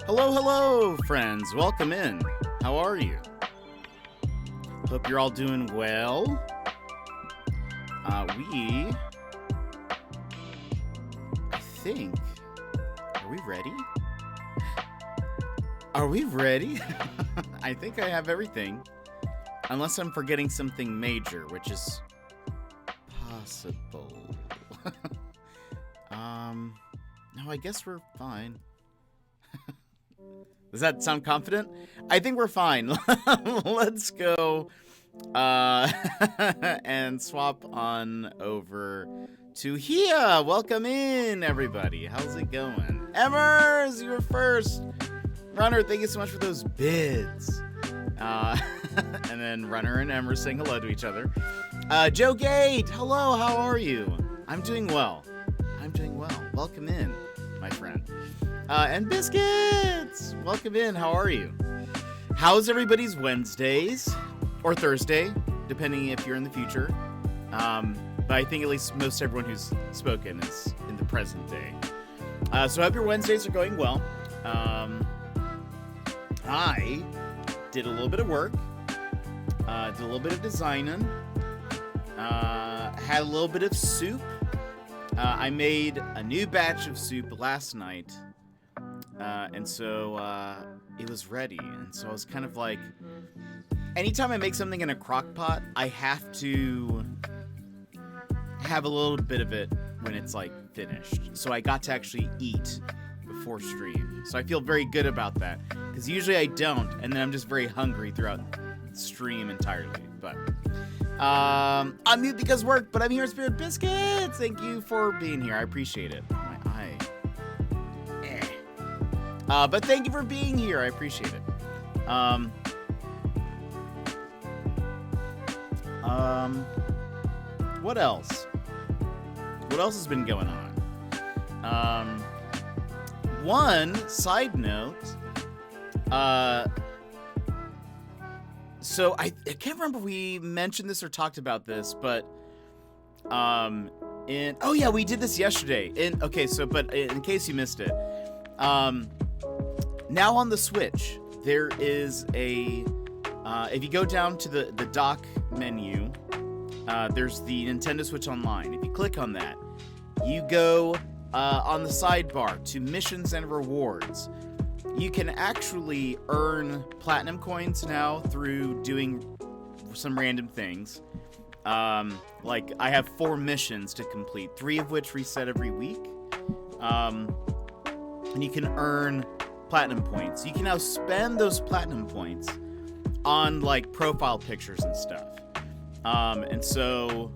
Hello, hello, friends. Welcome in. How are you? Hope you're all doing well. Are we ready? Are we ready? I think I have everything. Unless I'm forgetting something major, which is possible. No, I guess we're fine. Does that sound confident? I think we're fine. Let's go and swap on over to Hia. Welcome in, everybody. How's it going? Emmers, you were first. Runner, thank you so much for those bids. And then Runner and Emmer saying hello to each other. Joe Gate, hello, how are you? I'm doing well. Welcome in, my friend. And Biscuits, welcome in. How are you? How's everybody's Wednesdays or Thursday, depending if you're in the future. But I think at least most everyone who's spoken is in the present day. So I hope your Wednesdays are going well. I did a little bit of work, did a little bit of designing, had a little bit of soup. I made a new batch of soup last night, and so it was ready. And so I was kind of like, anytime I make something in a crock pot, I have to have a little bit of it when it's like finished. So I got to actually eat before stream. So I feel very good about that, because usually I don't, and then I'm just very hungry throughout stream entirely. But I'm mute because work, but I'm here in Spirit. Biscuits, thank you for being here. I appreciate it. My eye. But thank you for being here. I appreciate it. What else? What else has been going on? One side note. So I can't remember if we mentioned this or talked about this, but oh yeah, we did this yesterday. But in case you missed it, now on the Switch there is a if you go down to the dock menu, there's the Nintendo Switch Online. If you click on that, you go on the sidebar to missions and rewards. You can actually earn platinum coins now through doing some random things. Like I have 4 missions to complete, 3 of which reset every week. And you can earn platinum points. You can now spend those platinum points on like profile pictures and stuff. And so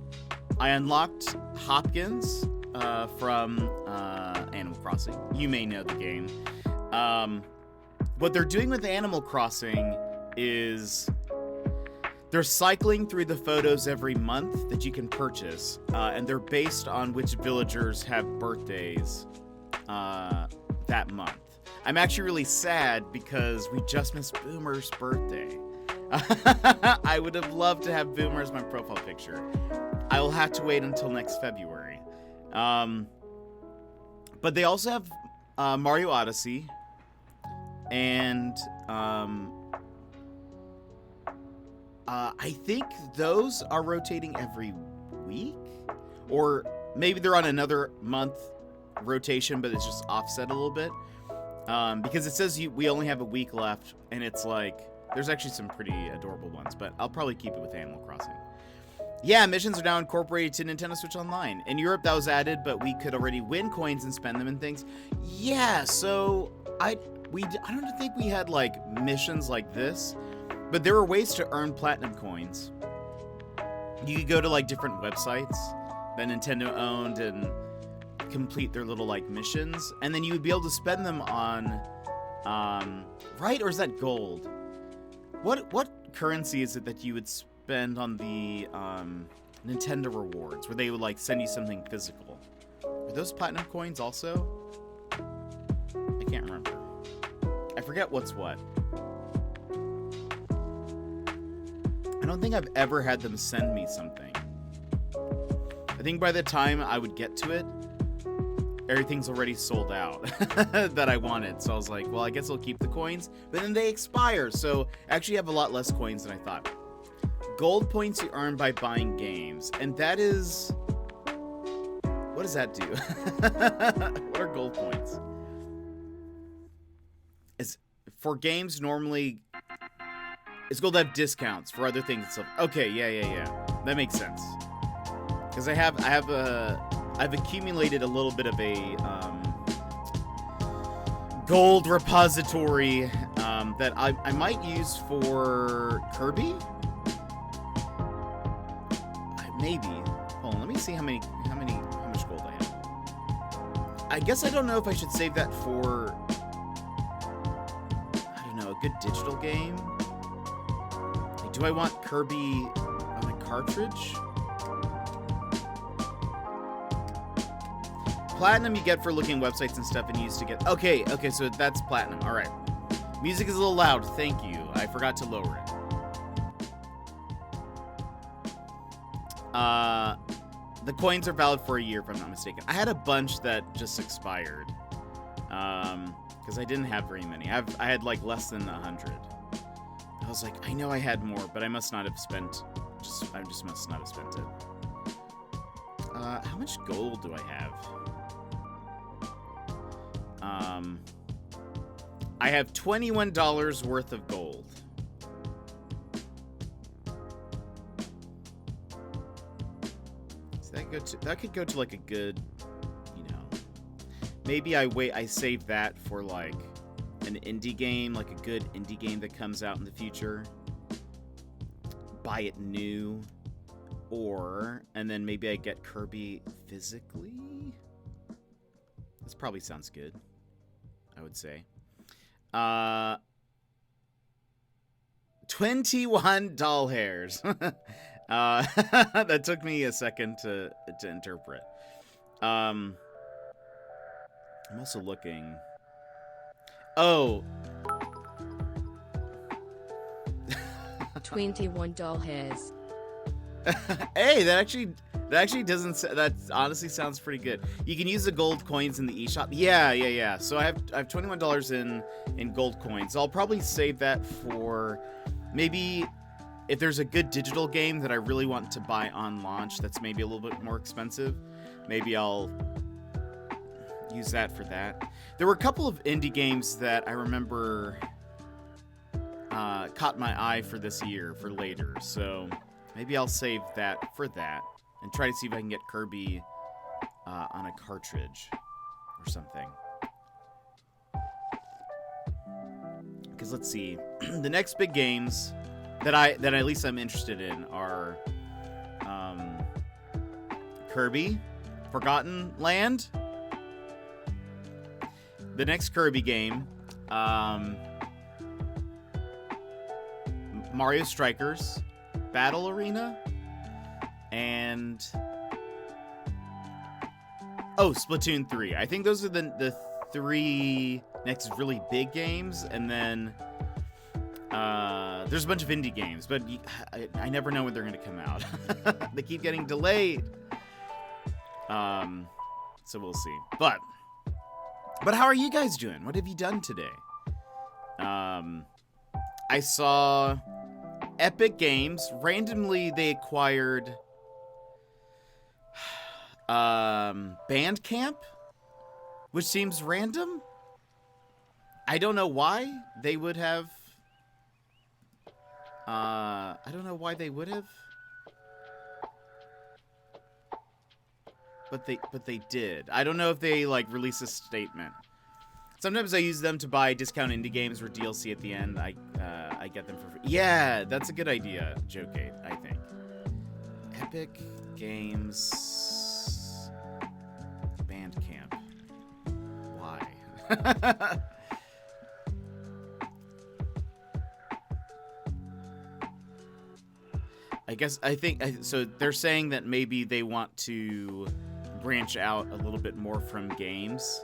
I unlocked Hopkins from Animal Crossing. You may know the game. What they're doing with Animal Crossing is they're cycling through the photos every month that you can purchase, and they're based on which villagers have birthdays that month. I'm actually really sad because we just missed Boomer's birthday. I would have loved to have Boomer as my profile picture. I will have to wait until next February. But they also have Mario Odyssey, and I think those are rotating every week, or maybe they're on another month rotation, but it's just offset a little bit, because it says we only have a week left, and it's like there's actually some pretty adorable ones, but I'll probably keep it with Animal Crossing. Yeah, missions are now incorporated to Nintendo Switch Online. In Europe, that was added, but we could already win coins and spend them in things. Yeah, so I don't think we had like missions like this, but there were ways to earn platinum coins. You could go to like different websites that Nintendo owned and complete their little like missions, and then you would be able to spend them on, right? Or is that gold? What currency is it that you would spend on the Nintendo rewards, where they would like send you something physical? Are those platinum coins also? I can't remember. I forget what's what. I don't think I've ever had them send me something. I think by the time I would get to it, everything's already sold out that I wanted. So I was like, well, I guess I'll keep the coins, but then they expire. So I actually have a lot less coins than I thought. Gold points you earn by buying games, and that is, what does that do? What are gold points? Is for games normally it's gold to have discounts for other things and stuff. Okay, yeah. That makes sense. Because I've accumulated a little bit of a gold repository that I might use for Kirby. Maybe. Hold on, let me see how much gold I have. I guess I don't know if I should save that for, I don't know, a good digital game. Do I want Kirby on a cartridge? Platinum you get for looking at websites and stuff and used to get... Okay, so that's platinum. All right. Music is a little loud. Thank you. I forgot to lower it. The coins are valid for a year, if I'm not mistaken. I had a bunch that just expired. Because I didn't have very many. I had like less than 100. I was like, I know I had more, but I must not have spent... I just must not have spent it. How much gold do I have? I have $21 worth of gold. So that could go to like a good, you know, maybe I save that for like an indie game, like a good indie game that comes out in the future. Buy it new, and then maybe I get Kirby physically. This probably sounds good, I would say. 21 doll hairs. That took me a second to interpret. I'm also looking. Oh. 21 doll hairs. Hey, that actually doesn't. That honestly sounds pretty good. You can use the gold coins in the eShop. Yeah. So I have $21 in gold coins. I'll probably save that for maybe if there's a good digital game that I really want to buy on launch. That's maybe a little bit more expensive. Maybe I'll use that for that. There were a couple of indie games that I remember caught my eye for this year for later. So maybe I'll save that for that and try to see if I can get Kirby on a cartridge or something. Because let's see, the next big games that at least I'm interested in are Kirby, Forgotten Land. The next Kirby game, Mario Strikers, Battle Arena, and Splatoon 3. I think those are the three next really big games, and then there's a bunch of indie games, but I never know when they're going to come out. They keep getting delayed. So we'll see. But how are you guys doing? What have you done today? I saw Epic Games randomly they acquired Bandcamp, which seems random. I don't know why they would have. I don't know why they would have. But they did. I don't know if they like release a statement. Sometimes I use them to buy discount indie games or DLC at the end. I get them for free. Yeah, that's a good idea, Jokate, I think. Epic Games Bandcamp. Why? I think so they're saying that maybe they want to branch out a little bit more from games.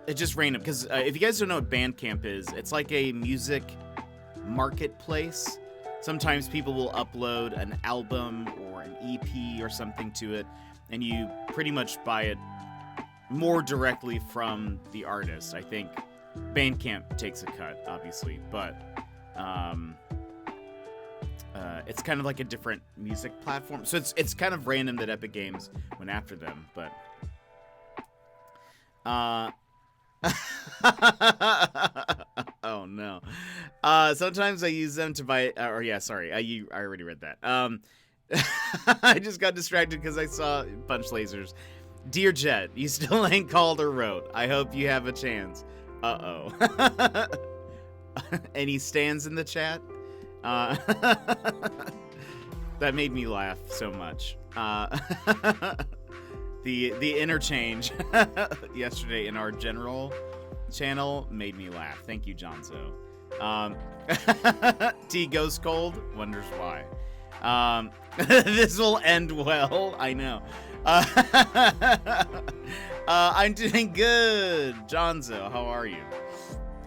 It's just random because if you guys don't know what Bandcamp is, it's like a music marketplace Sometimes people will upload an album or an EP or something to it, and you pretty much buy it more directly from the artist. I think Bandcamp takes a cut, obviously, but it's kind of like a different music platform. So it's kind of random that Epic Games went after them, but oh no. Sometimes I use them to buy I already read that. I just got distracted because I saw Punch Lasers. Dear Jet, you still ain't called or wrote. I hope you have a chance. Uh-oh. Any stands in the chat? That made me laugh so much. The interchange yesterday in our general channel made me laugh. Thank you, Jonzo. Tea goes cold, wonders why. This will end well, I know. I'm doing good, Jonzo. How are you?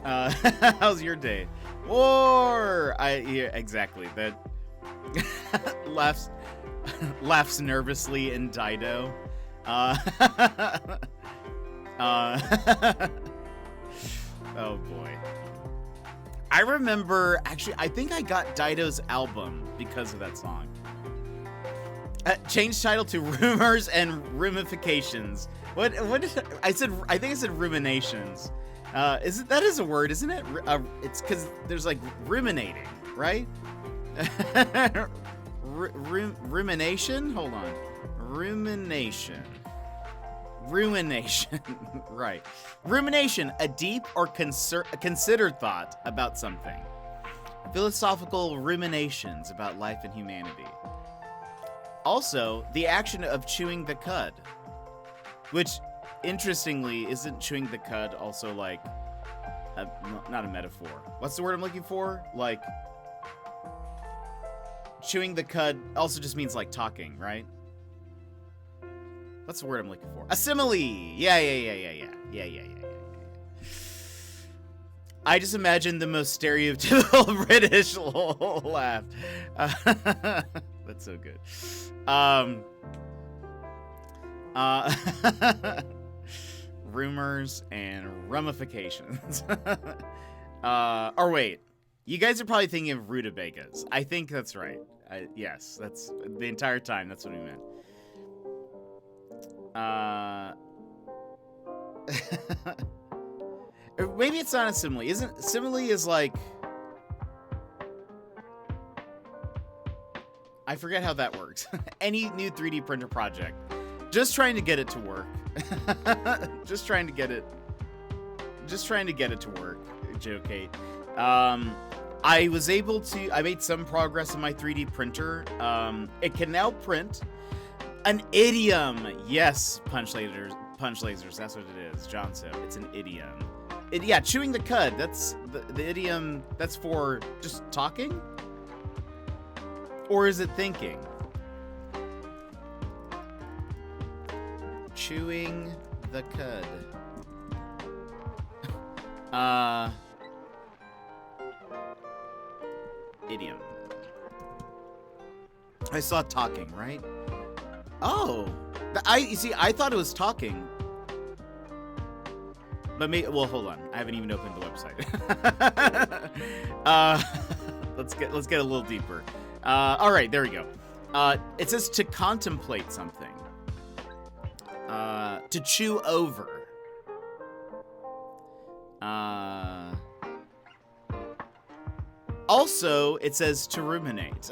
How's your day? War. Yeah, exactly. That laughs nervously in Dido. Oh boy. I remember, actually, I think I got Dido's album because of that song. Change title to Rumors and Rumifications. What did I said? I think I said ruminations. That is a word, isn't it? It's because there's like ruminating, right? Rumination? Hold on. Rumination. Ruination. Right. Rumination, a deep or considered thought about something. Philosophical ruminations about life and humanity. Also, the action of chewing the cud. Which, interestingly, isn't chewing the cud also like... not a metaphor. What's the word I'm looking for? Like... Chewing the cud also just means like talking, right? What's the word I'm looking for? A simile! Yeah. I just imagine the most stereotypical British laugh. That's so good. Rumors and ramifications. Or wait, you guys are probably thinking of rutabagas. I think that's right. Yes, that's the entire time. That's what we meant. Maybe it's not a simile. Simile is like... I forget how that works. Any new 3D printer project. Just trying to get it to work. Just trying to get it to work, Joe Kate. I made some progress on my 3D printer. It can now print an idiom. Yes, punch lasers, that's what it is. John said it's an idiom. Yeah, chewing the cud, that's the idiom. That's for just talking? Or is it thinking? Chewing the cud. Idiom. I saw talking, right? Oh, you see, I thought it was talking. But well, hold on. I haven't even opened the website. Let's get a little deeper. All right, there we go. It says to contemplate something. To chew over. Also, it says to ruminate.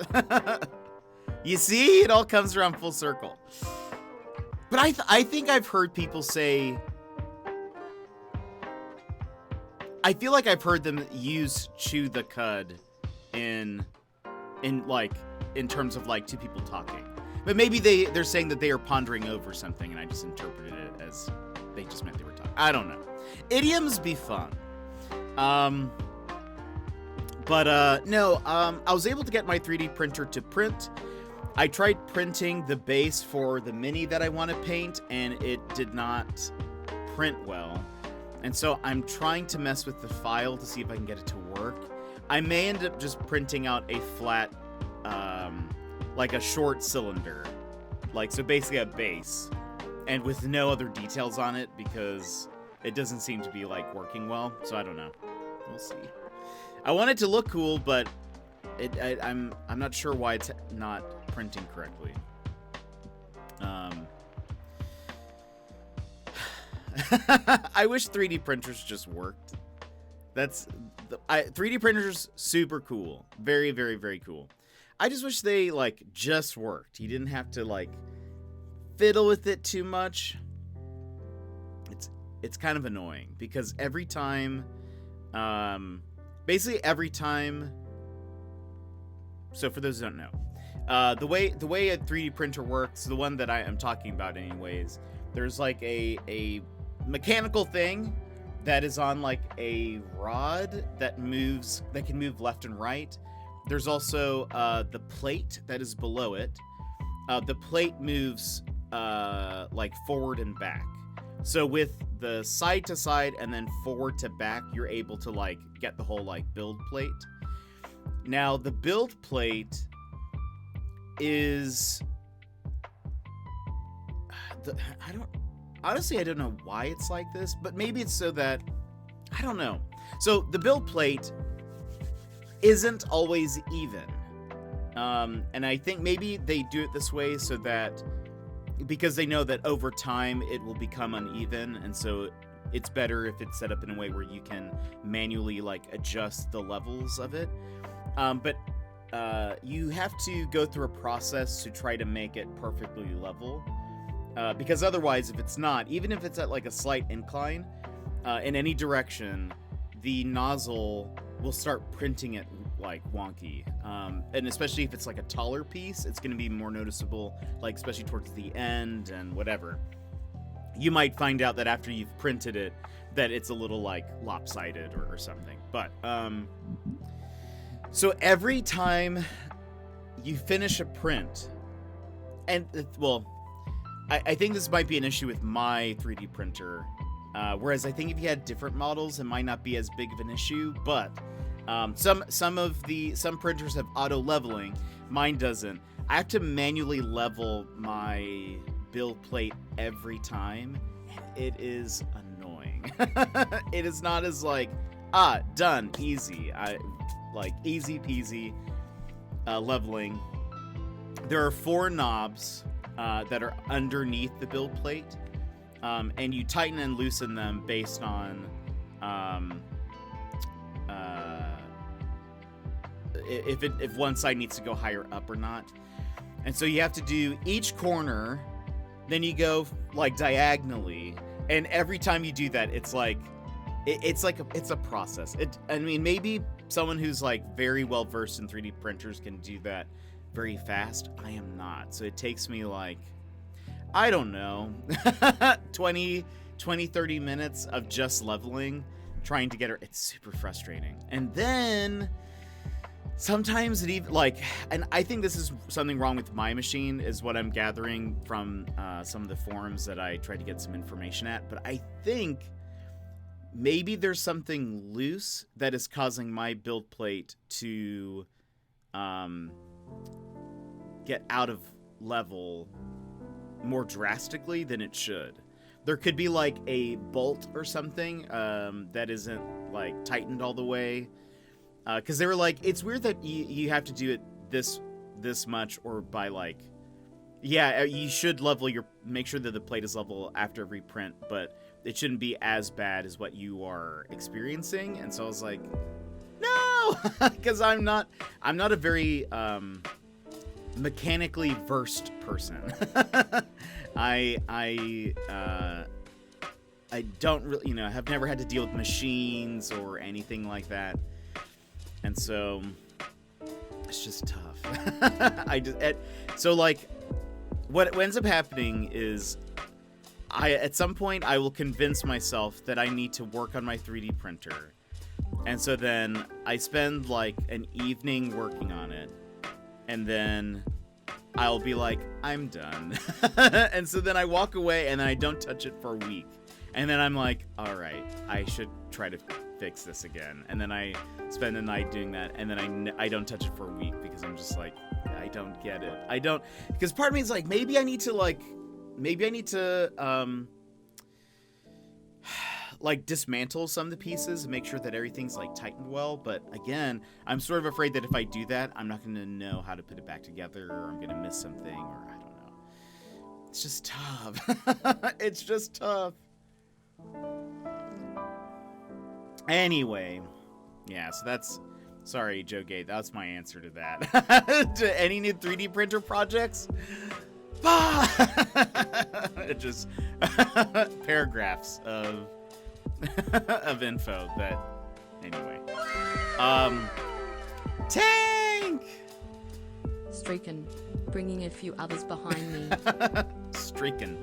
You see, it all comes around full circle. But I think I've heard people say... I feel like I've heard them use chew the cud in terms of like two people talking. But maybe they're saying that they are pondering over something and I just interpreted it as they just meant they were talking. I don't know. Idioms be fun. No, I was able to get my 3D printer to print. I tried printing the base for the Mini that I want to paint, and it did not print well. And so I'm trying to mess with the file to see if I can get it to work. I may end up just printing out a flat, like a short cylinder, like, so basically a base, and with no other details on it because it doesn't seem to be like working well. So I don't know. We'll see. I want it to look cool, but I'm not sure why it's not printing correctly. I wish 3D printers just worked. 3D printers super cool, very, very, very cool. I just wish they like just worked. You didn't have to like fiddle with it too much. It's kind of annoying because every time, basically every time. So for those who don't know, the way a 3D printer works, the one that I am talking about anyways, there's like a mechanical thing that is on like a rod that can move left and right. There's also the plate that is below it. The plate moves like forward and back. So with the side to side and then forward to back, you're able to like get the whole like build plate. Now the build plate is I don't know why it's like this, but maybe it's so that I don't know. So the build plate isn't always even. And I think maybe they do it this way so that because they know that over time it will become uneven, and so it's better if it's set up in a way where you can manually like adjust the levels of it. But you have to go through a process to try to make it perfectly level. Because otherwise, if it's not, even if it's at like a slight incline in any direction, the nozzle will start printing it like wonky. And especially if it's like a taller piece, it's going to be more noticeable, like especially towards the end and whatever. You might find out that after you've printed it, that it's a little like lopsided or something. But so every time you finish a print, and well, I think this might be an issue with my 3D printer, whereas I think if you had different models, it might not be as big of an issue. But some printers have auto leveling, mine doesn't. I have to manually level my build plate every time, and it is annoying. It is not as like done, easy. Like easy peasy leveling. There are 4 knobs that are underneath the build plate, and you tighten and loosen them based on if one side needs to go higher up or not. And so you have to do each corner, then you go like diagonally, and every time you do that, it's like it's a process. I mean, maybe someone who's like very well versed in 3D printers can do that very fast. I am not. So it takes me like, I don't know, 20, 30 minutes of just leveling, trying to get her. It's super frustrating. And then sometimes it even like, and I think this is something wrong with my machine, is what I'm gathering from some of the forums that I tried to get some information at. But I think maybe there's something loose that is causing my build plate to get out of level more drastically than it should. There could be like a bolt or something that isn't like tightened all the way, because they were like, it's weird that you have to do it this much, or by like, yeah, you should make sure that the plate is level after every print, but it shouldn't be as bad as what you are experiencing. And so I was like, no, because I'm not a very mechanically versed person. I don't really, have never had to deal with machines or anything like that, and so it's just tough. So like, what ends up happening is, at some point I will convince myself that I need to work on my 3D printer, and so then I spend like an evening working on it, and then I'll be like, I'm done. And so then I walk away, and then I don't touch it for a week. And then I'm like, all right, I should try to fix this again. And then I spend the night doing that, and then I don't touch it for a week because I'm just like, I don't get it. I don't, because part of me is like, maybe I need to like dismantle some of the pieces and make sure that everything's like tightened well. But again, I'm sort of afraid that if I do that, I'm not going to know how to put it back together, or I'm going to miss something, or I don't know. It's just tough. It's just tough. Anyway, yeah, so that's, sorry, Joe Gate, that's my answer to that. To any new 3D printer projects? It just paragraphs of of info that, anyway. Tank! Streakin', bringing a few others behind me. Streakin'.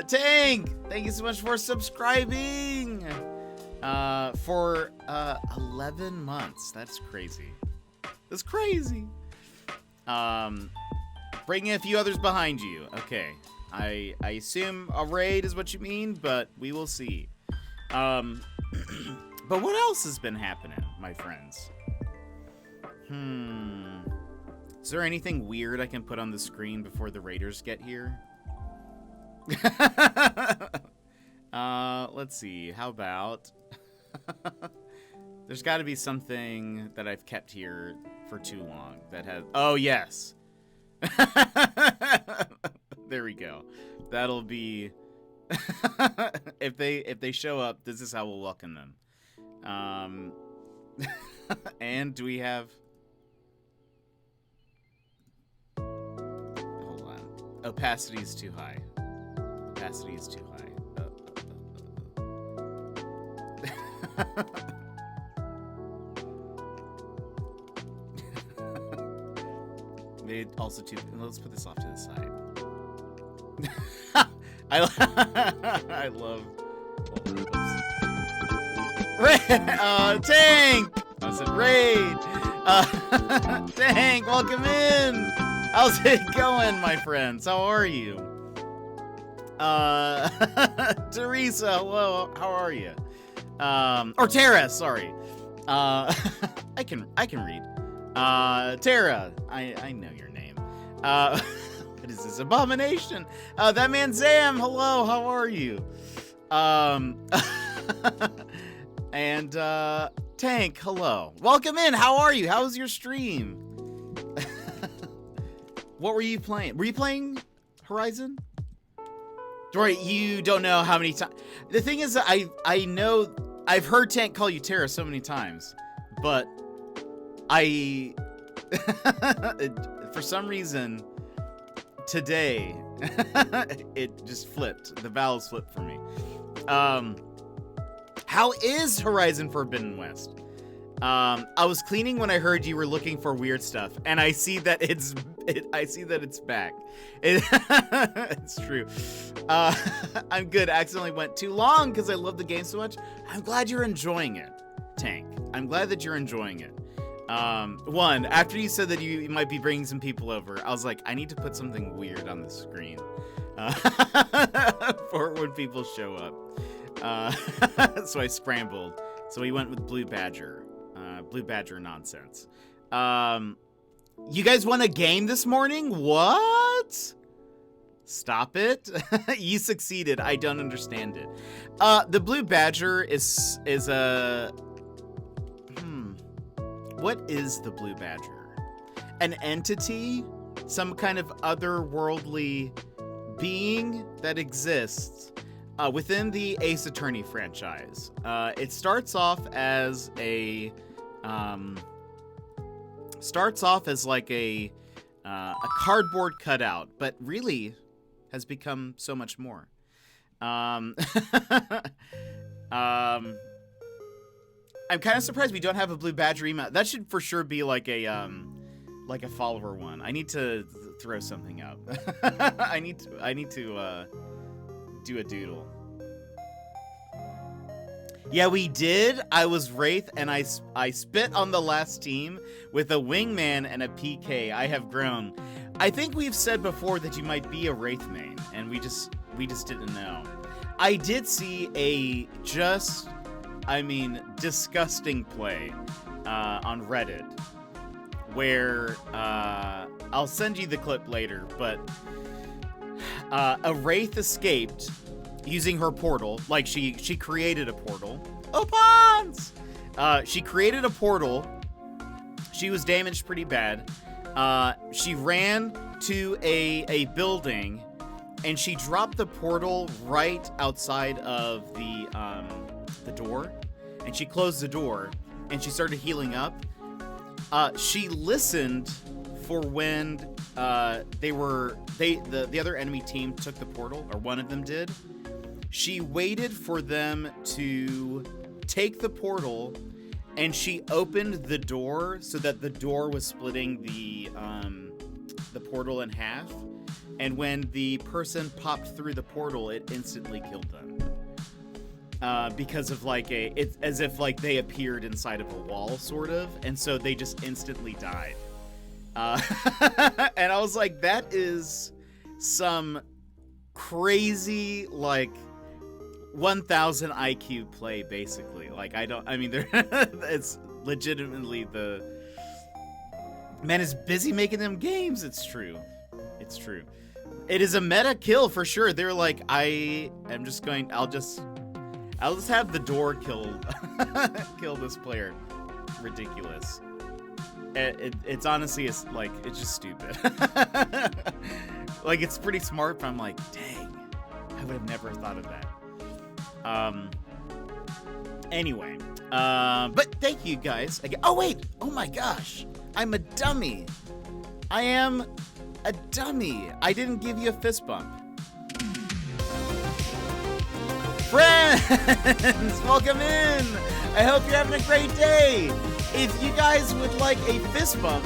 Tank! Thank you so much for subscribing! For 11 months. That's crazy. That's crazy. Bringing a few others behind you. Okay. I assume a raid is what you mean, but we will see. But what else has been happening, my friends? Is there anything weird I can put on the screen before the raiders get here? Let's see. How about... There's got to be something that I've kept here for too long that has... Oh, yes. There we go. That'll be... if they show up, this is how we'll welcome them. And do we have... Hold on. Opacity is too high. Opacity is too high. Maybe also too... Let's put this off to the side. I love... Tank! I said raid! Tank, welcome in! How's it going, my friends? How are you? Teresa, hello, how are you? Or Tara, sorry. I can read. Tara, I know your name. What is this? Abomination. That man Zam, hello, how are you? And Tank, hello. Welcome in. How are you? How was your stream? What were you playing? Were you playing Horizon? Dory, you don't know how many times. The thing is, I know I've heard Tank call you Tara so many times, but for some reason today it just flipped. The vowels flipped for me. How is Horizon Forbidden West? I was cleaning when I heard you were looking for weird stuff, and I see that it's back. It's true. I'm good. I accidentally went too long because I love the game so much. I'm glad you're enjoying it, Tank. I'm glad that you're enjoying it. One, after you said that you might be bringing some people over, I was like, I need to put something weird on the screen for when people show up. So I scrambled. So we went with Blue Badger. Blue Badger nonsense. You guys won a game this morning? What? Stop it. You succeeded. I don't understand it. The Blue Badger is a... What is the Blue Badger? An entity? Some kind of otherworldly being that exists within the Ace Attorney franchise. It starts off as a like a cardboard cutout, but really has become so much more. I'm kind of surprised we don't have a Blue Badger emote. That should for sure be like a follower one. I need to throw something up. I need to do a doodle. Yeah, we did. I was Wraith, and I spit on the last team with a wingman and a PK. I have grown. I think we've said before that you might be a Wraith main, and we just didn't know. I did see a just I mean, disgusting play on Reddit where I'll send you the clip later, but a Wraith escaped using her portal. Like, she created a portal. Opans! She created a portal. She was damaged pretty bad. She ran to a building, and she dropped the portal right outside of the door, and she closed the door, and she started healing up. She listened for when the other enemy team took the portal, or one of them did. She waited for them to take the portal, and she opened the door so that the door was splitting the portal in half. And when the person popped through the portal, it instantly killed them. Because of like it's as if like they appeared inside of a wall, sort of, and so they just instantly died. And I was like, that is some crazy like 1000 IQ play, basically. Like, it's legitimately the man is busy making them games. It's true. It is a meta kill for sure. They're like, I'll just have the door kill this player. Ridiculous. It's honestly, it's just stupid. Like, it's pretty smart, but I'm like, dang, I would have never thought of that. Anyway, but thank you guys again. Oh wait, oh my gosh, I'm a dummy. I am a dummy. I didn't give you a fist bump. Friends, welcome in. I hope you're having a great day. If you guys would like a fist bump,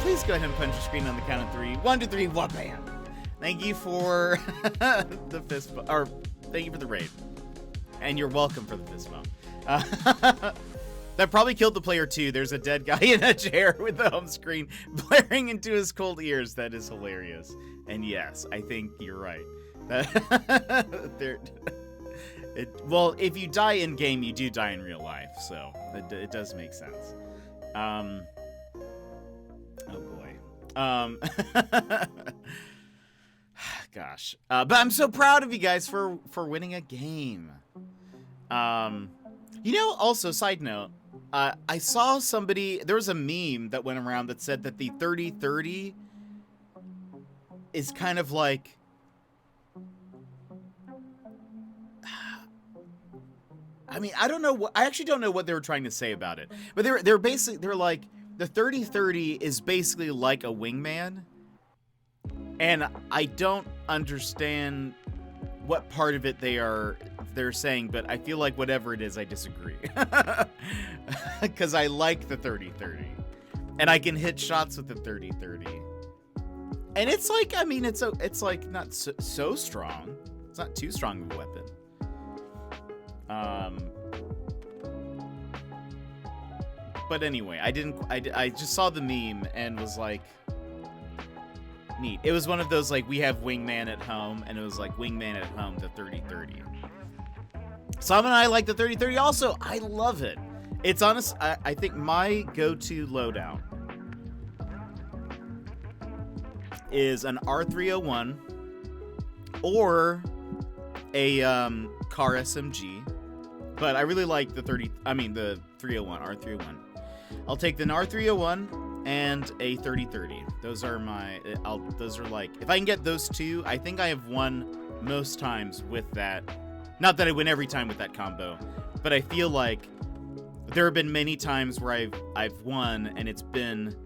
please go ahead and punch the screen on the count of 3. 1, 2, 3, wha-bam. Thank you for the fist bump, or thank you for the raid. And you're welcome for the fist bump. That probably killed the player too. There's a dead guy in a chair with the home screen blaring into his cold ears. That is hilarious. And yes, I think you're right. Well, if you die in game, you do die in real life, so it does make sense. Oh boy. Gosh. But I'm so proud of you guys for winning a game. Also, side note, I saw there was a meme that went around that said that the 30-30 is kind of like, I mean, I actually don't know what they were trying to say about it, but they're like, the 30-30 is basically like a wingman, and I don't understand what part of it they're saying, but I feel like whatever it is, I disagree. Because I like the 30-30. And I can hit shots with the 30-30. And it's like, I mean, it's like not so strong. It's not too strong of a weapon. But anyway, I just saw the meme and was like, neat. It was one of those, like, we have wingman at home, and it was like wingman at home, the 30-30. Sam and I like the 30-30 also. I love it. It's honest. I think my go-to loadout is an R301 or a car SMG. But I really like the 301, R301. I'll take the R301 and a 30-30. Those are like, if I can get those two, I think I have won most times with that. Not that I win every time with that combo, but I feel like there have been many times where I've won, and it's been,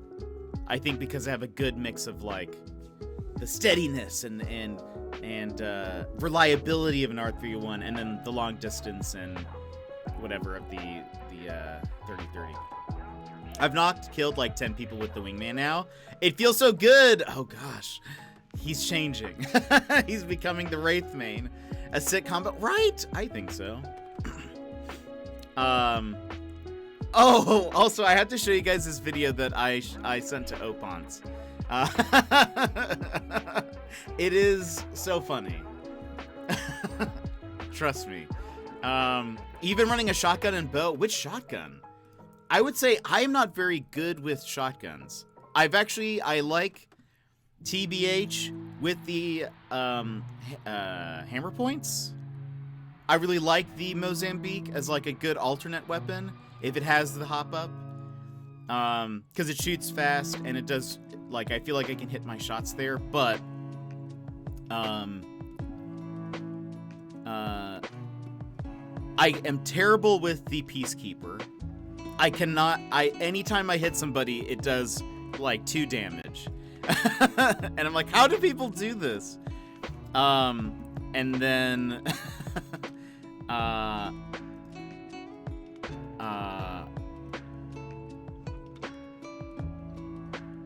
I think, because I have a good mix of like the steadiness and reliability of an R301, and then the long distance and whatever of the 30-30. I've killed like 10 people with the wingman now. It feels so good. Oh gosh, he's changing. He's becoming the Wraith main. A sick combo, right? I think so. Oh, also, I have to show you guys this video that I sent to Opans. It is so funny. Trust me. You've been running a shotgun and bow. Which shotgun? I would say I'm not very good with shotguns. I like TBH with the hammer points. I really like the Mozambique as like a good alternate weapon if it has the hop up. Because it shoots fast and it does, like, I feel like I can hit my shots there, but I am terrible with the Peacekeeper. Anytime I hit somebody, it does like 2 damage. And I'm like, how do people do this? And then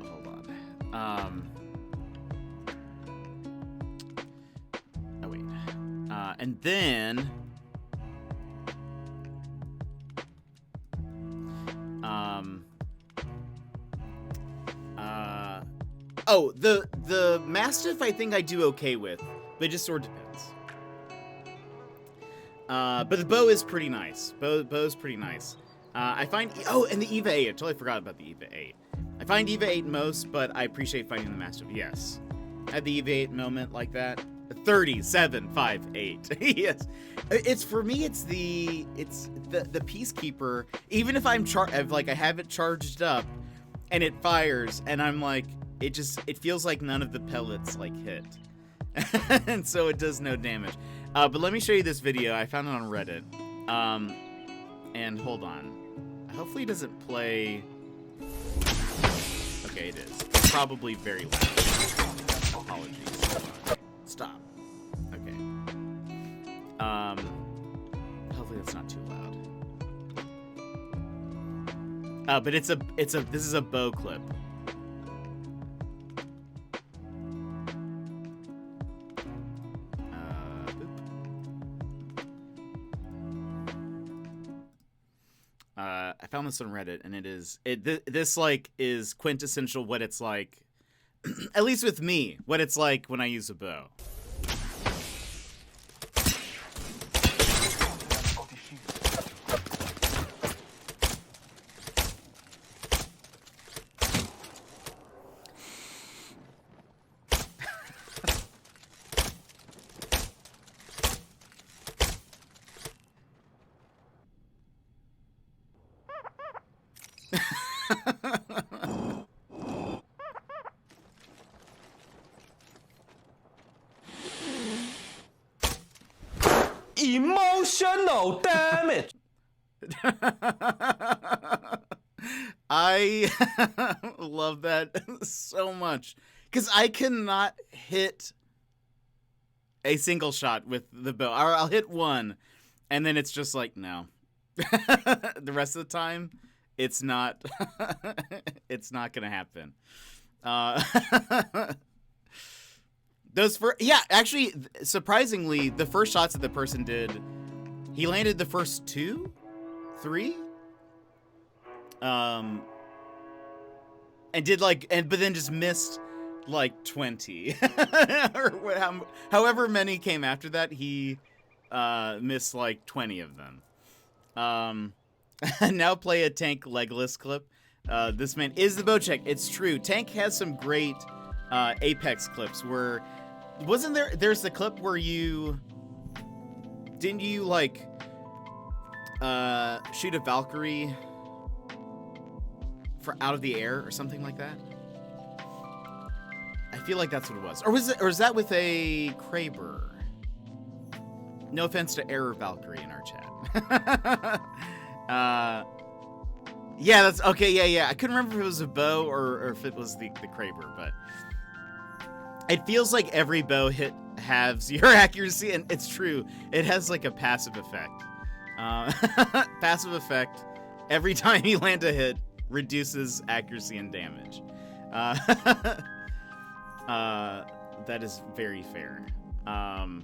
hold on. Oh wait. And then oh, the Mastiff I think I do okay with, but it just sort of depends. But the bow is pretty nice. Bow's pretty nice. I find, oh, and the EVA 8. I totally forgot about the EVA 8. I find EVA 8 most, but I appreciate finding the Mastiff. Yes. I had the EVA 8 moment like that. 3758. Yes. It's for me, it's the Peacekeeper. Even if I have it charged up and it fires and I'm like, it feels like none of the pellets like hit. And so it does no damage. But let me show you this video. I found it on Reddit. And hold on. Hopefully it doesn't play. Okay, it is. It's probably very loud. Apologies. Stop. Okay. Hopefully that's not too loud. But this is a bow clip. I found this on Reddit, and this like is quintessential what it's like, at least with me, what it's like when I use a bow. Emotional damage. I love that so much because I cannot hit a single shot with the bow. Or I'll hit one, and then it's just like no. The rest of the time, it's not. It's not gonna happen. Actually, surprisingly, the first shots that the person did, he landed the first 2, 3, and did but then just missed like 20, or however many came after that. He missed like 20 of them. Now play a Tank Legolas clip. This man is the Bocek. It's true. Tank has some great Apex clips where. There's the clip where didn't you like shoot a Valkyrie out of the air or something like that? I feel like that's what it was. Or is that with a Kraber? No offense to Error Valkyrie in our chat. Yeah, that's okay, yeah. I couldn't remember if it was a bow or if it was the Kraber, but it feels like every bow hit halves your accuracy, and it's true. It has like a passive effect. Passive effect. Every time you land a hit, reduces accuracy and damage. That is very fair. Boy,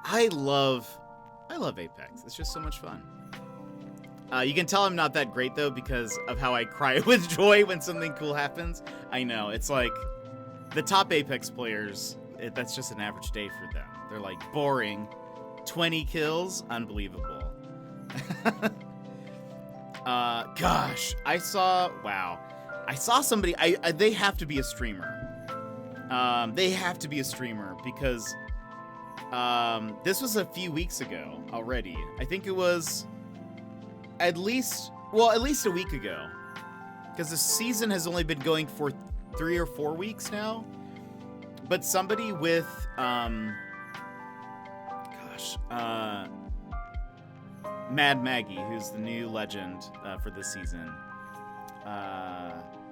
I love Apex. It's just so much fun. You can tell I'm not that great, though, because of how I cry with joy when something cool happens. I know. It's like the top Apex players, that's just an average day for them. They're like, boring. 20 kills? Unbelievable. Gosh, I saw somebody, they have to be a streamer. They have to be a streamer because this was a few weeks ago already. I think it was at least a week ago, because the season has only been going for 3 or 4 weeks now. But somebody with Mad Maggie, who's the new legend for this season,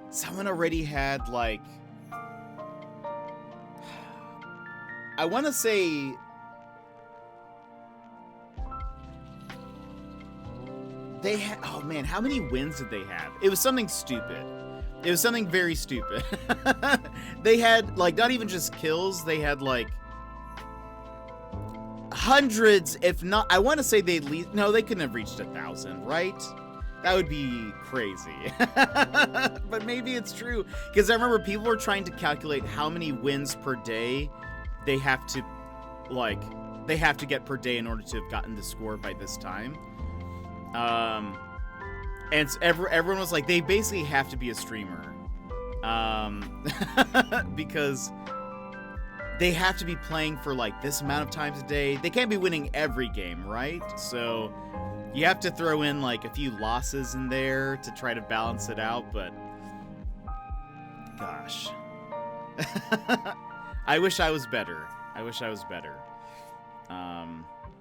someone already had, like, I want to say they had, oh man, how many wins did they have? It was something stupid. It was something very stupid. They had, like, not even just kills, they had, like, hundreds, if not, I want to say they at least, no, they couldn't have reached 1,000, right? That would be crazy. But maybe it's true, because I remember people were trying to calculate how many wins per day they have to get per day in order to have gotten the score by this time. And everyone was like, they basically have to be a streamer. Because they have to be playing for, like, this amount of times a day. They can't be winning every game, right? So you have to throw in, like, a few losses in there to try to balance it out, but gosh. I wish I was better.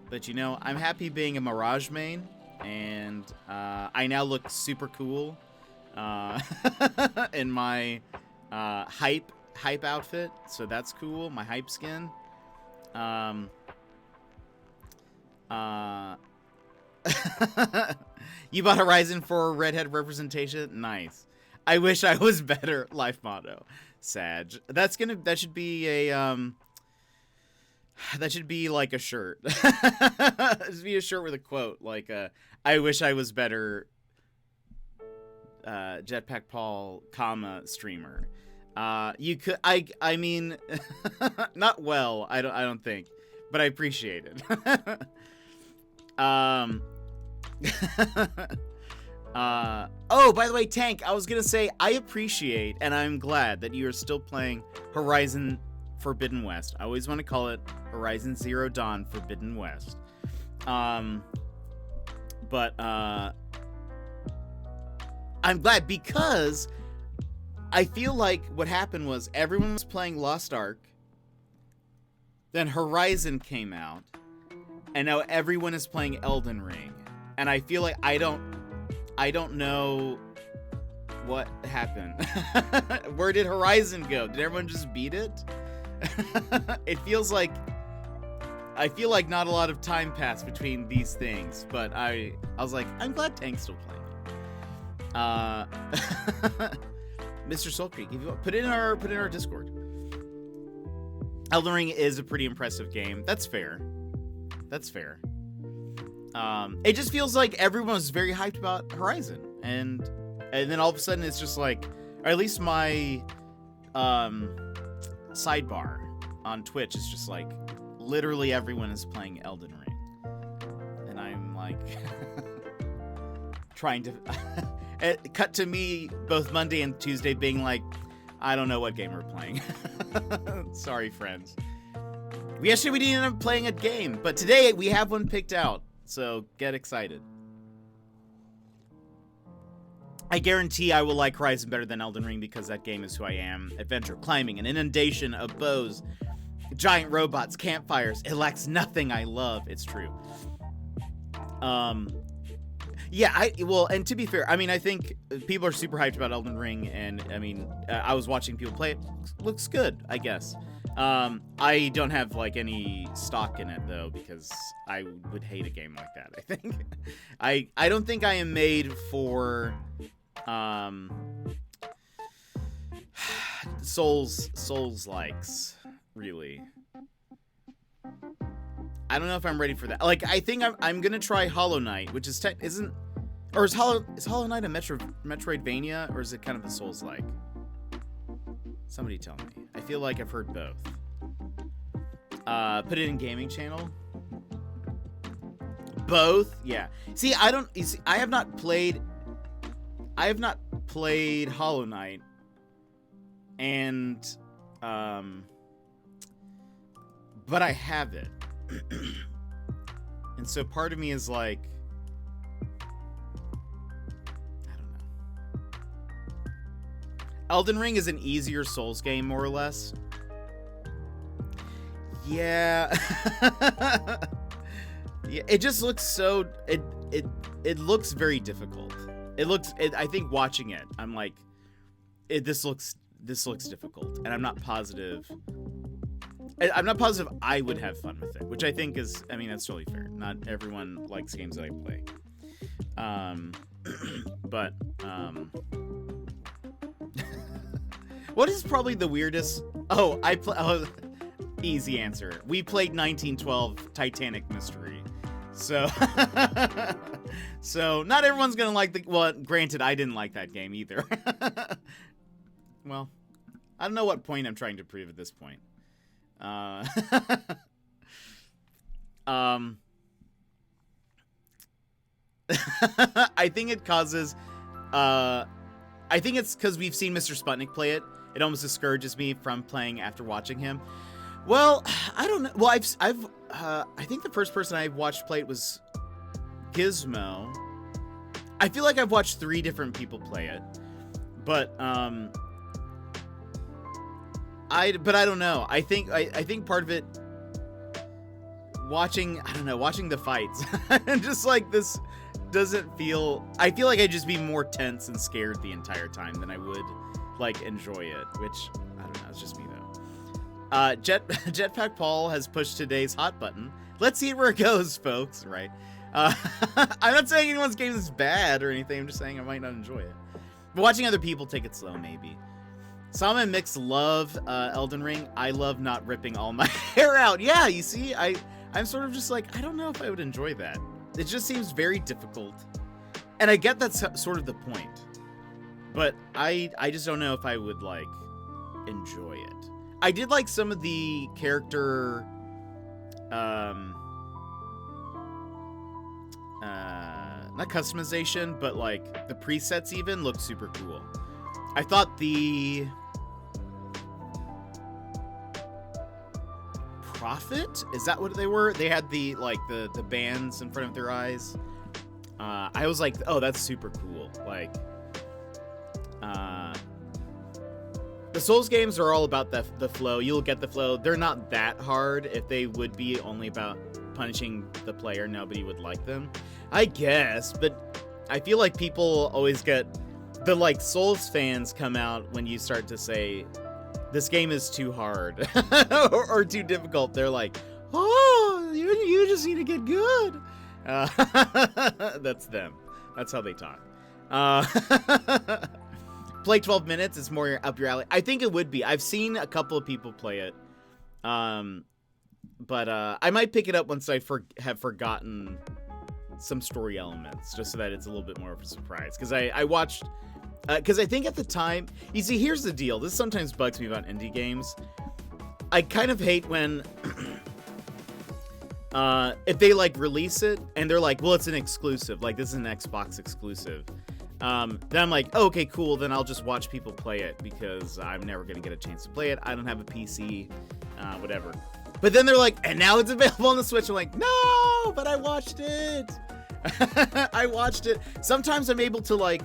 But, you know, I'm happy being a Mirage main. And I now look super cool in my hype outfit, so that's cool. My hype skin. You bought Horizon for redhead representation? Nice. I wish I was better. Life motto. Sag. That should be a that should be like a shirt. It should be a shirt with a quote, like, I wish I was better, Jetpack Paul, streamer. You could, I mean, not well, I don't think, but I appreciate it. Oh, by the way, Tank, I was gonna say, I appreciate, and I'm glad that you are still playing Horizon Forbidden West. I always want to call it Horizon Zero Dawn Forbidden West. But I'm glad, because I feel like what happened was everyone was playing Lost Ark, then Horizon came out, and now everyone is playing Elden Ring. And I feel like I don't know what happened. Where did Horizon go? Did everyone just beat it? I feel like not a lot of time passed between these things, but I was like, I'm glad Tank's still playing. Mr. Soul Creek, if you put it in our Discord. Elden Ring is a pretty impressive game. That's fair. It just feels like everyone was very hyped about Horizon, and then all of a sudden it's just like, or at least my sidebar on Twitch is just like, literally everyone is playing Elden Ring, and I'm like trying to it cut to me both Monday and Tuesday being like, I don't know what game we're playing. Sorry, friends. We didn't end up playing a game, but today we have one picked out, so get excited. I guarantee I will like Horizon better than Elden Ring because that game is who I am. Adventure, climbing, an inundation of bows, giant robots, campfires. It lacks nothing I love. It's true. Yeah, and to be fair, I mean, I think people are super hyped about Elden Ring, and I mean, I was watching people play it. Looks good, I guess. I don't have, like, any stock in it, though, because I would hate a game like that, I think. I don't think I am made for, Souls likes, really. I don't know if I'm ready for that. Like, I think I'm gonna try Hollow Knight, which is is Hollow Knight a Metroidvania, or is it kind of a Souls-like? Somebody tell me. I feel like I've heard both. Put it in gaming channel. Both, yeah. See, I have not played Hollow Knight, and but I have it. And so part of me is like, I don't know. Elden Ring is an easier Souls game, more or less. Yeah. Yeah, it just looks so it looks very difficult. I think watching it, I'm like, this looks difficult, and I'm not positive I would have fun with it, which I think is, I mean, that's totally fair. Not everyone likes games that I play. But what is probably the weirdest? Easy answer. We played 1912 Titanic Mystery. So so not everyone's gonna like well, granted, I didn't like that game either. Well, I don't know what point I'm trying to prove at this point. I think it causes I think it's because we've seen Mr. Sputnik play it. It almost discourages me from playing after watching him. Well, I don't know. Well, I think the first person I watched play it was Gizmo. I feel like I've watched 3 different people play it, but I don't know. I think part of it, watching the fights, and just like this doesn't feel. I feel like I'd just be more tense and scared the entire time than I would like enjoy it, which I don't know. It's just me though. Jetpack Paul has pushed today's hot button. Let's see where it goes, folks. Right? I'm not saying anyone's game is bad or anything. I'm just saying I might not enjoy it. But watching other people take it slow, maybe. Sama and Mix love Elden Ring. I love not ripping all my hair out. Yeah, you see, I'm sort of just like, I don't know if I would enjoy that. It just seems very difficult. And I get that's sort of the point. But I just don't know if I would, like, enjoy it. I did like some of the character, not customization, but like the presets even look super cool. I thought the Prophet, is that what they were? They had the like the bands in front of their eyes. I was like, oh, that's super cool. Like, the Souls games are all about the flow. You'll get the flow. They're not that hard. If they would be only about punishing the player, nobody would like them, I guess. But I feel like people always get the like Souls fans come out when you start to say this game is too hard or too difficult. They're like, oh, you just need to get good. That's them. That's how they talk. Play 12 minutes. It's more up your alley. I think it would be. I've seen a couple of people play it. But I might pick it up once I have forgotten some story elements, just so that it's a little bit more of a surprise. Because I watched... Because I think at the time... You see, here's the deal. This sometimes bugs me about indie games. I kind of hate when... if they, like, release it, and they're like, well, it's an exclusive. Like, this is an Xbox exclusive. Then I'm like, oh, okay, cool. Then I'll just watch people play it, because I'm never going to get a chance to play it. I don't have a PC, whatever. But then they're like, and now it's available on the Switch. I'm like, no, but I watched it. I watched it. Sometimes I'm able to, like,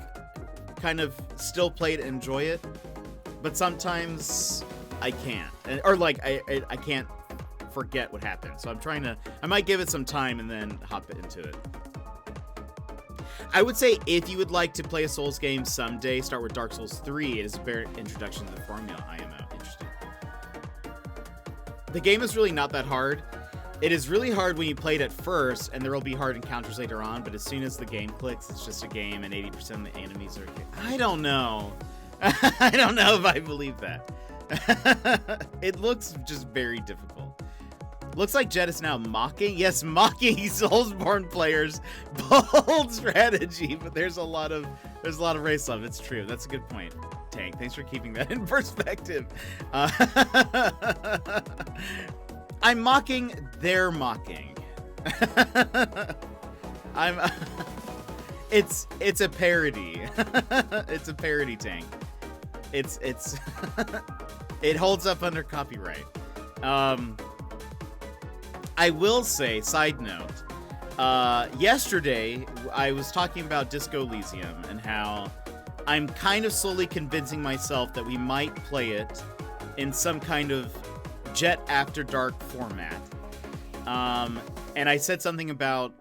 kind of still play it and enjoy it. But sometimes I can't. Or, like, I can't forget what happened. So I'm trying to... I might give it some time and then hop into it. I would say if you would like to play a Souls game someday, start with Dark Souls 3. It is a better introduction to the formula. I am interested. The game is really not that hard. It is really hard when you play it at first, and there will be hard encounters later on, but as soon as the game clicks, it's just a game, and 80% of the enemies are... I don't know. I don't know if I believe that. It looks just very difficult. Looks like Jet is now mocking. Yes, mocking Soulsborne players. Bold strategy, but there's a lot of race love. It's true. That's a good point, Tank. Thanks for keeping that in perspective. I'm mocking their mocking. I'm it's a parody. It's a parody tank. It's it holds up under copyright. I will say, side note, yesterday I was talking about Disco Elysium and how I'm kind of slowly convincing myself that we might play it in some kind of Jet After Dark format. And I said something about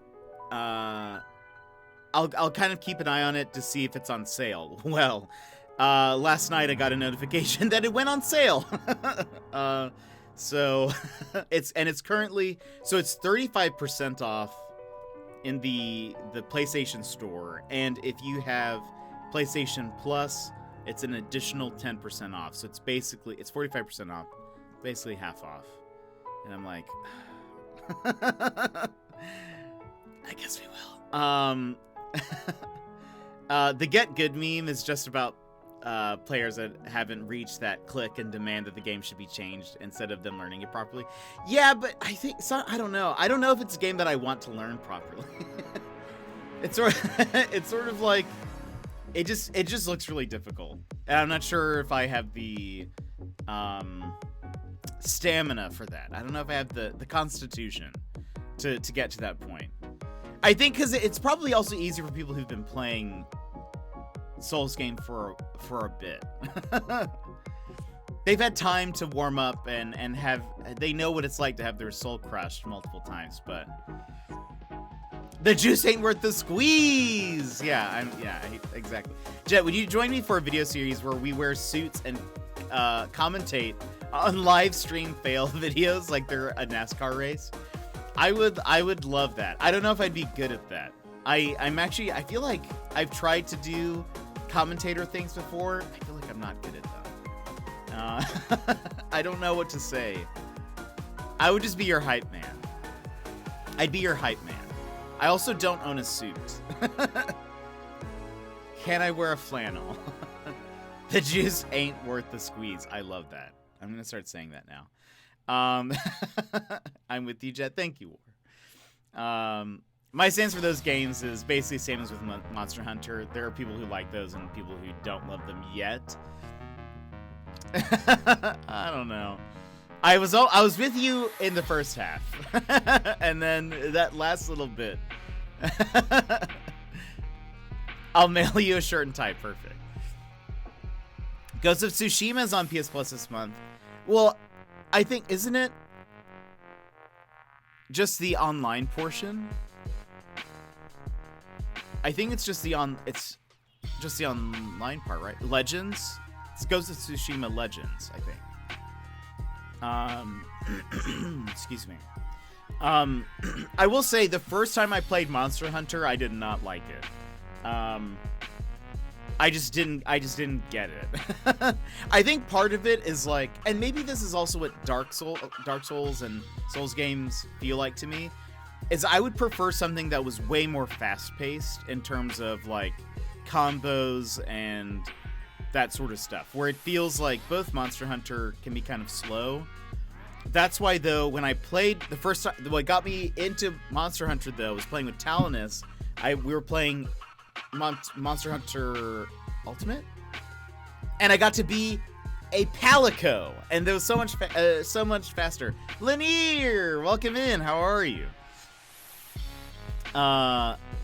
I'll kind of keep an eye on it to see if it's on sale. Well, last night I got a notification that it went on sale. So it's currently, so it's 35% off in the PlayStation Store, and if you have PlayStation Plus, it's an additional 10% off. So it's 45% off, basically half off. And I'm like, I guess we will. The Get Good meme is just about players that haven't reached that click and demand that the game should be changed instead of them learning it properly. Yeah, but I think I don't know. I don't know if it's a game that I want to learn properly. It's sort of like it just looks really difficult, and I'm not sure if I have the stamina for that. I don't know if I have the constitution to get to that point. I think because it's probably also easier for people who've been playing Souls game for a bit. They've had time to warm up and they know what it's like to have their soul crushed multiple times, but the juice ain't worth the squeeze. Yeah, exactly. Jet, would you join me for a video series where we wear suits and commentate on live stream fail videos like they're a NASCAR race? I would love that. I don't know if I'd be good at that. I feel like I've tried to do commentator things before. I feel like I'm not good at them. I don't know what to say. I would just be your hype man. I'd be your hype man. I also don't own a suit. Can I wear a flannel? The juice ain't worth the squeeze. I love that. I'm gonna start saying that now. I'm with you, Jet. Thank you, War. My stance for those games is basically the same as with Monster Hunter. There are people who like those and people who don't love them yet. I don't know. I was with you in the first half, and then that last little bit. I'll mail you a shirt and tie. Perfect. Ghost of Tsushima is on PS Plus this month. Well, I think, isn't it just the online portion? I think it's just the online part, right? Legends? It's Ghost of Tsushima Legends, I think. Excuse me. I will say the first time I played Monster Hunter, I did not like it. I just didn't get it. I think part of it is like, and maybe this is also what Dark Souls and Souls games feel like to me, is I would prefer something that was way more fast-paced in terms of like combos and that sort of stuff, where it feels like both Monster Hunter can be kind of slow. That's why, though, when I played the first time, what got me into Monster Hunter, though, was playing with Talonus. We were playing Monster Hunter Ultimate, and I got to be a Palico, and there was so much faster. Lanier, welcome in. How are you?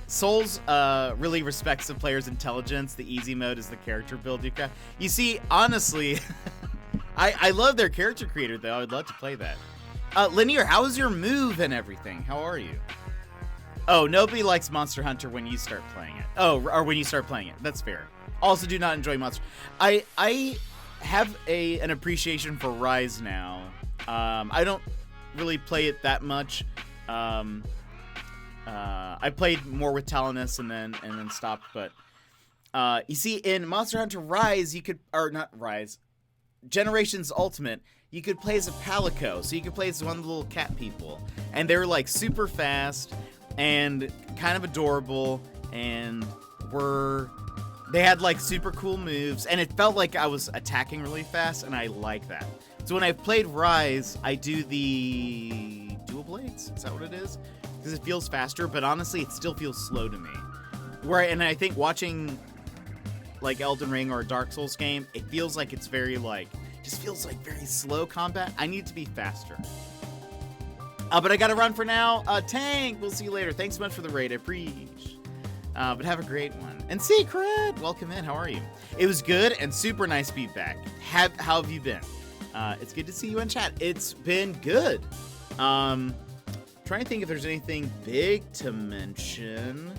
Souls really respects the player's intelligence. The easy mode is the character build you got. You see, honestly, I love their character creator, though. I would love to play that. Lanier, how is your move and everything? How are you? Oh, nobody likes Monster Hunter when you start playing it. Oh, or when you start playing it. That's fair. Also do not enjoy Monster. I have an appreciation for Rise now. I don't really play it that much. I played more with Talonus and then stopped, but you see, in Monster Hunter Rise, you could, or not Rise, Generations Ultimate, you could play as a Palico, so you could play as one of the little cat people, and they were like super fast and kind of adorable, and they had like super cool moves, and it felt like I was attacking really fast, and I like that. So when I've played Rise, I do the dual blades. Is that what it is? Because it feels faster, but honestly, it still feels slow to me. And I think watching like Elden Ring or a Dark Souls game, it feels like it's very just feels like very slow combat. I need to be faster. But I gotta run for now. Tank, we'll see you later. Thanks so much for the raid. I appreciate. But have a great one. And Secret, welcome in. How are you? It was good and super nice feedback. How have you been? It's good to see you in chat. It's been good. Trying to think if there's anything big to mention.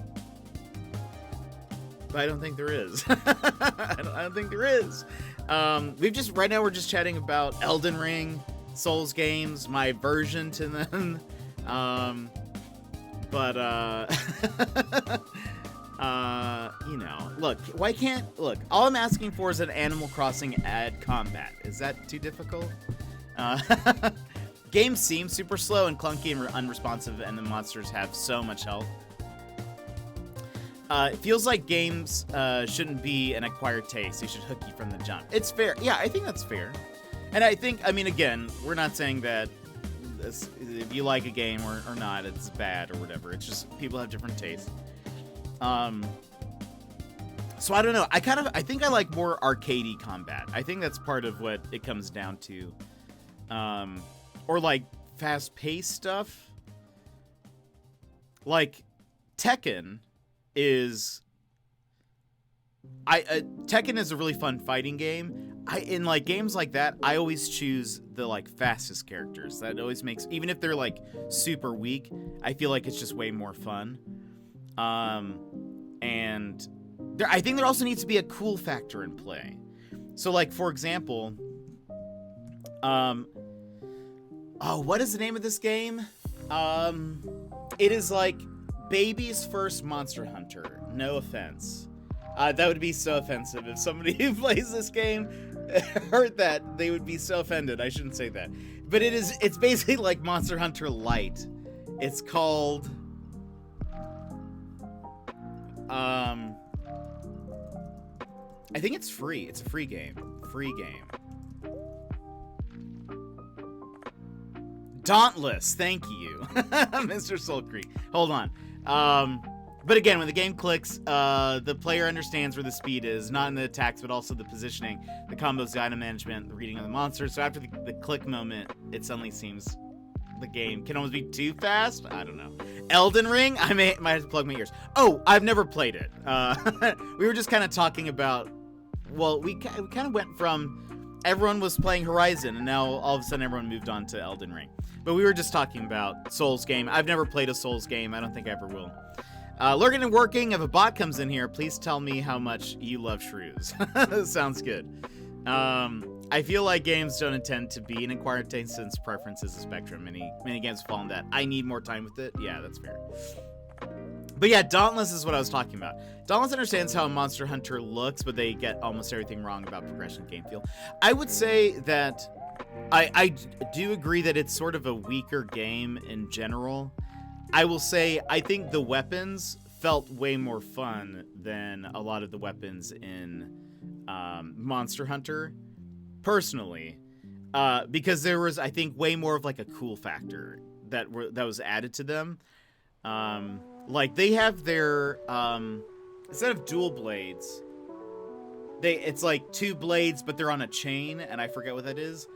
But I don't think there is. I don't think there is. Right now we're just chatting about Elden Ring, Souls games, my version to them. Look, all I'm asking for is an Animal Crossing ad combat. Is that too difficult? Games seem super slow and clunky and unresponsive, and the monsters have so much health. It feels like games shouldn't be an acquired taste. They should hook you from the jump. It's fair. Yeah, I think that's fair. And again, we're not saying that if you like a game or not, it's bad or whatever. It's just people have different tastes. So I don't know. I think I like more arcadey combat. I think that's part of what it comes down to. Or like fast-paced stuff. Like Tekken is Tekken is a really fun fighting game. In like games like that, I always choose the like fastest characters. That always makes, even if they're like super weak, I feel like it's just way more fun. And I think there also needs to be a cool factor in play. So like for example, what is the name of this game? It is like baby's first Monster Hunter. No offense. That would be so offensive if somebody who plays this game heard that. They would be so offended. I shouldn't say that. But it's basically like Monster Hunter Lite. It's called I think it's free. It's a free game. Dauntless, thank you. Mr. Soul Creek. Hold on. But again, when the game clicks, the player understands where the speed is, not in the attacks, but also the positioning, the combos, the item management, the reading of the monsters. So after the click moment, it suddenly seems the game can almost be too fast. I don't know. Elden Ring, I might have to plug my ears. Oh, I've never played it. We were just kind of talking about, well, we kind of went from everyone was playing Horizon, and now all of a sudden everyone moved on to Elden Ring. But we were just talking about Souls game. I've never played a Souls game. I don't think I ever will. Lurking and working, if a bot comes in here, please tell me how much you love shrews. Sounds good. I feel like games don't intend to be an acquired taste since preference is a spectrum. Many games fall in that. I need more time with it. Yeah, that's fair. But yeah, Dauntless is what I was talking about. Dauntless understands how a Monster Hunter looks, but they get almost everything wrong about progression game feel. I would say that I do agree that it's sort of a weaker game in general. I will say I think the weapons felt way more fun than a lot of the weapons in Monster Hunter, personally, because there was, I think, way more of like a cool factor that was added to them. Like they have their instead of dual blades, it's like two blades, but they're on a chain, and I forget what that is.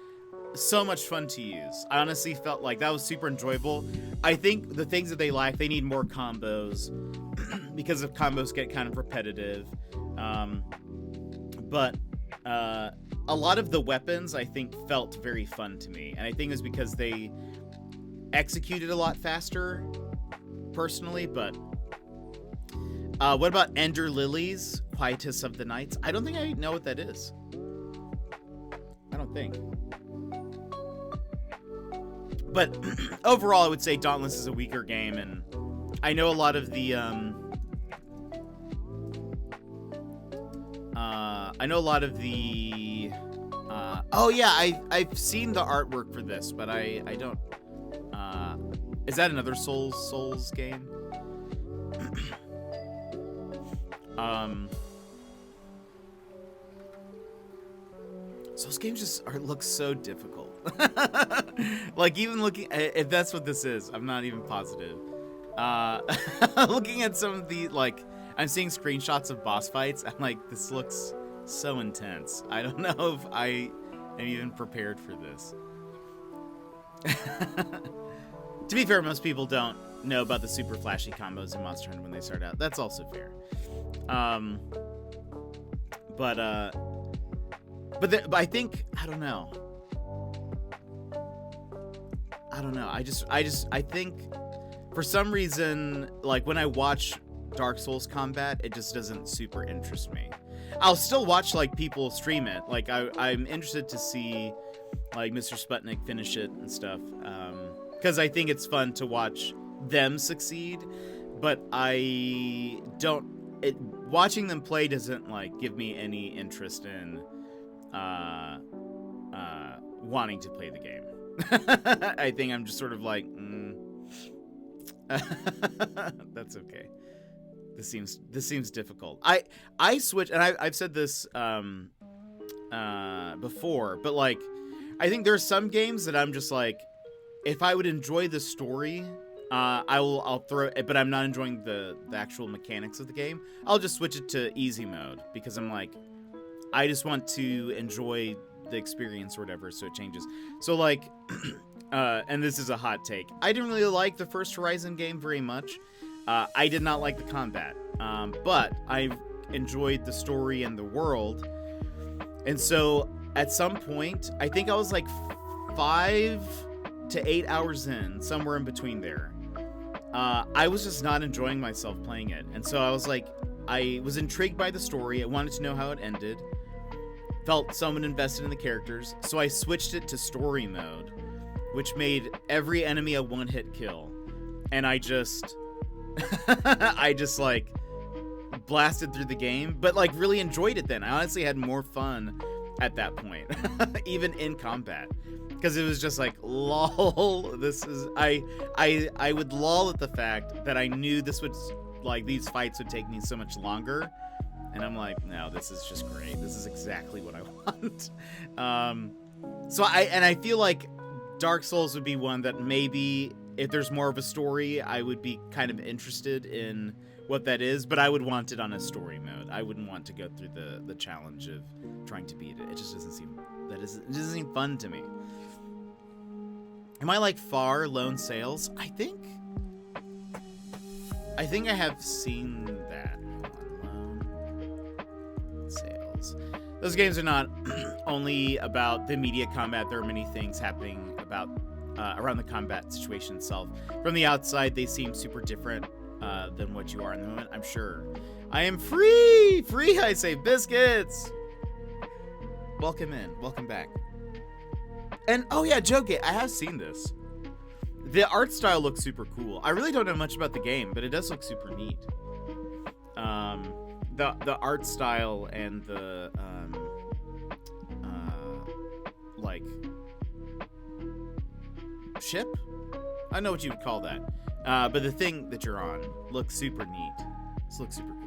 So much fun to use. I honestly felt like that was super enjoyable. I think the things that they lack, they need more combos because if combos get kind of repetitive. But a lot of the weapons I think felt very fun to me, and I think it was because they executed a lot faster, personally. But what about Ender Lilies, Quietus of the Nights? I don't think I know what that is. I don't think. But overall, I would say Dauntless is a weaker game, and I know a lot of the oh yeah, I've seen the artwork for this, but I don't. Is that another Souls game? Souls games just look so difficult. Like, even looking, if that's what this is, I'm not even positive. Looking at some of the, like, I'm seeing screenshots of boss fights. I'm like, this looks so intense. I don't know if I am even prepared for this. To be fair, most people don't know about the super flashy combos in Monster Hunter when they start out. That's also fair. But I think, I don't know. I think for some reason, like, when I watch Dark Souls combat, it just doesn't super interest me. I'll still watch, like, people stream it. Like, I'm interested to see, like, Mr. Sputnik finish it and stuff. Because I think it's fun to watch them succeed. But watching them play doesn't, like, give me any interest in wanting to play the game. I think I'm just sort of like, that's okay. This seems difficult. I switch, and I've said this before, but, like, I think there are some games that I'm just like, if I would enjoy the story, I'll throw it, but I'm not enjoying the actual mechanics of the game, I'll just switch it to easy mode, because I'm like, I just want to enjoy the experience or whatever, so it changes. So, like, and this is a hot take, I didn't really like the first Horizon game very much. I did not like the combat, but I enjoyed the story and the world. And so at some point, I think I was like 5 to 8 hours in, somewhere in between there, I was just not enjoying myself playing it. And so I was like, I was intrigued by the story. I wanted to know how it ended. Felt somewhat invested in the characters. So I switched it to story mode, which made every enemy a one-hit kill. And I just like blasted through the game, but, like, really enjoyed it then. I honestly had more fun at that point, even in combat, because it was just like, lol, this is, I would loll at the fact that I knew this would, like, these fights would take me so much longer, and I'm like, no, this is just great. This is exactly what I want. So I feel like Dark Souls would be one that maybe, if there's more of a story, I would be kind of interested in what that is, but I would want it on a story mode. I wouldn't want to go through the challenge of trying to beat it. It just doesn't seem, it doesn't seem fun to me. Am I like far Lone Sales? I think I have seen that. Lone Sales. Those games are not only about the immediate combat. There are many things happening about around the combat situation itself. From the outside, they seem super different than what you are in the moment, I'm sure. I am free! Free, I say, biscuits! Welcome in. Welcome back. And, oh yeah, Joe-Gate, I have seen this. The art style looks super cool. I really don't know much about the game, but it does look super neat. The art style and the, like, ship? I don't know what you would call that. But the thing that you're on looks super neat. This looks super cool.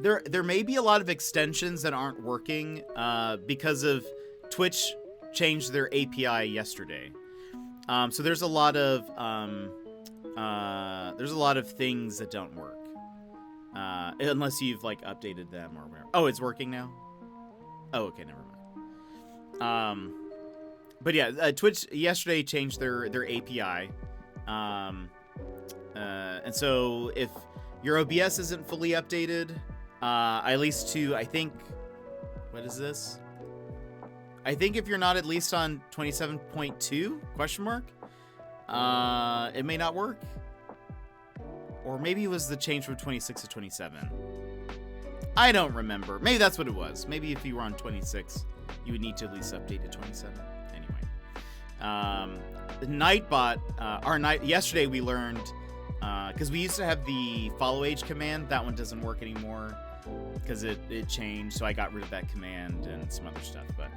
There may be a lot of extensions that aren't working because of Twitch changed their API yesterday. So there's a lot of things that don't work unless you've, like, updated them or whatever. Oh, it's working now? Oh, okay, never mind. But yeah, Twitch yesterday changed their API. And so if your OBS isn't fully updated, at least to, I think, what is this? I think if you're not at least on 27.2, question mark, it may not work. Or maybe it was the change from 26 to 27. I don't remember. Maybe that's what it was. Maybe if you were on 26, you would need to at least update to 27. Anyway. Nightbot, yesterday we learned, because we used to have the follow age command. That one doesn't work anymore because it changed. So I got rid of that command and some other stuff. But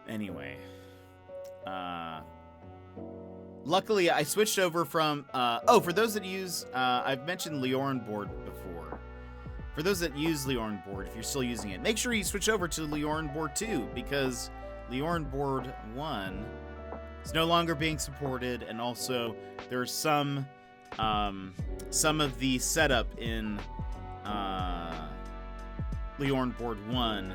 anyway, luckily I switched over from, for those that use, I've mentioned Leorin board before. For those that use Leorin board, if you're still using it, make sure you switch over to Leorin board 2, because Leorin board 1 is no longer being supported, and also there's some of the setup in Leorin board 1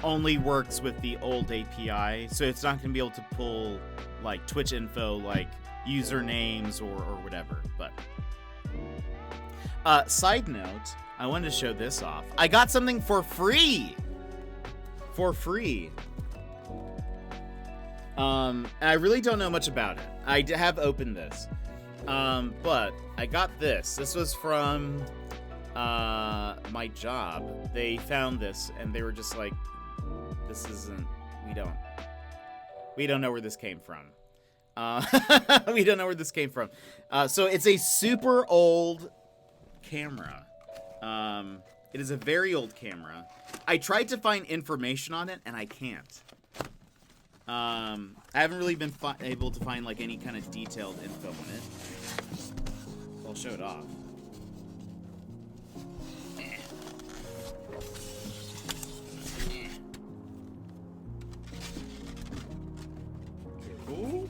only works with the old API, so it's not going to be able to pull like Twitch info, like usernames or whatever. But side note, I wanted to show this off. I got something for free. And I really don't know much about it. I have opened this, but I got this. This was from my job. They found this and they were just like, this isn't, we don't know where this came from. We don't know where this came from. So it's a super old camera. It is a very old camera. I tried to find information on it and I can't. I haven't really been able to find like any kind of detailed info on it. I'll show it off. Cool.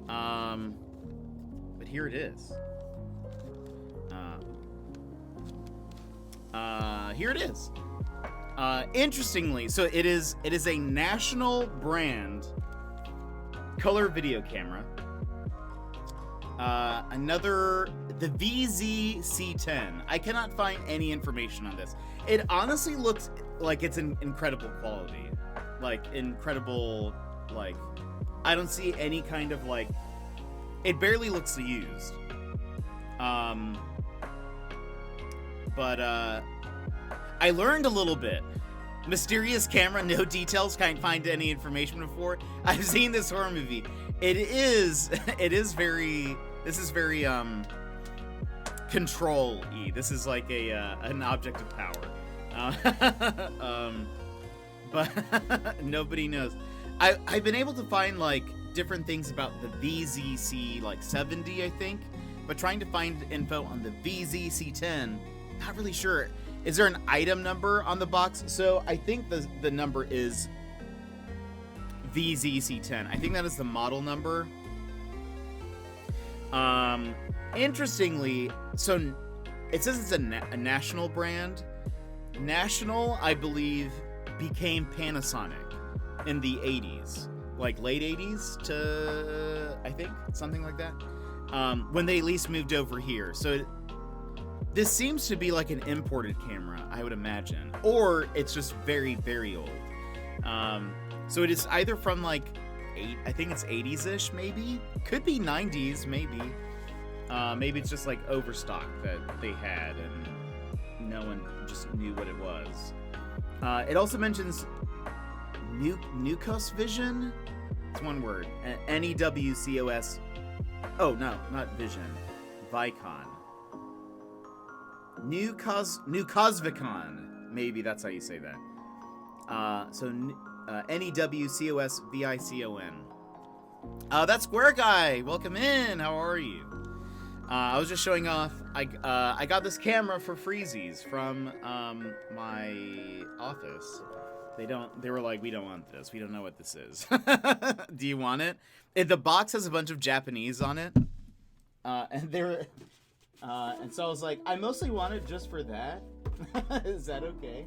But here it is. Here it is. Interestingly, so it is a national brand color video camera. The VZ-C10. I cannot find any information on this. It honestly looks like it's in incredible quality. Like, incredible, like, I don't see any kind of, like, it barely looks used. But I learned a little bit. Mysterious camera, no details, can't find any information before. I've seen this horror movie. This is very control-y. This is like an object of power. But nobody knows. I've been able to find like different things about the VZ-C like 70, I think, but trying to find info on the VZ-C10, not really sure. Is there an item number on the box? So I think the number is VZ-C10. I think that is the model number. Interestingly, so it says it's a national brand. National, I believe, became Panasonic in the 80s. Like late 80s to, I think, something like that. When they at least moved over here. So this seems to be like an imported camera, I would imagine. Or it's just very, very old. So it is either from like, I think it's 80s-ish, maybe? Could be 90s, maybe. Maybe it's just like overstock that they had and no one just knew what it was. It also mentions Newcos Vision? It's one word. N-E-W-C-O-S. Oh, no, not Vision. Vicon. Newcosvicon. Maybe that's how you say that. So N-E-W-C-O-S-V-I-C-O-N. That's Square Guy. Welcome in. How are you? I was just showing off. I got this camera for freezies from my office. They were like, we don't want this. We don't know what this is. Do you want it? The box has a bunch of Japanese on it. And so I was like, I mostly want it just for that. Is that okay?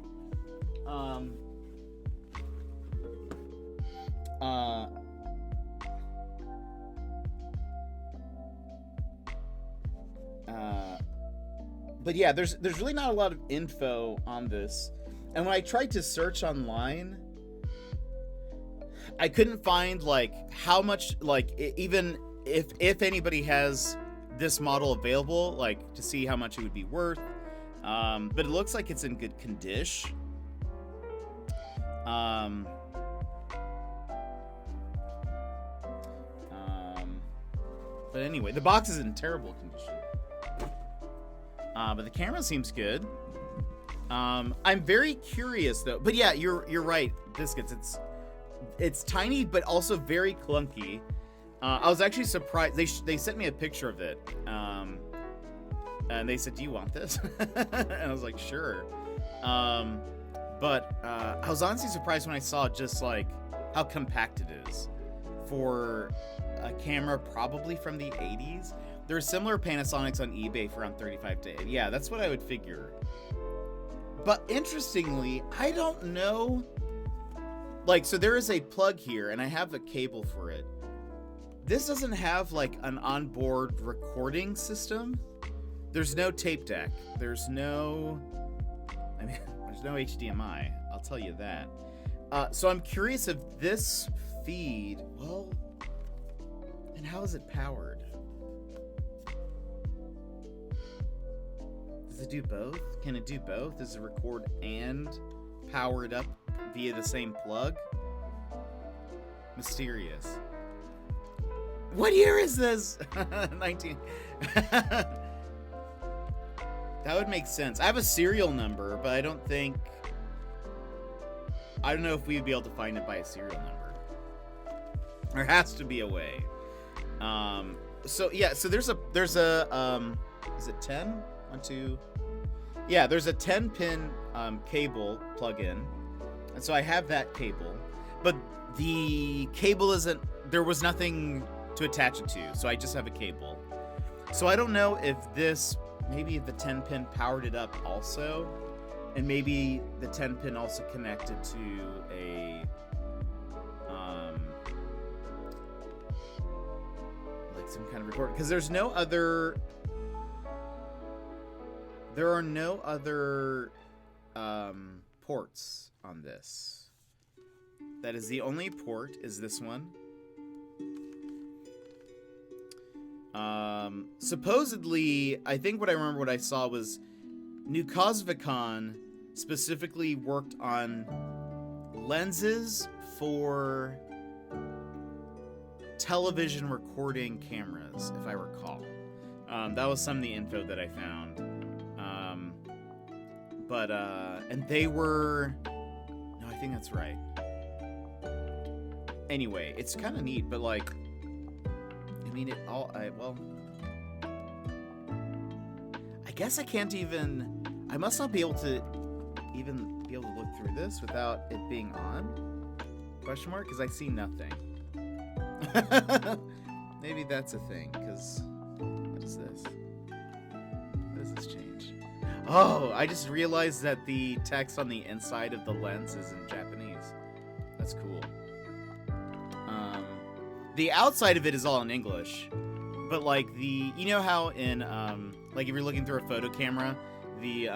But yeah, there's really not a lot of info on this. And when I tried to search online, I couldn't find like how much, like even if anybody has this model available, like to see how much it would be worth. But it looks like it's in good condition. But anyway, the box is in terrible condition. But the camera seems good. I'm very curious though. But yeah, you're right, Biscuits. It's it's tiny, but also very clunky. I was actually surprised. They sent me a picture of it, and they said, "Do you want this?" And I was like, "Sure." But I was honestly surprised when I saw just like how compact it is for a camera probably from the 80s. There are similar Panasonics on eBay for around 35 to 80. Yeah, that's what I would figure. But interestingly, I don't know. Like, so there is a plug here, and I have a cable for it. This doesn't have like an onboard recording system. There's no tape deck. There's no HDMI. I'll tell you that. So I'm curious if this feed, well, and how is it powered? Does it do both? Can it do both? Does it record and power it up via the same plug? Mysterious. What year is this? 19. That would make sense. I have a serial number, but I don't know if we'd be able to find it by a serial number. There has to be a way. So yeah, so there's a is it 10? 1, 2. Yeah, there's a 10-pin cable plug-in. And so I have that cable, but the cable there was nothing to attach it to, so I just have a cable. So I don't know if maybe the 10-pin powered it up also, and maybe the 10-pin also connected to a like some kind of recorder, because there are no other ports on this. That is the only port, is this one. Supposedly, I think what I saw was Nukosvikon specifically worked on lenses for television recording cameras, if I recall. That was some of the info that I found. And they were... No, I think that's right. Anyway, it's kind of neat, but like... I guess I can't even... I must not be able to even be able to look through this without it being on? Question mark? Because I see nothing. Maybe that's a thing, because... What is this? What does this change? Oh, I just realized that the text on the inside of the lens is in Japanese. That's cool. The outside of it is all in English, but like you know how in like if you're looking through a photo camera, the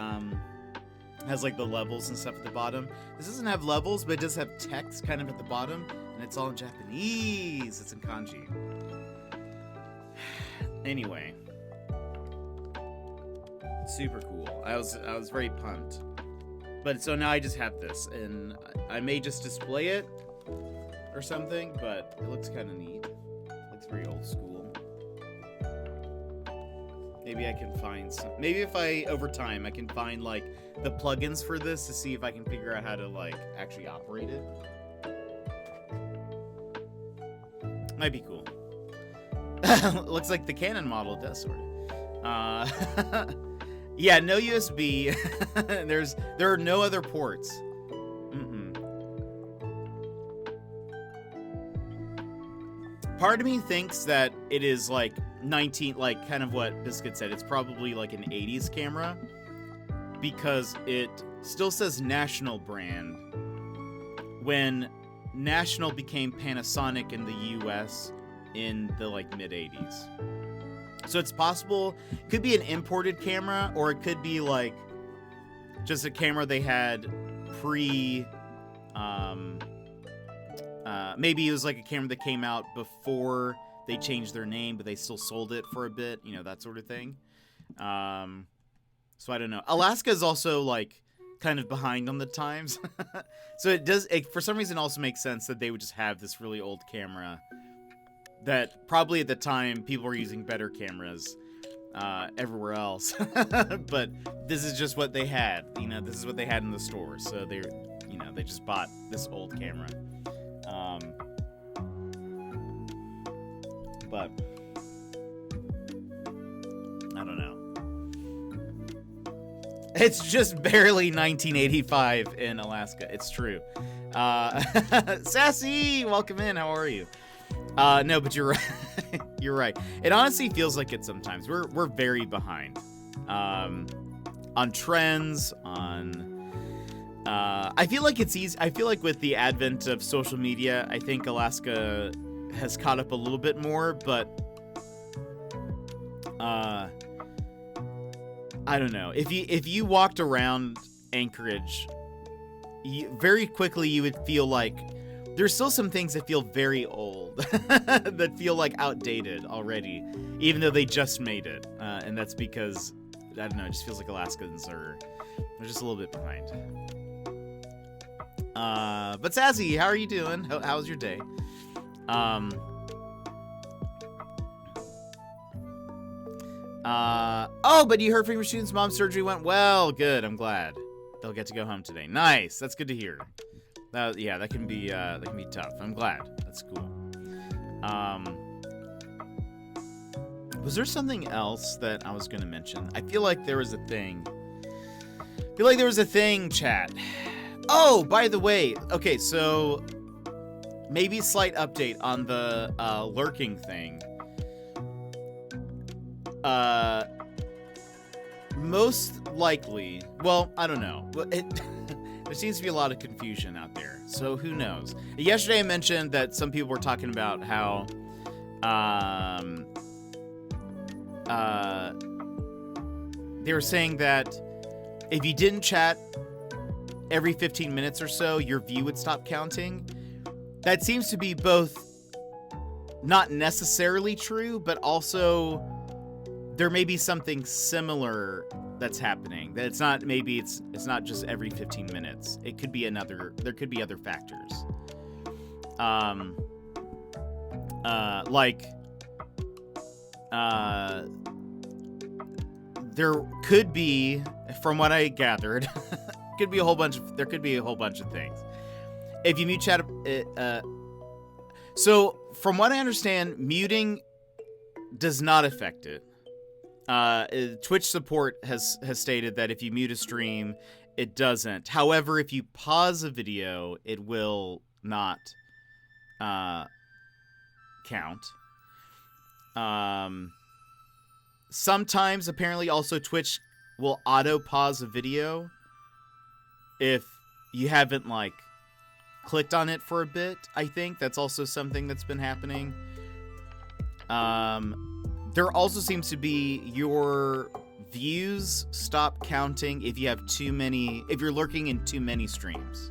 has like the levels and stuff at the bottom. This doesn't have levels, but it does have text kind of at the bottom, and it's all in Japanese. It's in kanji. Anyway, super cool. I was very pumped. But so now I just have this, and I may just display it or something, but it looks kind of neat. It looks very old school. Maybe I can find some. Maybe if over time, I can find like the plugins for this to see if I can figure out how to like actually operate it. Might be cool. Looks like the Canon model does sort of. Yeah, no USB. There are no other ports. Part of me thinks that it is like kind of what Biscuit said. It's probably like an 80s camera because it still says National brand when National became Panasonic in the US in the like mid 80s. So it's possible, could be an imported camera, or it could be like just a camera they had maybe it was like a camera that came out before they changed their name, but they still sold it for a bit, that sort of thing. So I don't know. Alaska is also like kind of behind on the times. So it for some reason also makes sense that they would just have this really old camera that probably at the time people were using better cameras everywhere else. But this is just what they had. This is what they had in the store. So they just bought this old camera. But I don't know. It's just barely 1985 in Alaska. It's true. Sassy, welcome in. How are you? No, but you're right. You're right. It honestly feels like it sometimes. We're very behind on trends, on I feel like it's easy. I feel like with the advent of social media, I think Alaska has caught up a little bit more, but I don't know. If you walked around Anchorage, very quickly you would feel like there's still some things that feel very old, that feel like outdated already, even though they just made it. And that's because, I don't know, it just feels like Alaskans they're just a little bit behind. But Sassy, how are you doing? How's your day? Oh, but you heard from your student's mom's surgery went well. Good, I'm glad. They'll get to go home today. Nice, that's good to hear. Yeah, that can be tough. I'm glad. That's cool. Was there something else that I was gonna mention? I feel like there was a thing. Chat. Oh, by the way, okay, so maybe slight update on the lurking thing. Most likely, well, I don't know. There seems to be a lot of confusion out there, so who knows? Yesterday I mentioned that some people were talking about how they were saying that if you didn't chat every 15 minutes or so, your view would stop counting. That seems to be both not necessarily true, but also there may be something similar that's happening. That it's not, maybe it's not just every 15 minutes. It could be there could be other factors. There could be, from what I gathered, there could be a whole bunch of things. If you mute chat, so from what I understand, muting does not affect it. Twitch support has stated that if you mute a stream, it doesn't. However, if you pause a video, it will not count. Sometimes, apparently, also Twitch will auto pause a video if you haven't clicked on it for a bit. I think that's also something that's been happening. There also seems to be your views stop counting if you have if you're lurking in too many streams.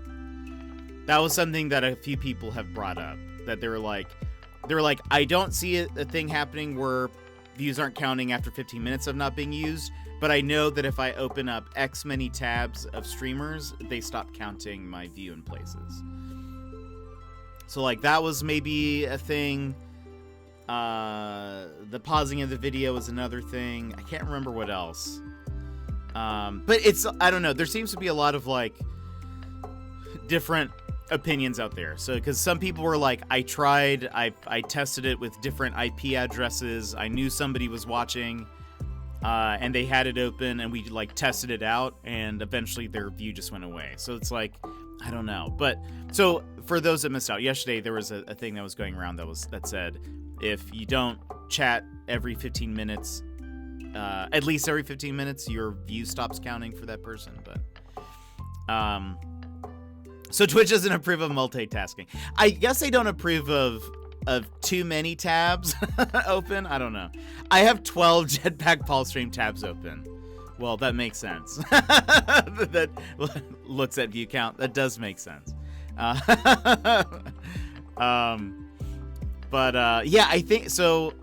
That was something that a few people have brought up, that they were like, I don't see a thing happening where views aren't counting after 15 minutes of not being used, but I know that if I open up X many tabs of streamers, they stop counting my view in places. So that was maybe a thing. The pausing of the video is another thing. I can't remember what else. But I don't know. There seems to be a lot of different opinions out there. So, because some people were like, I tested it with different IP addresses. I knew somebody was watching, and they had it open, and we tested it out, and eventually their view just went away. So it's I don't know. But so for those that missed out, yesterday there was a thing that was going around that said, if you don't chat every 15 minutes, at least every 15 minutes, your view stops counting for that person. But so Twitch doesn't approve of multitasking. I guess they don't approve of too many tabs open. I don't know. I have 12 Jetpack Paul stream tabs open. Well, that makes sense. That looks at view count. That does make sense. But yeah, I think so.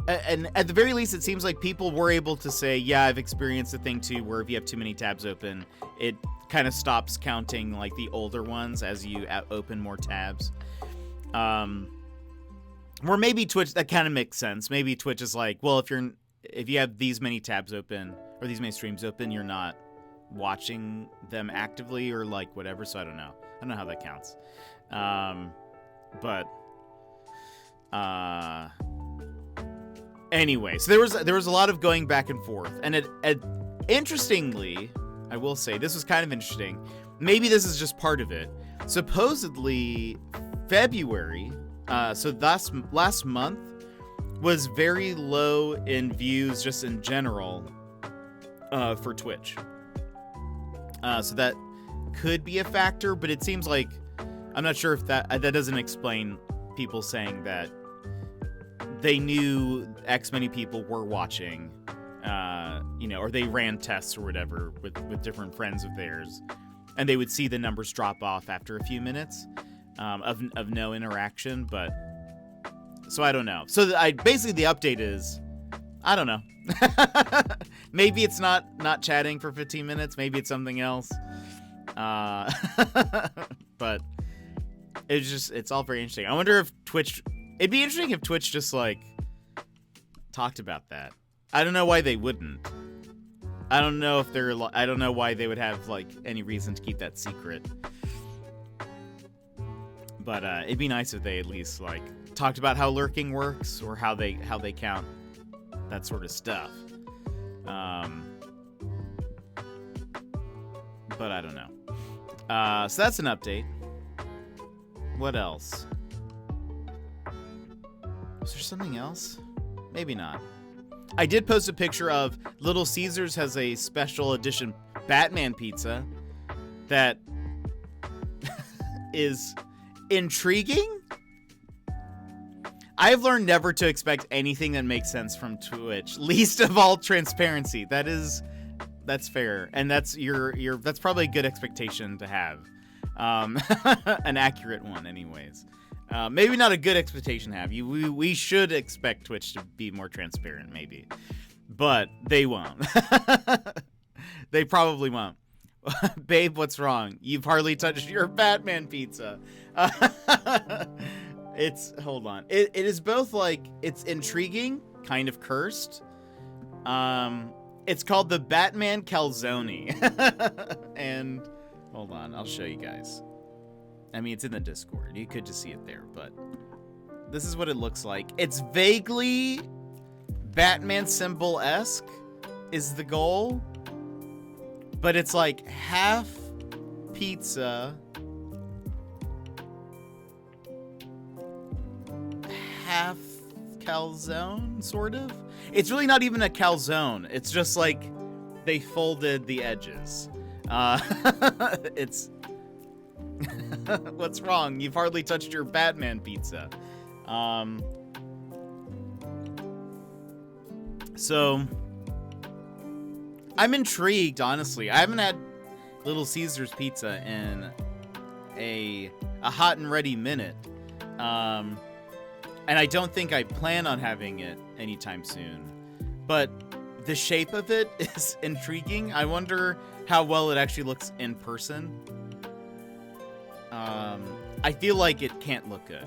And at the very least, it seems like people were able to say, yeah, I've experienced a thing too, where if you have too many tabs open, it kind of stops counting the older ones as you open more tabs. Or maybe Twitch, that kind of makes sense. Maybe Twitch is well, if you have these many tabs open or these many streams open, you're not watching them actively or whatever. So I don't know how that counts. But anyway, so there was a lot of going back and forth, and it interestingly, I will say this was kind of interesting. Maybe this is just part of it. Supposedly, February, so last month, was very low in views just in general for Twitch. So that could be a factor, but it seems like I'm not sure if that doesn't explain people saying that they knew X many people were watching, or they ran tests or whatever with different friends of theirs, and they would see the numbers drop off after a few minutes of no interaction. But so I don't know. So basically the update is, I don't know. Maybe it's not chatting for 15 minutes. Maybe it's something else. But it's all very interesting. I wonder if Twitch, it'd be interesting if Twitch just like talked about that. I don't know why they wouldn't. I don't know why they would have like any reason to keep that secret. But it'd be nice if they at least like talked about how lurking works or how they count that sort of stuff. But I don't know. So that's an update. What else? Was there something else? Maybe not. I did post a picture of Little Caesars has a special edition Batman pizza that is intriguing. I've learned never to expect anything that makes sense from Twitch, least of all transparency. That's fair, and that's that's probably a good expectation to have, an accurate one, anyways. Maybe not a good expectation to have. We should expect Twitch to be more transparent, maybe, but they won't. They probably won't. Babe, what's wrong? You've hardly touched your Batman pizza. Hold on. It is both like, it's intriguing, kind of cursed. It's called the Batman Calzone. And hold on, I'll show you guys. I mean, it's in the Discord. You could just see it there, but this is what it looks like. It's vaguely Batman symbol-esque is the goal, but it's like half pizza, half calzone, sort of. It's really not even a calzone. It's just like they folded the edges. It's what's wrong? You've hardly touched your Batman pizza. So I'm intrigued, honestly. I haven't had Little Caesars pizza in a hot and ready minute. And I don't think I plan on having it anytime soon. But the shape of it is intriguing. I wonder how well it actually looks in person. I feel like it can't look good.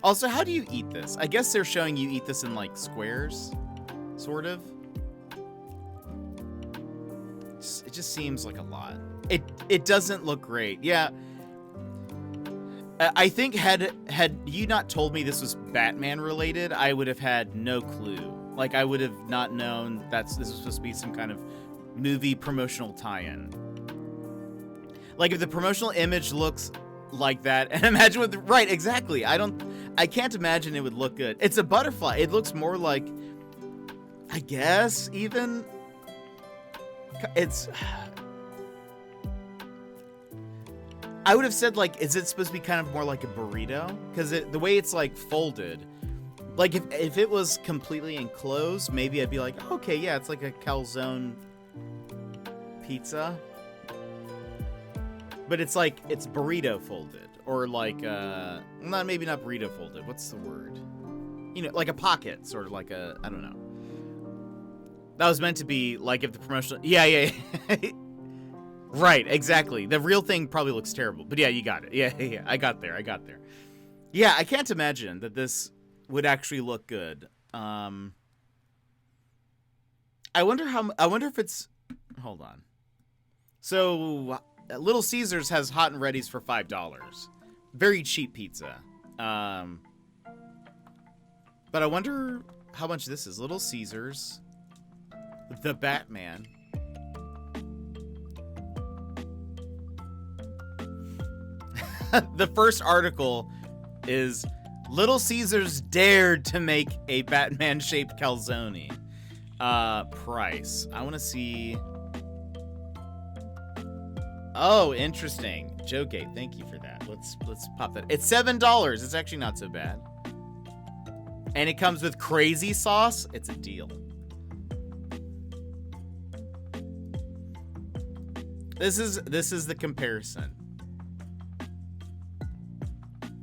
Also, how do you eat this? I guess they're showing you eat this in like squares, sort of. It just seems like a lot. It doesn't look great. Yeah. I think had you not told me this was Batman related, I would have had no clue. Like, I would have not known this was supposed to be some kind of movie promotional tie-in. Like, if the promotional image looks like that, and imagine what right, exactly. I can't imagine it would look good. It's a butterfly. It looks more like, I guess, even, I would have said, like, is it supposed to be kind of more like a burrito? Because the way it's, like, folded, like, if it was completely enclosed, maybe I'd be like, okay, yeah, it's like a calzone pizza. But it's like, it's burrito folded. Or like, maybe not burrito folded. What's the word? You know, like a pocket, sort of like a, I don't know. That was meant to be, like, if the promotional, yeah. Right, exactly. The real thing probably looks terrible. But yeah, you got it. Yeah, I got there. Yeah, I can't imagine that this would actually look good. I wonder if it's, hold on. So, Little Caesars has hot and ready's for $5. very cheap pizza. But I wonder how much this is. Little Caesars, the Batman. The first article is Little Caesars dared to make a Batman-shaped calzone. Price. I want to see. Oh, interesting. Joe Gate, thank you for that. Let's pop that. It's $7. It's actually not so bad. And it comes with crazy sauce. It's a deal. This is the comparison.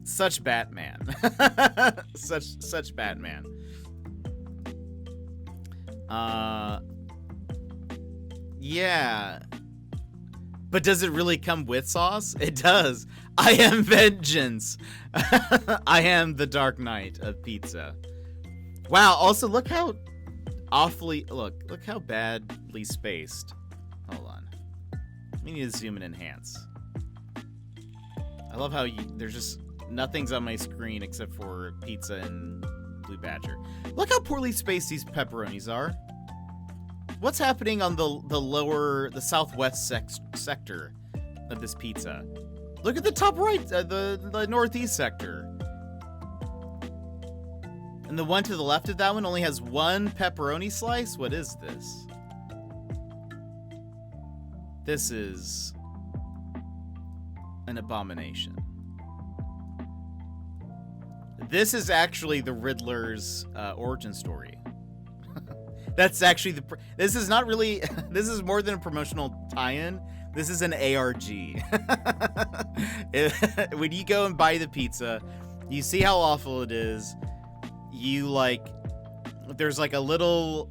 Such Batman. such Batman. Yeah. But does it really come with sauce? It does. I am vengeance. I am the Dark Knight of pizza. Wow, also look how look how badly spaced. Hold on. We need to zoom and enhance. I love how there's just nothing's on my screen except for pizza and Blue Badger. Look how poorly spaced these pepperonis are. What's happening on the southwest sector of this pizza? Look at the top right, the northeast sector. And the one to the left of that one only has one pepperoni slice? What is this? This is an abomination. This is actually the Riddler's origin story. That's actually this is not really, this is more than a promotional tie-in. This is an ARG. When you go and buy the pizza, you see how awful it is. You there's like a little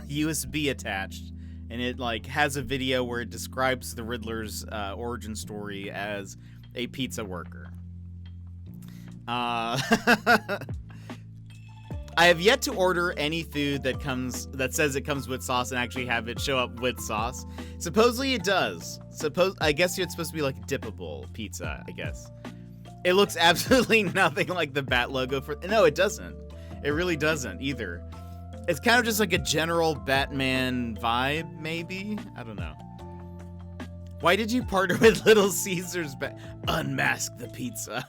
USB attached, and it has a video where it describes the Riddler's origin story as a pizza worker. I have yet to order any food that says it comes with sauce and actually have it show up with sauce. Supposedly it does. I guess it's supposed to be like a dippable pizza, I guess. It looks absolutely nothing like the Bat logo no, it doesn't. It really doesn't either. It's kind of just like a general Batman vibe, maybe? I don't know. Why did you partner with Little Caesars? Unmask the pizza.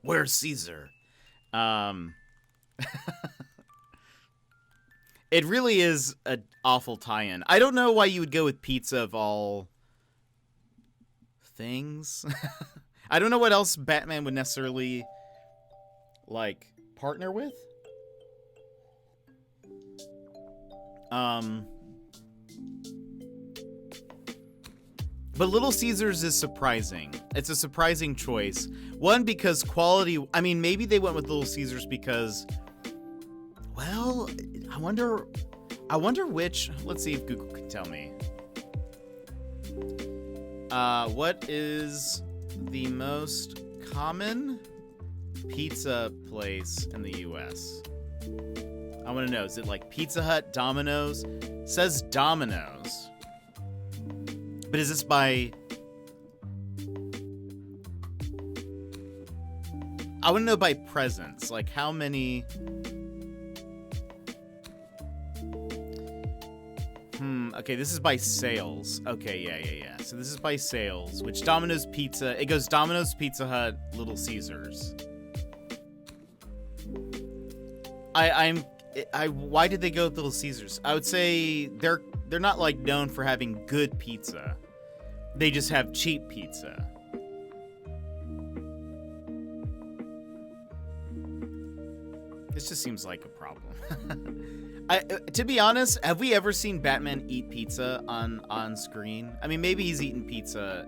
Where's Caesar? It really is an awful tie-in. I don't know why you would go with pizza of all things. I don't know what else Batman would necessarily partner with. But Little Caesars is surprising. It's a surprising choice. One, because quality... I mean, maybe they went with Little Caesars because... Well, I wonder which... Let's see if Google can tell me. What is the most common pizza place in the U.S.? I want to know. Is it like Pizza Hut, Domino's? It says Domino's. But is this by... I want to know by presence. Like, how many... Okay, this is by sales. Okay, yeah. So this is by sales, which Domino's Pizza... It goes Domino's, Pizza Hut, Little Caesars. Why did they go with Little Caesars? I would say they're not known for having good pizza. They just have cheap pizza. This just seems like a problem. To be honest, have we ever seen Batman eat pizza on screen? I mean, maybe he's eaten pizza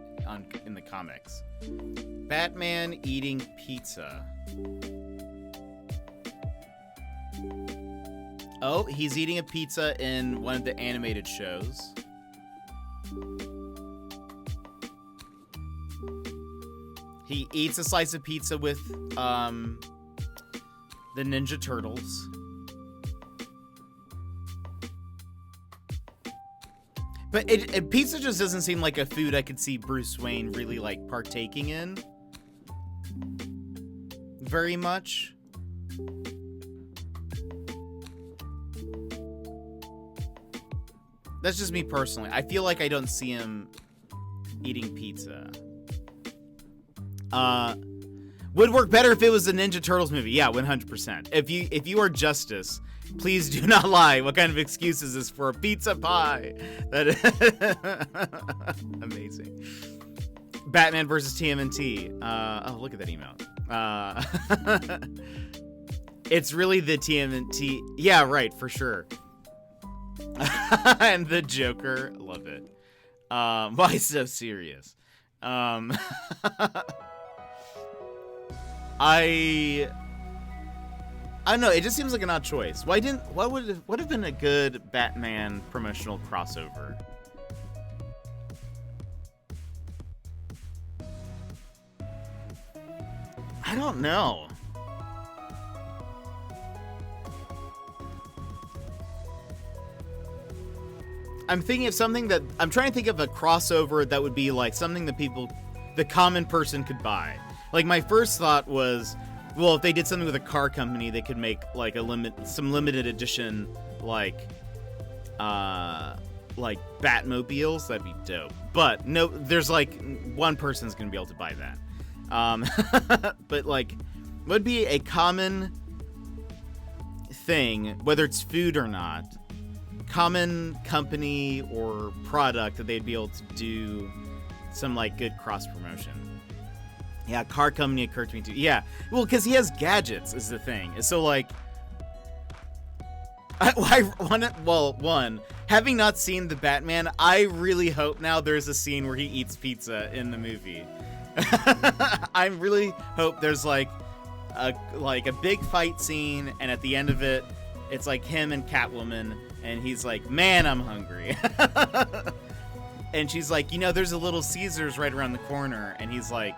in the comics. Batman eating pizza. Oh, he's eating a pizza in one of the animated shows. He eats a slice of pizza with the Ninja Turtles. But pizza just doesn't seem like a food I could see Bruce Wayne really like partaking in very much. That's just me personally. I feel like I don't see him eating pizza. Would work better if it was a Ninja Turtles movie. Yeah, 100%. If you are Justice, please do not lie. What kind of excuse is this for a pizza pie? That amazing. Batman versus TMNT. Oh, look at that email. It's really the TMNT. Yeah, right, for sure. And the Joker, love it. Why so serious? I don't know. It just seems like an odd choice. What would have been a good Batman promotional crossover? I don't know. I'm thinking of something that I'm trying to think of a crossover that would be like something that the common person could buy. Like my first thought was, well, if they did something with a car company, they could make like some limited edition like Batmobiles. That'd be dope. But no, there's like one person's gonna be able to buy that. But like, would be a common thing, whether it's food or not, common company or product that they'd be able to do some like good cross promotion. Yeah, car company occurred to me too. Yeah, well, because he has gadgets is the thing. So like, one, having not seen the Batman, I really hope now there's a scene where he eats pizza in the movie. I really hope there's like a big fight scene, and at the end of it, it's like him and Catwoman, and he's like, "Man, I'm hungry." And she's like, there's a Little Caesars right around the corner, and he's like,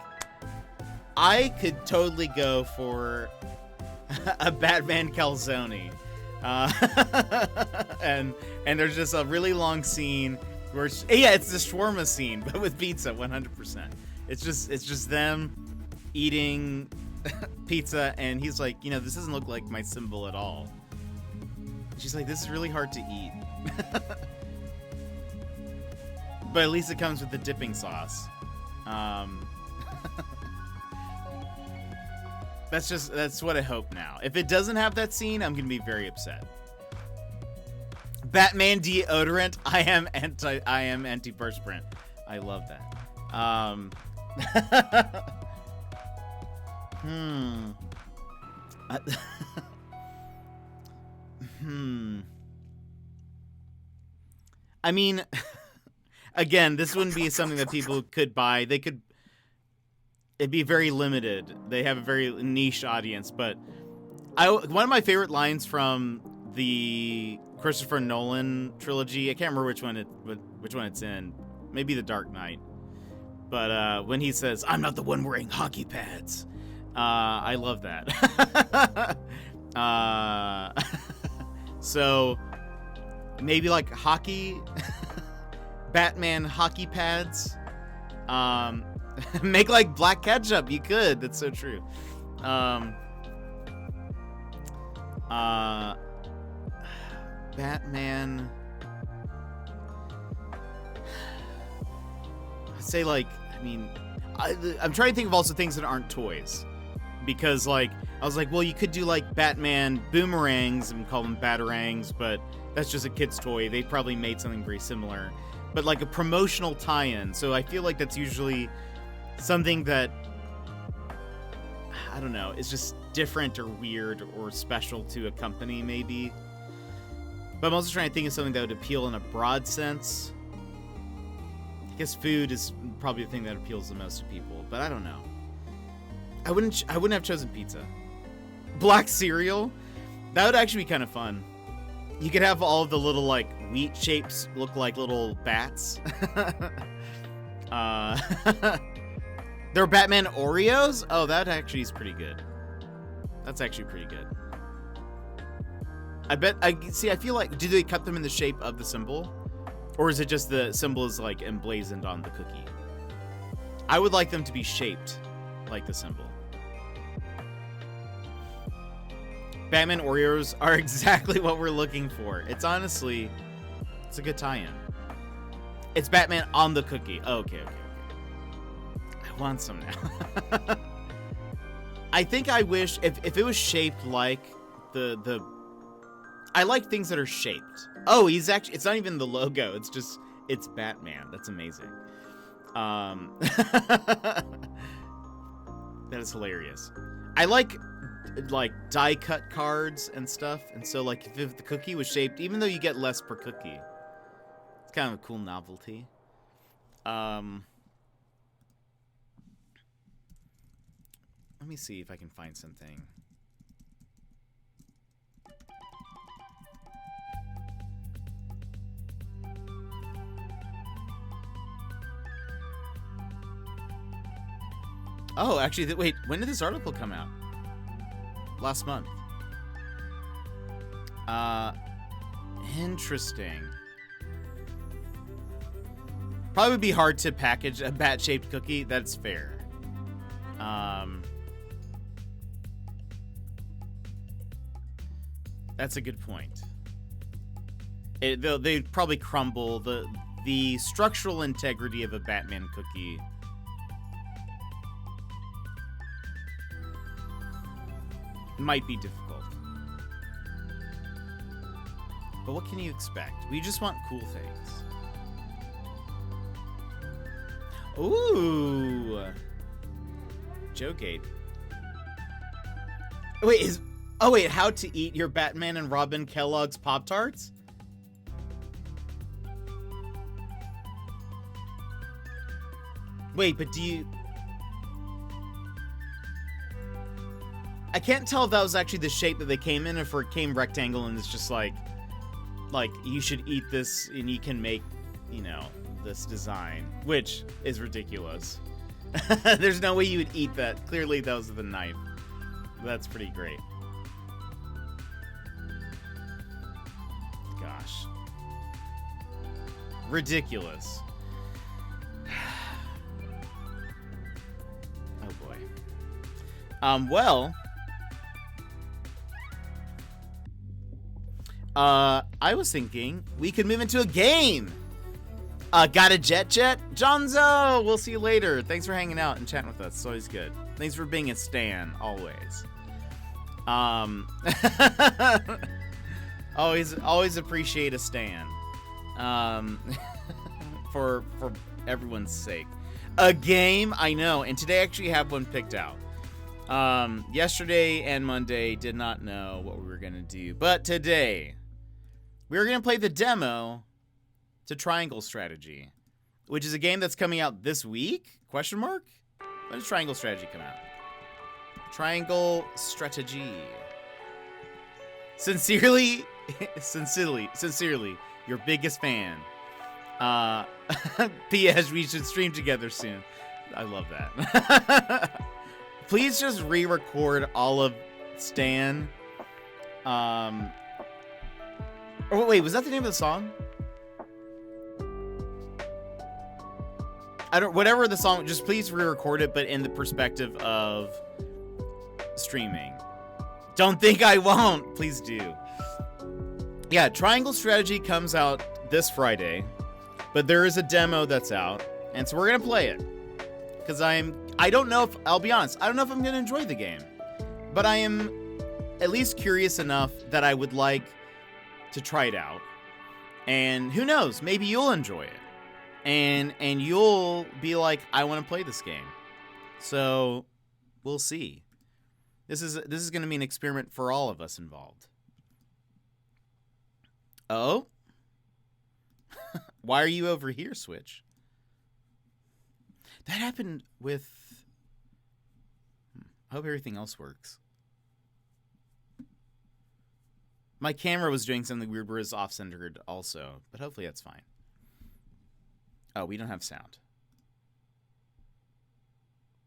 I could totally go for a Batman calzone. And there's just a really long scene where it's the shawarma scene, but with pizza, 100%. It's just them eating pizza, and he's like, this doesn't look like my symbol at all. She's like, this is really hard to eat. But at least it comes with the dipping sauce. That's what I hope now. If it doesn't have that scene, I'm gonna be very upset. Batman deodorant. I am antiperspirant. I love that. I mean, again, this wouldn't be something that people could buy. It'd be very limited. They have a very niche audience, but one of my favorite lines from the Christopher Nolan trilogy, I can't remember which one it's in. Maybe The Dark Knight. But when he says, "I'm not the one wearing hockey pads." I love that. So maybe like hockey Batman hockey pads. Make like black ketchup. You could. That's so true. Batman. I'd say like, I'm trying to think of also things that aren't toys, because like I was like, well, you could do like Batman boomerangs and call them batarangs, but that's just a kid's toy. They probably made something very similar, but like a promotional tie-in. So I feel like that's usually something that, I don't know, is just different or weird or special to a company maybe. But I'm also trying to think of something that would appeal in a broad sense. I guess food is probably the thing that appeals the most to people, but I don't know. I wouldn't have chosen pizza. Black cereal? That would actually be kind of fun. You could have all of the little like wheat shapes look like little bats. There are Batman Oreos? Oh, that actually is pretty good. That's actually pretty good. I feel like, do they cut them in the shape of the symbol? Or is it just the symbol is like emblazoned on the cookie? I would like them to be shaped like the symbol. Batman Oreos are exactly what we're looking for. It's honestly, it's a good tie-in. It's Batman on the cookie. Oh, okay. I want some now. I think I wish if it was shaped like the I like things that are shaped. Oh, he's actually, it's not even the logo. It's Batman. That's amazing. That is hilarious. I like die cut cards and stuff. And so like if the cookie was shaped, even though you get less per cookie, it's kind of a cool novelty. Let me see if I can find something. Oh, actually, wait, when did this article come out? Last month. Interesting. Probably would be hard to package a bat-shaped cookie. That's fair. That's a good point. They'd probably crumble. The structural integrity of a Batman cookie might be difficult. But what can you expect? We just want cool things. Ooh. Joegate. Wait, how to eat your Batman and Robin Kellogg's Pop-Tarts? Wait, but do you... I can't tell if that was actually the shape that they came in, or if it came rectangle and it's just like you should eat this and you can make, you know, this design, which is ridiculous. There's no way you would eat that. Clearly that was with a knife. That's pretty great. Gosh. Ridiculous. Oh boy. Well, I was thinking we could move into a game. Got a jet? Jonzo, we'll see you later. Thanks for hanging out and chatting with us. It's always good. Thanks for being a stan, always. Always appreciate a stan. For everyone's sake. A game, I know, and today I actually have one picked out. Yesterday and Monday did not know what we were gonna do, but today we're gonna play the demo to Triangle Strategy, which is a game that's coming out this week? Question mark? When does Triangle Strategy come out? Triangle Strategy. Sincerely, your biggest fan. P.S. We should stream together soon. I love that. Please just re-record all of Stan. Oh wait, was that the name of the song? Whatever the song, just please re-record it, but in the perspective of streaming. Don't think I won't. Please do. Yeah, Triangle Strategy comes out this Friday, but there is a demo that's out, and so we're gonna play it. Because I don't know if, I'll be honest, I don't know if I'm gonna enjoy the game, but I am at least curious enough that I would like to try it out. And who knows, maybe you'll enjoy it. And you'll be like, I want to play this game. So we'll see. This is going to be an experiment for all of us involved. Oh? Why are you over here, Switch? That happened with... I hope everything else works. My camera was doing something weird where it's off-centered also, but hopefully that's fine. Oh, we don't have sound.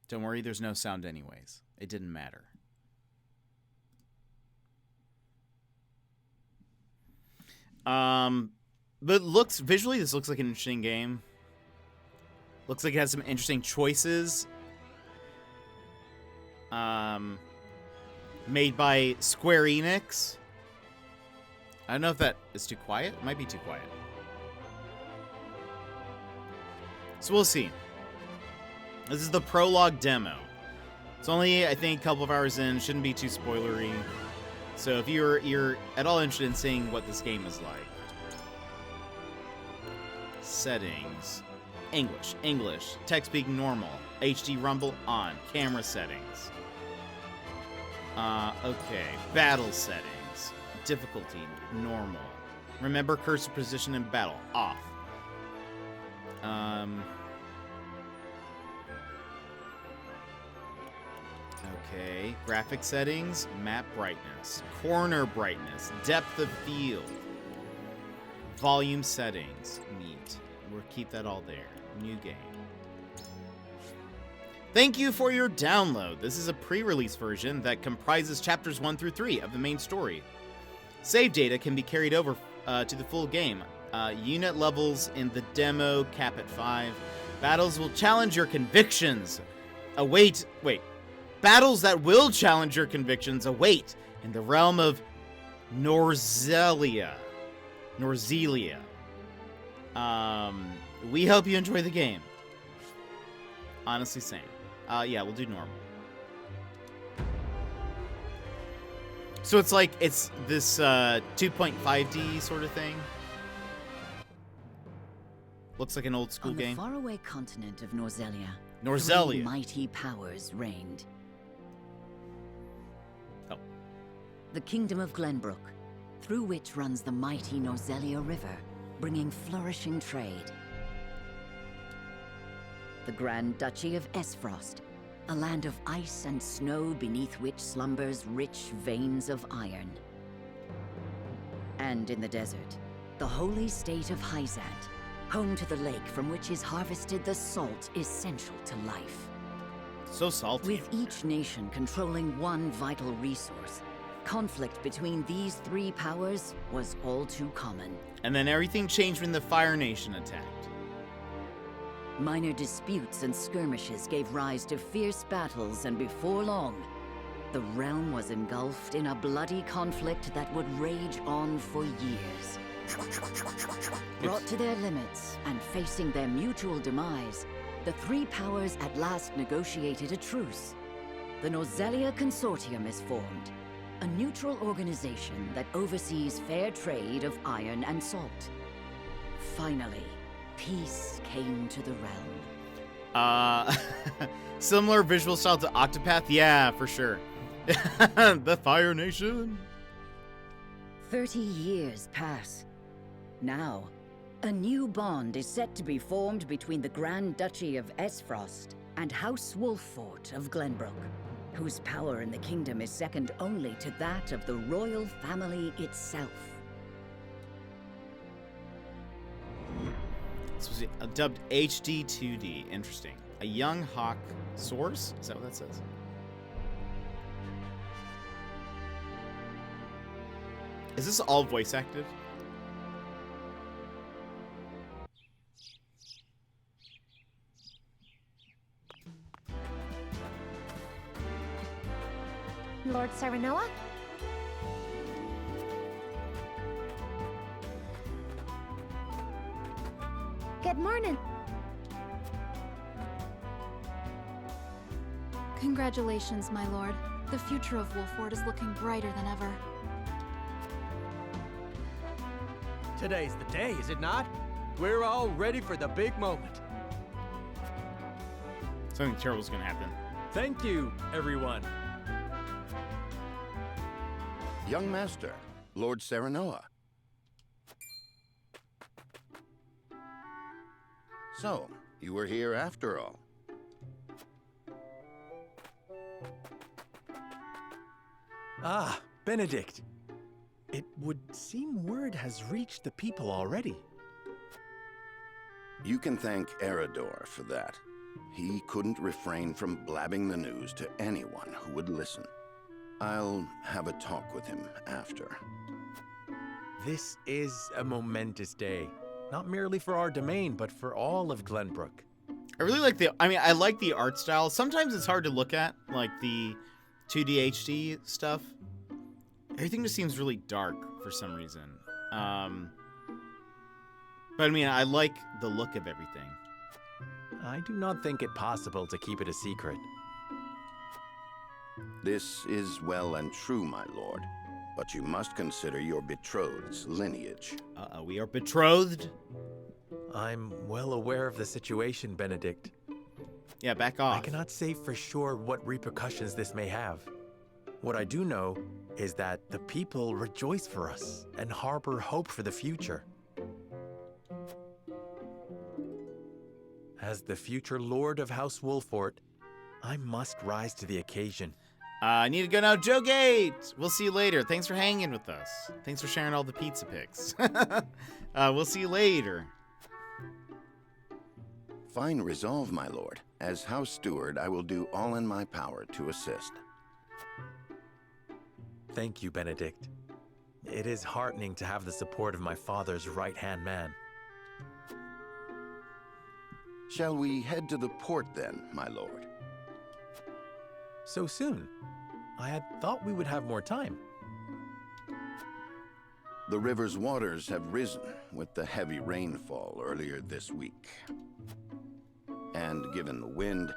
Don't worry, there's no sound anyways. It didn't matter. But visually, this looks like an interesting game. Looks like it has some interesting choices. Made by Square Enix. I don't know if that is too quiet. It might be too quiet. So we'll see. This is the prologue demo. It's only, I think, a couple of hours in. Shouldn't be too spoilery. So if you're at all interested in seeing what this game is like. Settings. English. Text speaking normal. HD rumble on. Camera settings. Okay. Battle settings. Difficulty normal. Remember cursor position in battle. Off. Okay. Graphic settings. Map brightness. Corner brightness. Depth of field. Volume settings. Neat. We'll keep that all there. New game. Thank you for your download. This is a pre-release version that comprises chapters 1 through 3 of the main story. Save data can be carried over to the full game. Unit levels in the demo cap at 5. Battles will challenge your convictions. Battles that will challenge your convictions await in the realm of Norzelia. We hope you enjoy the game. Honestly, same. Yeah, we'll do normal. So it's like, it's this 2.5D sort of thing. Looks like an old school game. On the faraway continent of Norzelia. Norzelia. 3 mighty powers reigned. Oh. The Kingdom of Glenbrook, through which runs the mighty Norzelia River, bringing flourishing trade. The Grand Duchy of Esfrost, a land of ice and snow beneath which slumbers rich veins of iron. And in the desert, the holy state of Hyzant, home to the lake from which is harvested the salt essential to life. So salty. With each nation controlling one vital resource, conflict between these 3 powers was all too common. And then everything changed when the Fire Nation attacked. Minor disputes and skirmishes gave rise to fierce battles, and before long, the realm was engulfed in a bloody conflict that would rage on for years. Brought to their limits and facing their mutual demise, the 3 powers at last negotiated a truce. The Norzelia Consortium is formed, a neutral organization that oversees fair trade of iron and salt. Finally, peace came to the realm. Similar visual style to Octopath? Yeah, for sure. The Fire Nation. 30 years pass. Now, a new bond is set to be formed between the Grand Duchy of Esfrost and House Wolffort of Glenbrook, whose power in the kingdom is second only to that of the royal family itself. This was dubbed HD 2D. Interesting. A young hawk source? Is that what that says? Is this all voice acted? Lord Serenoa? Good morning. Congratulations, my lord. The future of Wolffort is looking brighter than ever. Today's the day, is it not? We're all ready for the big moment. Something terrible's gonna happen. Thank you, everyone. Young Master, Lord Serenoa. So, you were here after all. Ah, Benedict. It would seem word has reached the people already. You can thank Eredor for that. He couldn't refrain from blabbing the news to anyone who would listen. I'll have a talk with him after. This is a momentous day. Not merely for our domain, but for all of Glenbrook. I really like I like the art style. Sometimes it's hard to look at, like the 2D HD stuff. Everything just seems really dark for some reason. But I mean, I like the look of everything. I do not think it possible to keep it a secret. This is well and true, my lord. But you must consider your betrothed's lineage. We are betrothed? I'm well aware of the situation, Benedict. Yeah, back off. I cannot say for sure what repercussions this may have. What I do know is that the people rejoice for us and harbor hope for the future. As the future Lord of House Wolfort, I must rise to the occasion. I need to go now. Joe Gate! We'll see you later. Thanks for hanging with us. Thanks for sharing all the pizza pics. We'll see you later. Fine resolve, my lord. As House Steward, I will do all in my power to assist. Thank you, Benedict. It is heartening to have the support of my father's right-hand man. Shall we head to the port then, my lord? So soon? I had thought we would have more time. The river's waters have risen with the heavy rainfall earlier this week. And given the wind,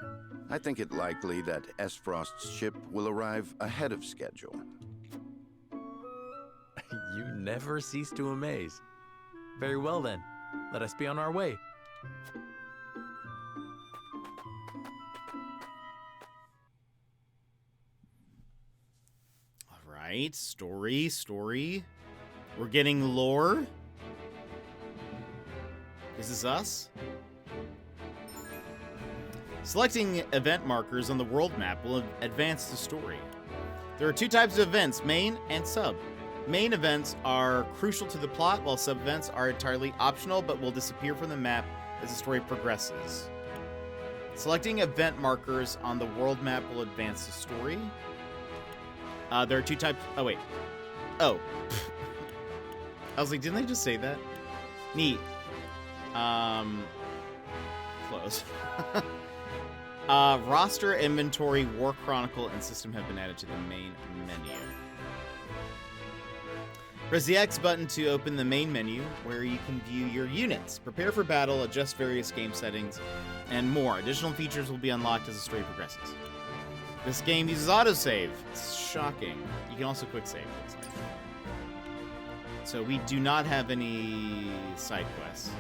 I think it likely that Esfrost's ship will arrive ahead of schedule. You never cease to amaze. Very well then, let us be on our way. All right, story. We're getting lore. Is this us? Selecting event markers on the world map will advance the story. There are two types of events, main and sub. Main events are crucial to the plot, while sub-events are entirely optional but will disappear from the map as the story progresses. Selecting event markers on the world map will advance the story. There are two types... Oh, wait. Oh. I was like, didn't I just say that? Neat. Close. Roster, inventory, War Chronicle, and system have been added to the main menu. Press the X button to open the main menu, where you can view your units, prepare for battle, adjust various game settings, and more. Additional features will be unlocked as the story progresses. This game uses autosave. It's shocking. You can also quick save. So we do not have any side quests.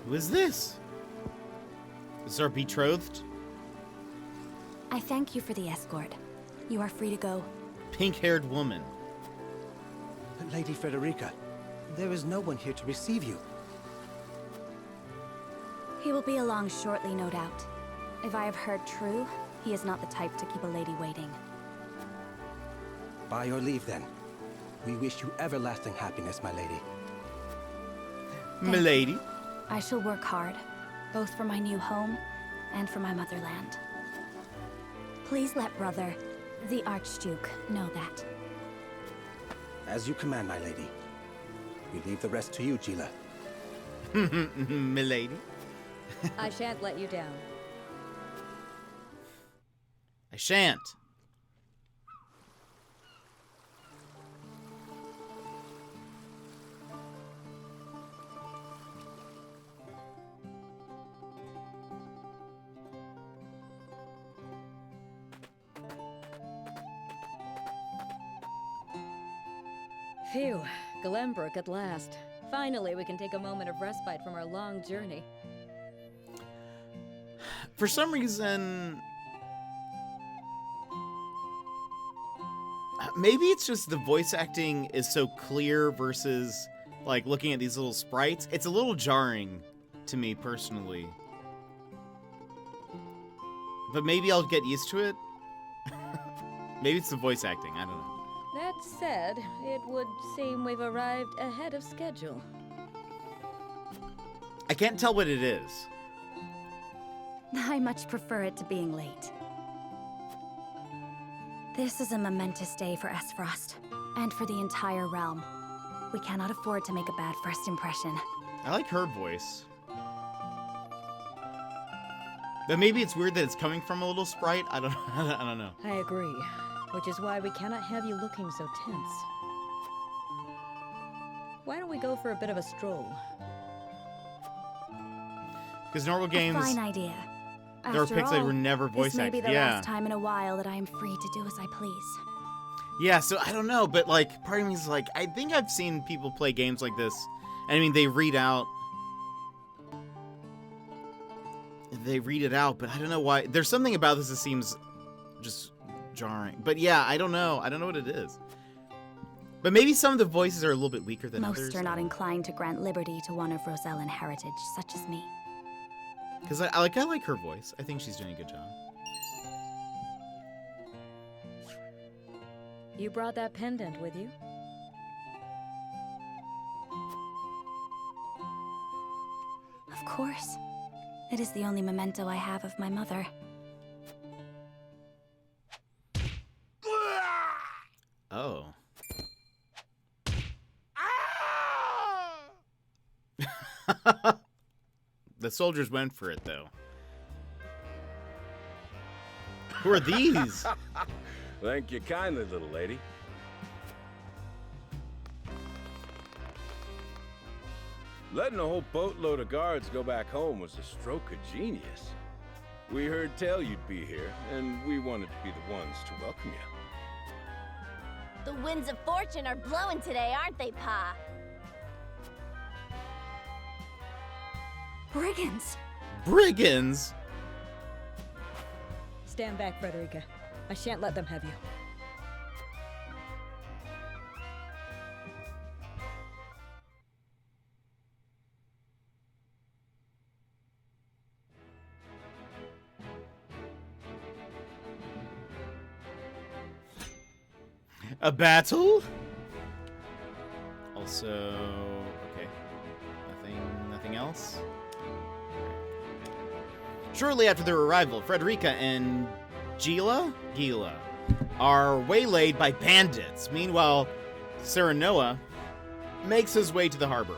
Who is this? Is our betrothed? I thank you for the escort. You are free to go. Pink-haired woman. Lady Frederica, there is no one here to receive you. He will be along shortly, no doubt. If I have heard true, he is not the type to keep a lady waiting. By your leave, then. We wish you everlasting happiness, my lady. Milady. I shall work hard, both for my new home and for my motherland. Please let brother, the Archduke, know that. As you command, my lady. We leave the rest to you, Gila. Milady. I shan't let you down. I shan't. Phew, Glenbrook at last. Finally, we can take a moment of respite from our long journey. For some reason... Maybe it's just the voice acting is so clear versus, like, looking at these little sprites. It's a little jarring to me, personally. But maybe I'll get used to it. Maybe it's the voice acting. I don't know. That said, it would seem we've arrived ahead of schedule. I can't tell what it is. I much prefer it to being late. This is a momentous day for Esfrost, and for the entire realm. We cannot afford to make a bad first impression. I like her voice. But maybe it's weird that it's coming from a little sprite. I don't know. I agree, which is why we cannot have you looking so tense. Why don't we go for a bit of a stroll? Because normal games, A fine idea. there were After picks that all, were never voice this may be acted. the Yeah. last time in a while that I am free to do as I please. Yeah, so I don't know, but like part of me is like, I think I've seen people play games like this. And I mean, they read it out, but I don't know why. There's something about this that seems just jarring. But yeah, I don't know. I don't know what it is. But maybe some of the voices are a little bit weaker than Most others. are not inclined to grant liberty to one of Rosellan heritage, such as me. Because I like her voice. I think she's doing a good job. You brought that pendant with you? Of course. It is the only memento I have of my mother. Oh. The soldiers went for it, though. Who are these? Thank you kindly, little lady. Letting a whole boatload of guards go back home was a stroke of genius. We heard tell you'd be here, and we wanted to be the ones to welcome you. The winds of fortune are blowing today, aren't they, Pa? Brigands! Brigands? Stand back, Frederica. I shan't let them have you. A battle? Also, okay. Nothing else? Shortly after their arrival, Frederica and Gila are waylaid by bandits. Meanwhile, Serenoa makes his way to the harbor.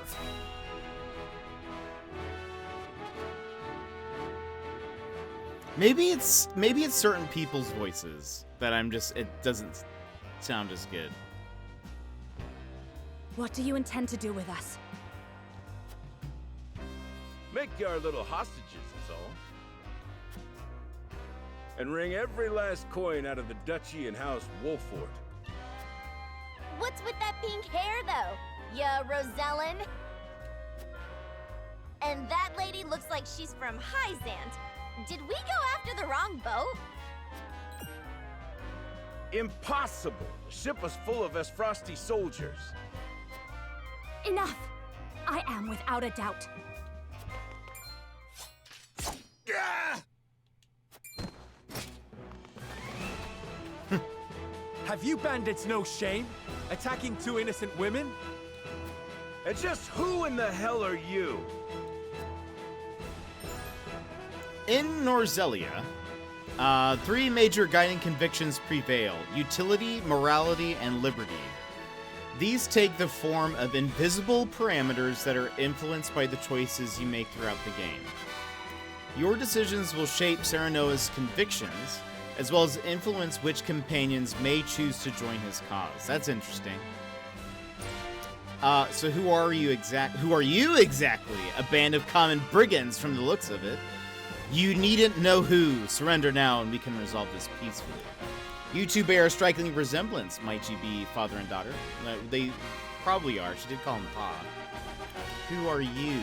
Maybe it's certain people's voices that it doesn't sound as good. What do you intend to do with us? Make you our little hostages, is all. And wring every last coin out of the duchy and House Wolfort. What's with that pink hair, though? Ya Rosellan? And that lady looks like she's from Hyzant. Did we go after the wrong boat? Impossible! The ship was full of Esfrosti soldiers. Enough! I am without a doubt. Have you bandits no shame? Attacking two innocent women? And just who in the hell are you? In Norzelia, three major guiding convictions prevail: utility, morality, and liberty. These take the form of invisible parameters that are influenced by the choices you make throughout the game. Your decisions will shape Serenoa's convictions, as well as influence which companions may choose to join his cause. That's interesting. So who are you exactly? A band of common brigands from the looks of it. You needn't know who. Surrender now and we can resolve this peacefully. You two bear a striking resemblance. Might you be father and daughter? They probably are. She did call him Pa. Who are you?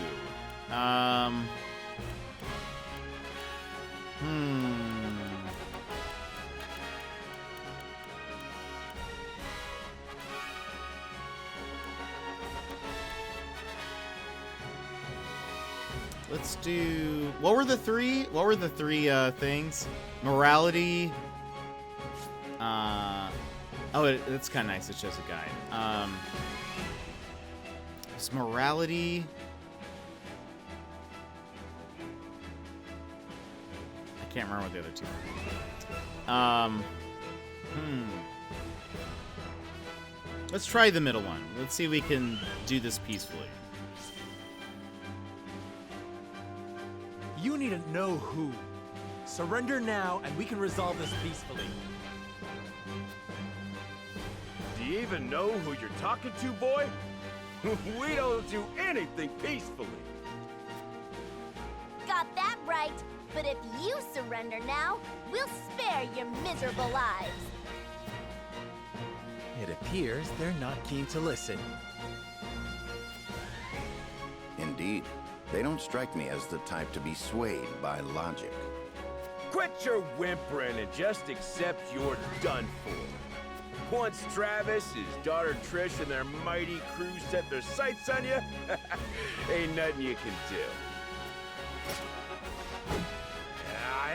Let's do... What were the three things? Morality, That's kind of nice. It shows a guide. It's morality. I can't remember what the other two are. Let's try the middle one. Let's see if we can do this peacefully. You need to know who. Surrender now, and we can resolve this peacefully. Do you even know who you're talking to, boy? We don't do anything peacefully. Got that right. But if you surrender now, we'll spare your miserable lives. It appears they're not keen to listen. Indeed. They don't strike me as the type to be swayed by logic. Quit your whimpering and just accept you're done for. Once Travis, his daughter Trish, and their mighty crew set their sights on you, ain't nothing you can do.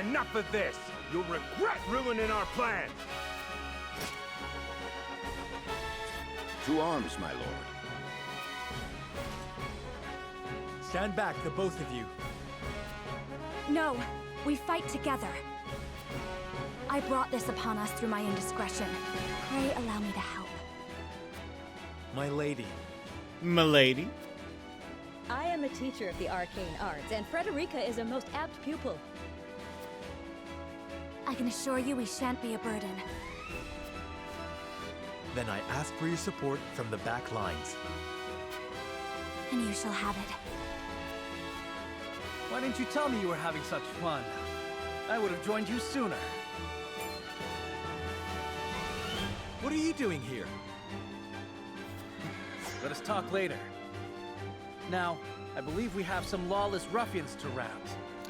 Enough of this! You'll regret ruining our plans! To arms, my lord. Stand back, the both of you. No, we fight together. I brought this upon us through my indiscretion. Pray allow me to help. My lady. Milady. I am a teacher of the arcane arts, and Frederica is a most apt pupil. I can assure you we shan't be a burden. Then I ask for your support from the back lines. And you shall have it. Why didn't you tell me you were having such fun? I would have joined you sooner. What are you doing here? Let us talk later. Now, I believe we have some lawless ruffians to rout.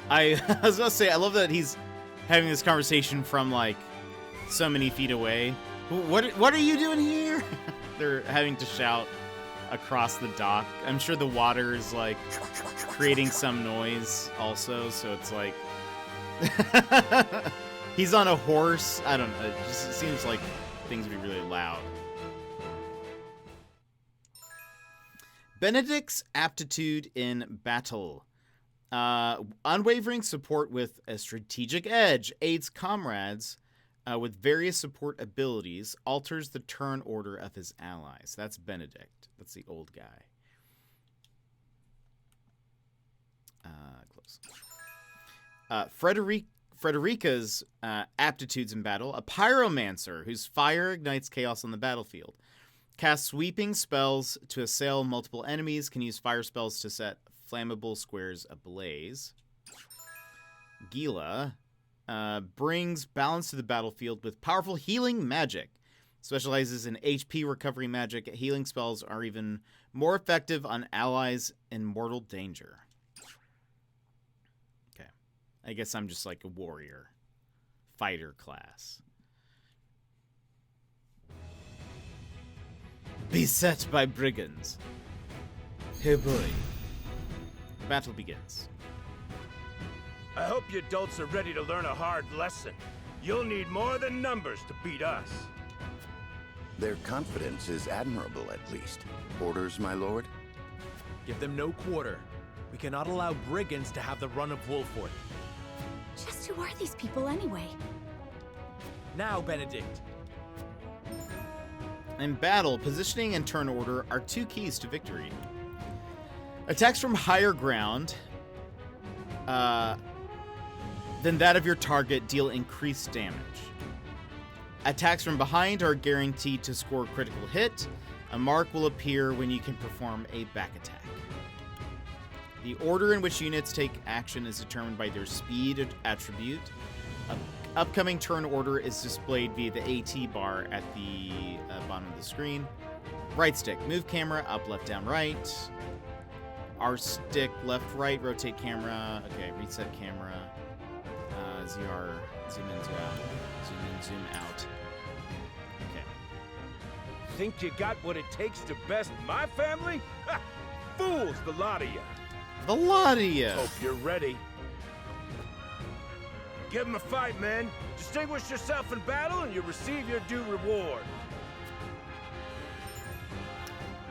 I was gonna say, I love that he's having this conversation from like so many feet away. What are you doing here? They're having to shout across the dock. I'm sure the water is like creating some noise also, so it's like he's on a horse. I don't know. It just seems like things would be really loud. Benedict's aptitude in battle. Unwavering support with a strategic edge aids comrades with various support abilities, alters the turn order of his allies. That's Benedict. That's the old guy. Close. Frederica's aptitudes in battle. A pyromancer whose fire ignites chaos on the battlefield. Casts sweeping spells to assail multiple enemies. Can use fire spells to set flammable squares ablaze. Gila brings balance to the battlefield with powerful healing magic. Specializes in HP recovery magic. Healing spells are even more effective on allies in mortal danger. Okay. I guess I'm just like a warrior. Fighter class. Beset by brigands. Oh boy. Battle begins. I hope you adults are ready to learn a hard lesson. You'll need more than numbers to beat us. Their confidence is admirable, at least. Orders, my lord? Give them no quarter. We cannot allow brigands to have the run of Wolford. Just who are these people anyway? Now, Benedict. In battle, positioning and turn order are two keys to victory. Attacks from higher ground than that of your target deal increased damage. Attacks from behind are guaranteed to score a critical hit. A mark will appear when you can perform a back attack. The order in which units take action is determined by their speed attribute. Upcoming turn order is displayed via the AT bar at the bottom of the screen. Right stick, move camera, up, left, down, right. R stick, left, right, rotate camera. Okay, reset camera. ZR, zoom in, zoom out. Zoom in, zoom out. Okay. Think you got what it takes to best my family? Ha! Fools, the lot of you. The lot of you. Hope you're ready. Give him a fight, men. Distinguish yourself in battle and you'll receive your due reward.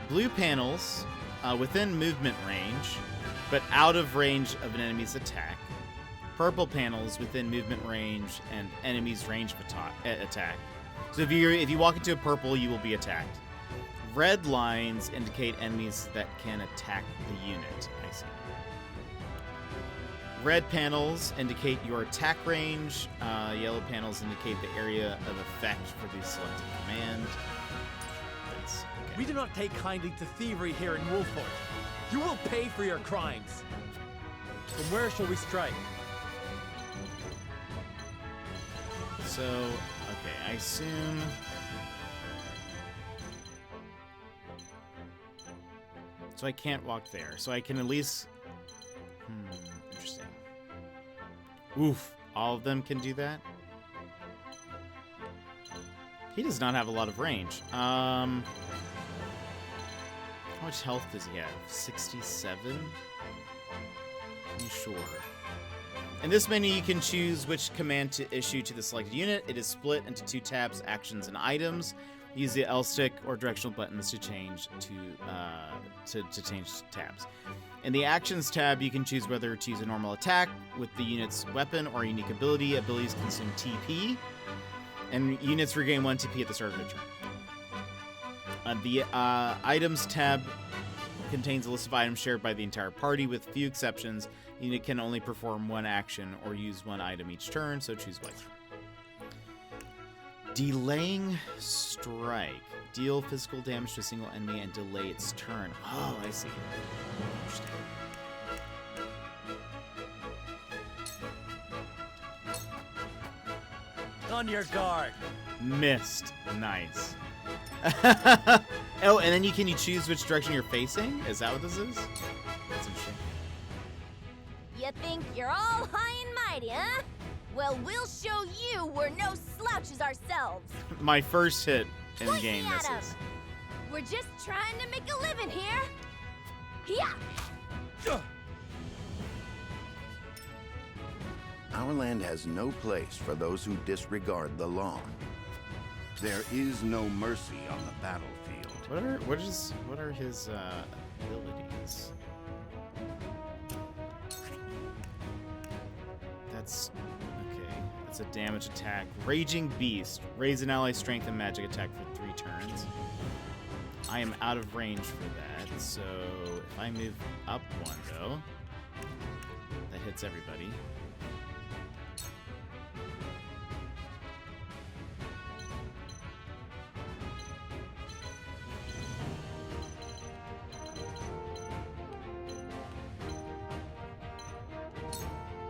Blue panels within movement range, but out of range of an enemy's attack. Purple panels within movement range and enemy's range of attack. So if you walk into a purple, you will be attacked. Red lines indicate enemies that can attack the unit. I see. Red panels indicate your attack range. Yellow panels indicate the area of effect for the selected command. That's okay. We do not take kindly to thievery here in Wolford. You will pay for your crimes. From where shall we strike? So, okay, I assume... So I can't walk there. So I can at least... interesting. Oof, all of them can do that? He does not have a lot of range. How much health does he have? 67? Sure. In this menu, you can choose which command to issue to the selected unit. It is split into 2 tabs, actions and items. Use the L stick or directional buttons to change to change tabs. In the actions tab, you can choose whether to use a normal attack with the unit's weapon or unique ability. Abilities consume TP, and units regain 1 TP at the start of their turn. The items tab contains a list of items shared by the entire party, with few exceptions. The unit can only perform 1 action or use 1 item each turn, so choose wisely. Delaying strike. Deal physical damage to a single enemy and delay its turn. Oh, I see. Interesting. On your guard. Missed. Nice. Oh, and then you choose which direction you're facing? Is that what this is? That's interesting. You think you're all high and mighty, huh? Well, we'll show you we're no slouches ourselves. My first hit in the Pointing game at 'em. misses. We're just trying to make a living here. Yeah. Our land has no place for those who disregard the law. There is no mercy on the battlefield. What are his abilities? That's okay. It's a damage attack. Raging Beast. Raise an ally's strength and magic attack for 3 turns. I am out of range for that, so if I move up 1 though, that hits everybody.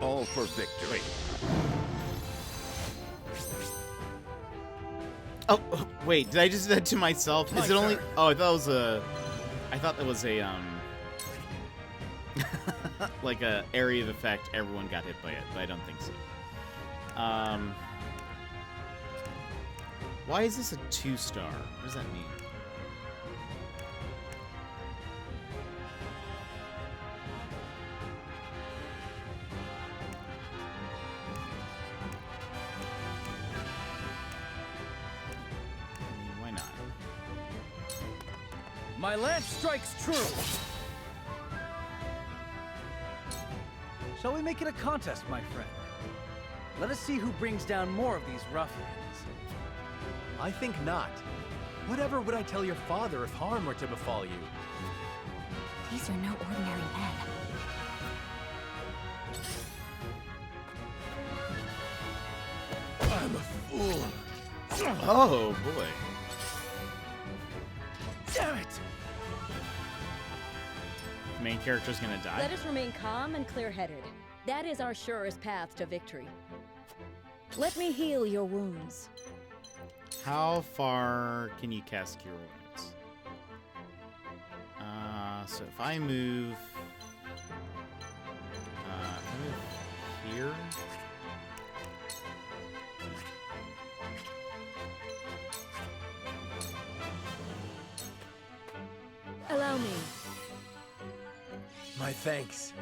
All for victory. Oh, wait, did I just do that to myself? Is it only... Oh, I thought it was a... I thought that was a, like a area of effect, everyone got hit by it, but I don't think so. Why is this a 2-star? What does that mean? Why not? My lance strikes true. Shall we make it a contest, my friend? Let us see who brings down more of these ruffians. I think not. Whatever would I tell your father if harm were to befall you? These are no ordinary men. I'm a fool. Oh, boy. Damn it! Main character's gonna die? Let us remain calm and clear-headed. That is our surest path to victory. Let me heal your wounds. How far can you cast Cure Wounds? So if I move... here... Allow me. My thanks.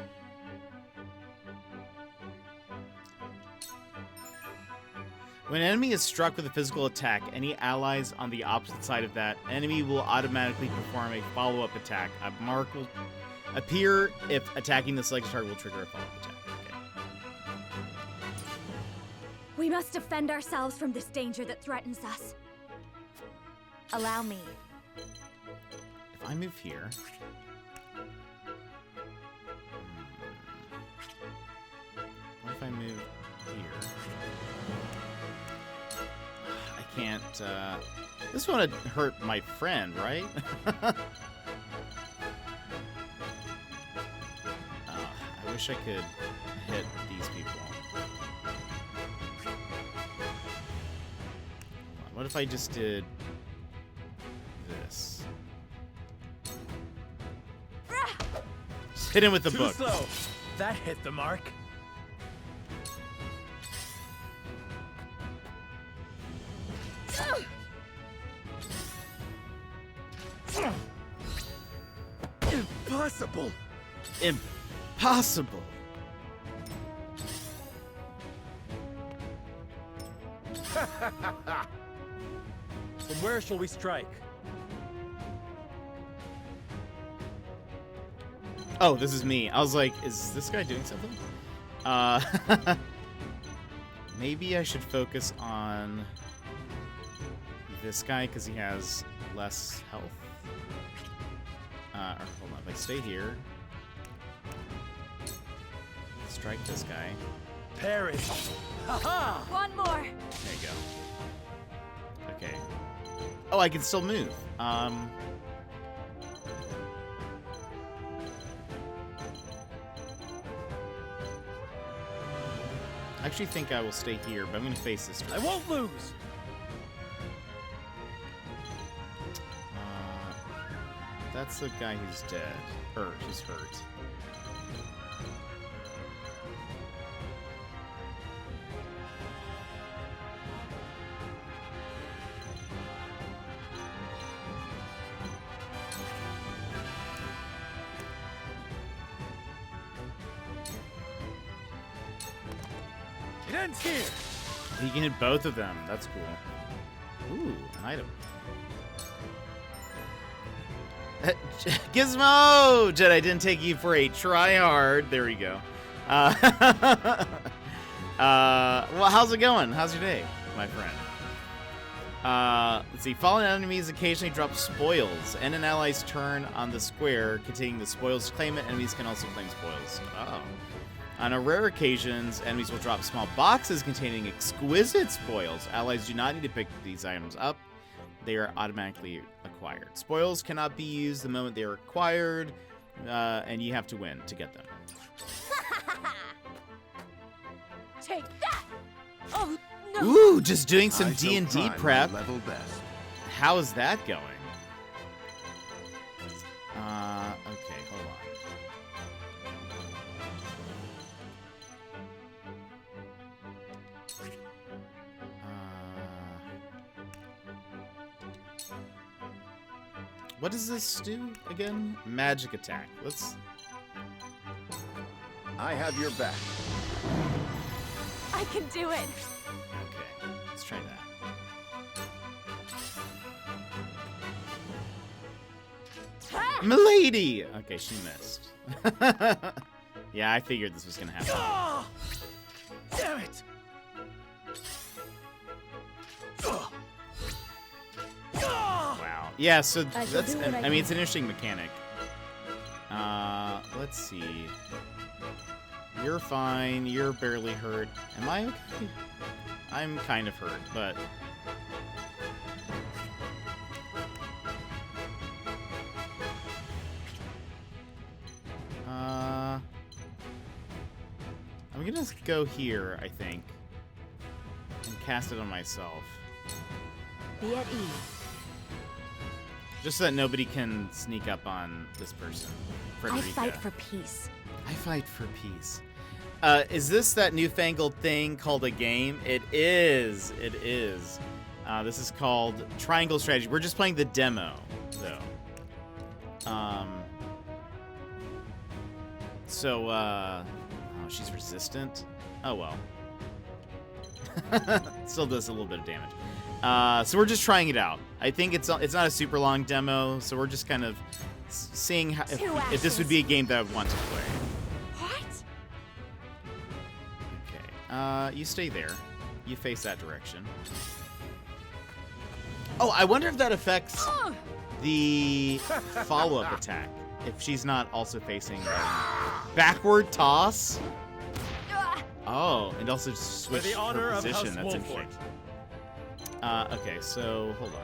When an enemy is struck with a physical attack, any allies on the opposite side of that enemy will automatically perform a follow-up attack. A mark will appear if attacking the selected target will trigger a follow-up attack. Okay. We must defend ourselves from this danger that threatens us. Allow me. If I move here... What if I move here? I can't, this one would hurt my friend, right? I wish I could hit these people. What if I just did this? Just hit him with the Too book. slow. That hit the mark. Impossible. Impossible. From where shall we strike? Oh, this is me. I was like, is this guy doing something? Maybe I should focus on this guy because he has less health. Or hold on, if I stay here, strike this guy. Perish. Haha! One more. There you go. Okay. Oh, I can still move. I actually think I will stay here, but I'm going to face this direction. I won't lose. That's the guy who's dead. Hurt. He's hurt. It ends here. He can hit both of them. That's cool. Ooh, an item. Gizmo! Jedi didn't take you for a try-hard. There we go. Well, how's it going? How's your day, my friend? Let's see. Fallen enemies occasionally drop spoils. End an ally's turn on the square containing the spoils to claim it. Enemies can also claim spoils. Oh. On a rare occasions, enemies will drop small boxes containing exquisite spoils. Allies do not need to pick these items up. They are automatically acquired. Spoils cannot be used the moment they are acquired, and you have to win to get them. Take that! Oh, no! Ooh, just doing some I shall D&D try my prep. level best. How is that going? Okay, hold on. What does this do again? Magic attack. Let's... I have your back. I can do it. Okay, let's try that. Milady! Okay, she missed. Yeah, I figured this was gonna happen. Oh! Damn it! Wow. Yeah, so I shall that's... do what I I mean, can. it's an interesting mechanic. Let's see. You're fine. You're barely hurt. Am I okay? I'm kind of hurt, but... I'm gonna go here, I think. And cast it on myself. Be at ease. Just so that nobody can sneak up on this person. I Frederica. fight for peace. I fight for peace. Is this that newfangled thing called a game? It is. It is. This is called Triangle Strategy. We're just playing the demo, though. Oh, she's resistant? Oh, well. Still does a little bit of damage. So we're just trying it out. I think it's not a super long demo, so we're just kind of seeing how, if this would be a game that I would want to play. What? Okay. You stay there. You face that direction. Oh, I wonder if that affects the follow-up attack. If she's not also facing backward toss. Oh, and also switch For the honor her of position. House That's interesting. Okay, so hold on.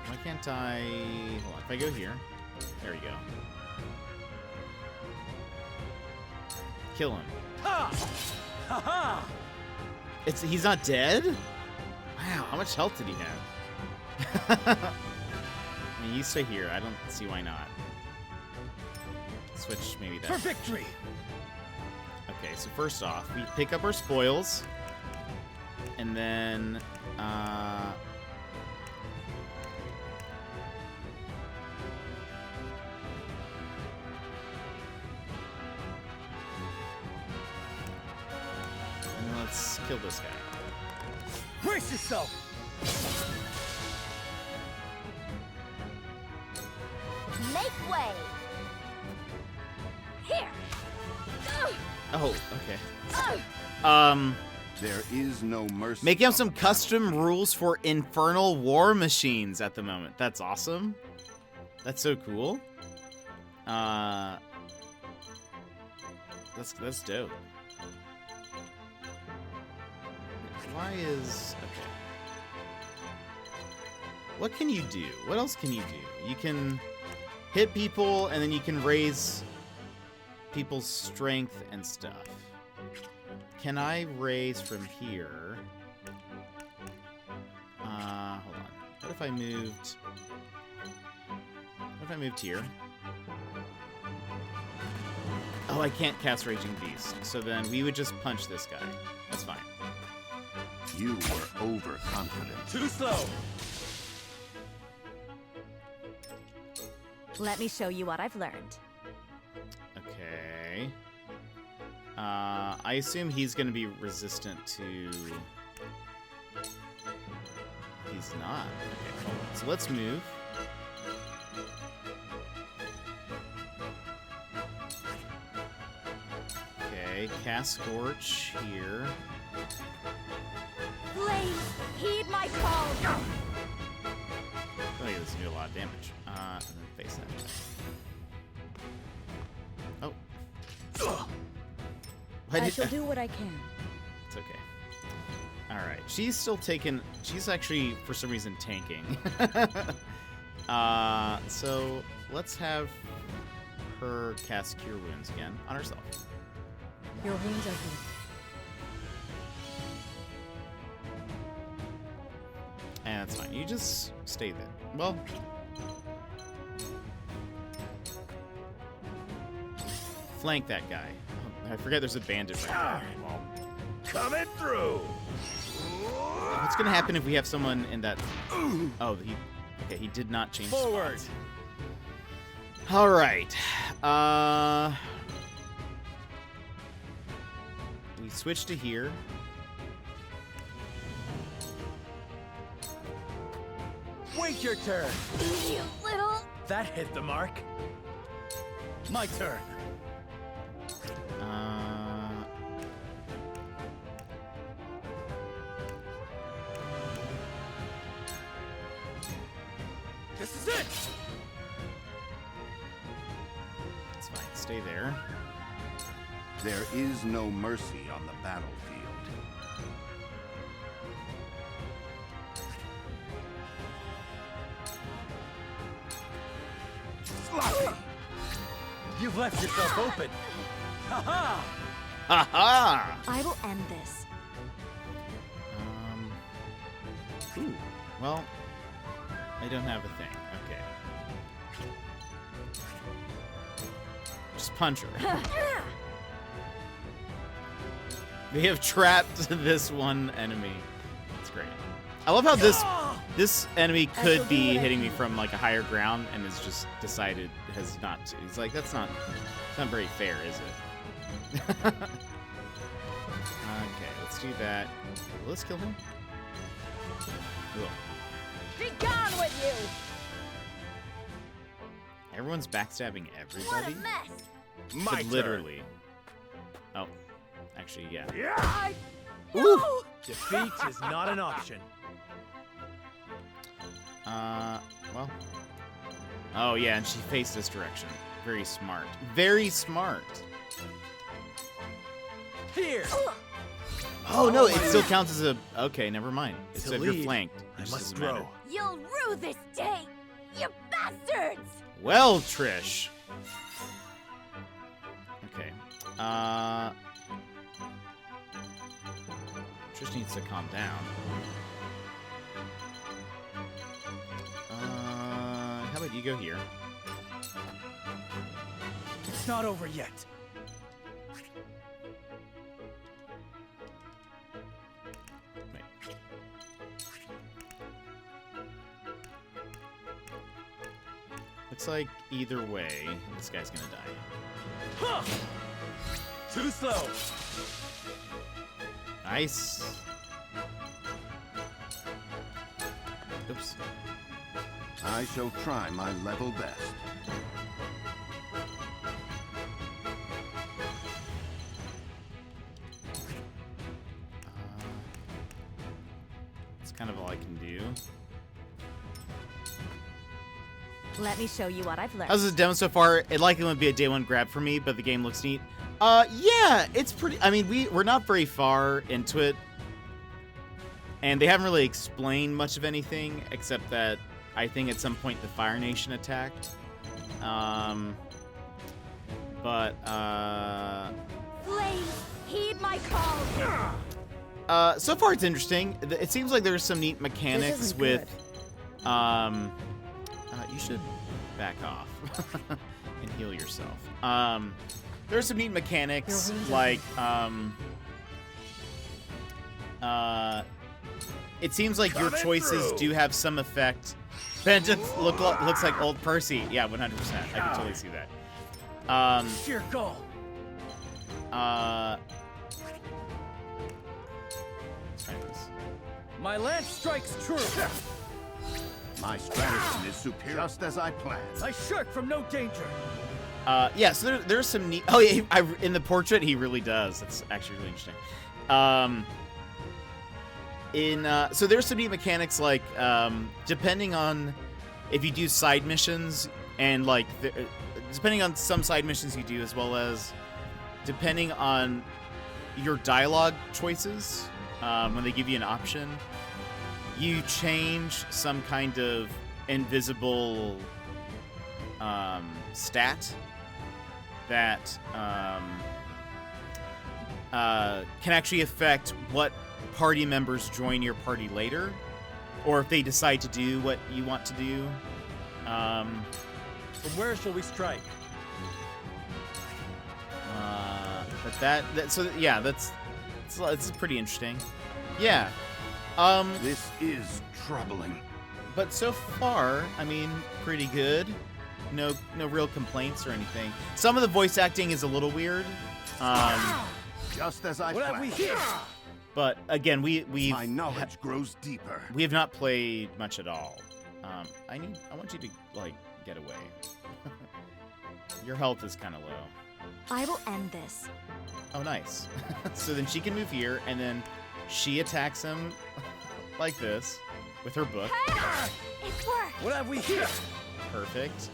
Why can't I? Hold on. If I go here, there we go. Kill him. He's not dead? Wow, how much health did he have? I mean, you stay here. I don't see why not. Switch maybe that. For victory! Okay, so first off, we pick up our spoils. And then, let's kill this guy. Brace yourself! Make way! Here! Oh, okay. There is no mercy. Making up some custom rules for Infernal War Machines at the moment. That's awesome. That's so cool. That's dope. Why is... Okay. What can you do? What else can you do? You can hit people, and then you can raise people's strength and stuff. Can I raise from here? Hold on. What if I moved... What if I moved here? Oh, I can't cast Raging Beast. So then we would just punch this guy. That's fine. You were overconfident. Too slow! Let me show you what I've learned. Okay. I assume he's going to be resistant to... He's not. Okay, cool. So let's move. Okay, cast Scorch here. Blaze, heed my call! I feel like this is going to do a lot of damage. And then face that. Oh. I shall do what I can. It's okay. Alright. She's still taking... She's actually, for some reason, tanking. So, let's have her cast Cure Wounds again on herself. Your wounds are good. And that's fine. You just stay there. Well... Flank that guy. Oh, I forget there's a bandit right there. Well, coming through. what's gonna happen if we have someone in that? Oh, he did not change. Forward. Spots. All right. We switch to here. Wait your turn. You little... That hit the mark. My turn. This is it. It's fine. Stay there. There is no mercy on the battlefield. Sloppy. You've left yourself open. Ha-ha! Ha-ha! I will end this. Ooh. Well, I don't have a thing. Okay. Just punch her. We have trapped this one enemy. That's great. I love how this This enemy could be hitting me from like a higher ground and has just decided has not to. He's like, it's not very fair, is it? Okay, let's do that. Let's kill him. Cool. Be gone with you! Everyone's backstabbing What everybody. a mess! My turn. Literally. Oh, actually, yeah. Yeah. Ooh. Defeat is not an option. Well. Oh yeah, and she faced this direction. Very smart. Very smart. Here. Oh no, it still counts as a. Okay, never mind. It's To if you're lead, flanked. It I just must doesn't matter. grow. You'll rue this day, you bastards! Well, Trish. Okay. Trish needs to calm down. How about you go here? It's not over yet. Wait. Looks like either way, this guy's gonna die. Huh! Too slow. Nice. Oops. I shall try my level best. It's kind of all I can do. Let me show you what I've learned. How's the demo so far? It likely won't be a day one grab for me, but the game looks neat. Yeah, it's pretty. I mean, we're not very far into it, and they haven't really explained much of anything except that I think at some point the Fire Nation attacked. Flames, heed my call! So far it's interesting. It seems like there's some neat mechanics isn't with, you should back off and heal yourself. There's some neat mechanics like, it seems like your choices do have some effect. Vengeance looks like old Percy. Yeah, 100%. I can totally see that. Sheer goal. Let's try this. My lance strikes true. My strategy is superior, just as I planned. I shirk from no danger. Yeah, so there's some neat. Oh yeah, in the portrait he really does. That's actually really interesting. So there's some neat mechanics like depending on if you do side missions and like depending on some side missions you do, as well as depending on your dialogue choices when they give you an option, you change some kind of invisible stat that can actually affect what party members join your party later, or if they decide to do what you want to do. From where shall we strike? But so yeah, it's pretty interesting. Yeah. This is troubling. But so far, I mean, pretty good. No real complaints or anything. Some of the voice acting is a little weird. Just as I What have we planned. here? But again, My knowledge grows deeper. we have not played much at all. I want you to like get away. Your health is kind of low. I will end this. Oh, nice. So then she can move here, and then she attacks him like this with her book. It worked! What have we here? Perfect.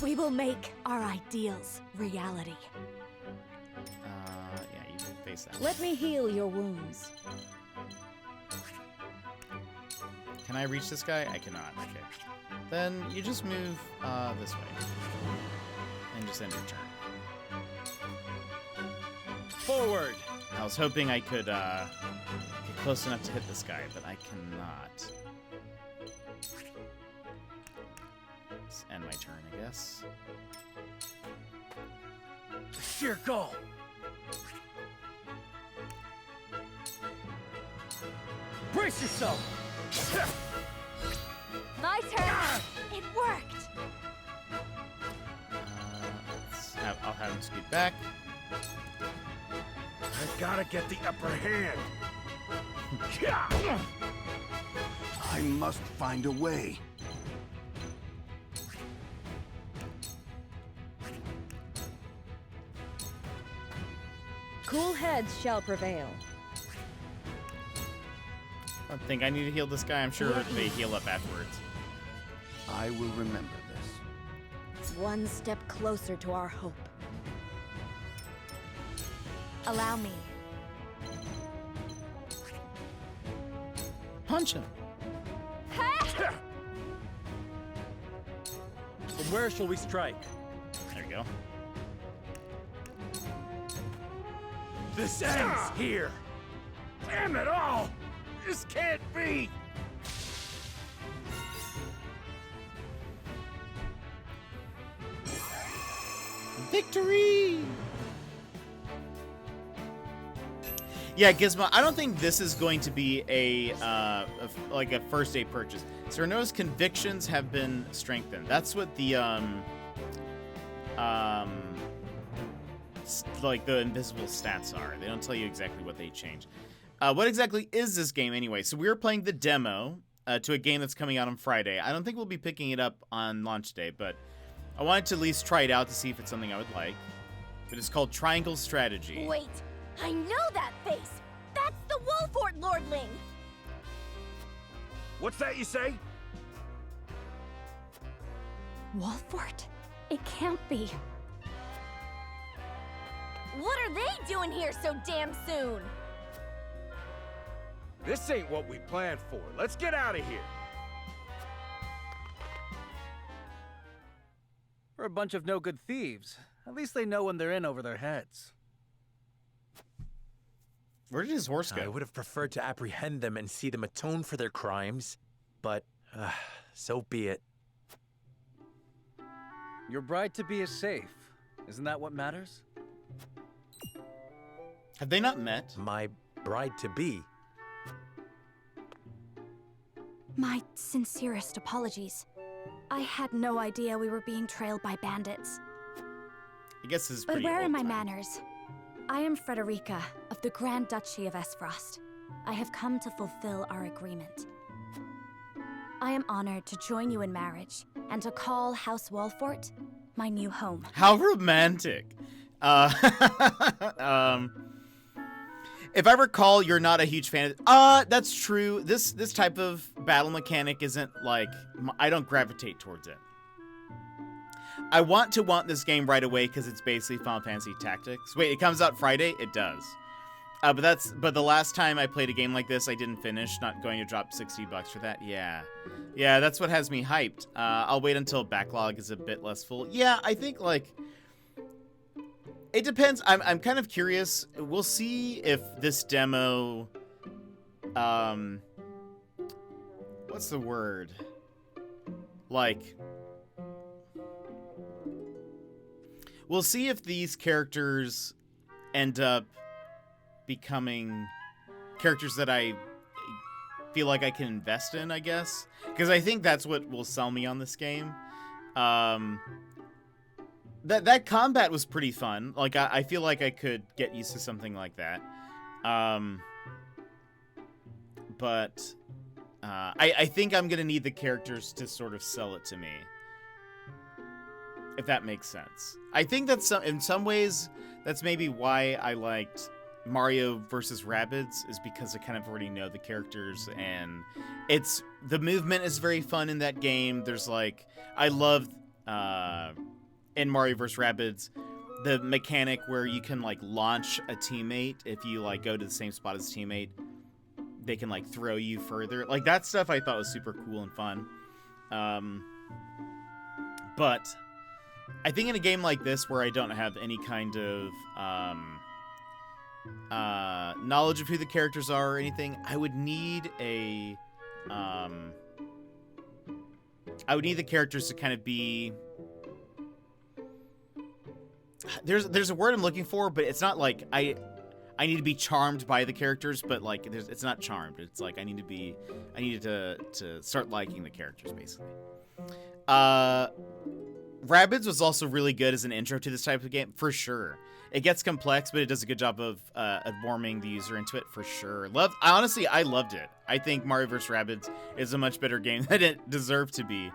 We will make our ideals reality. Yeah, you can face that. Let me heal your wounds. Can I reach this guy? I cannot. Okay. Then you just move this way. And just end your turn. Forward. I was hoping I could get close enough to hit this guy, but I cannot. Let's end my turn, I guess. Sheer goal. Brace yourself. My turn. It worked. I'll have him scoot back. I gotta get the upper hand. I must find a way. Cool heads shall prevail. I don't think I need to heal this guy. I'm sure they heal up afterwards. I will remember this. It's one step closer to our hope. Allow me. Punch him. From where shall we strike? There you go. This ends here. Damn it all! This can't be! Victory! Yeah, Gizmo, I don't think this is going to be like a first day purchase. Cerno's convictions have been strengthened. That's what the like the invisible stats are. They don't tell you exactly what they change. What exactly is this game anyway? So we're playing the demo to a game that's coming out on Friday. I don't think we'll be picking it up on launch day, but I wanted to at least try it out to see if it's something I would like. But it's called Triangle Strategy. Wait, I know that face. That's the Wolfort Lordling. What's that you say? Wolfort? It can't be. What are they doing here so damn soon? This ain't what we planned for. Let's get out of here. We're a bunch of no-good thieves. At least they know when they're in over their heads. Where did his horse go? I would have preferred to apprehend them and see them atone for their crimes, but so be it. Your bride-to-be is safe. Isn't that what matters? Have they not met? My bride-to-be? My sincerest apologies. I had no idea we were being trailed by bandits. I guess this is But pretty where are old my time. manners? I am Frederica of the Grand Duchy of Esfrost. I have come to fulfill our agreement. I am honored to join you in marriage and to call House Wolfort my new home. How romantic. If I recall, you're not a huge fan of... that's true. This type of battle mechanic isn't like... I don't gravitate towards it. I want this game right away because it's basically Final Fantasy Tactics. Wait, it comes out Friday? It does. But the last time I played a game like this, I didn't finish. Not going to drop $60 for that. Yeah, that's what has me hyped. I'll wait until backlog is a bit less full. Yeah, I think like it depends. I'm kind of curious. We'll see if this demo, what's the word? Like, we'll see if these characters end up becoming characters that I feel like I can invest in, I guess. Because I think that's what will sell me on this game. That combat was pretty fun. Like, I feel like I could get used to something like that. But I think I'm going to need the characters to sort of sell it to me. If that makes sense. I think that's in some ways, that's maybe why I liked Mario vs. Rabbids, is because I kind of already know the characters, and the movement is very fun in that game. There's like, I love in Mario vs. Rabbids the mechanic where you can like launch a teammate. If you like go to the same spot as a teammate, they can like throw you further. Like, that stuff I thought was super cool and fun. But I think in a game like this where I don't have any kind of knowledge of who the characters are or anything, I would need the characters to kind of be... There's a word I'm looking for, but it's not like... I I need to be charmed by the characters, but like it's not charmed. It's like I needed to start liking the characters basically. Rabbids was also really good as an intro to this type of game for sure. It gets complex, but it does a good job of warming the user into it for sure. Honestly, I loved it. I think Mario vs. Rabbids is a much better game than it deserved to be,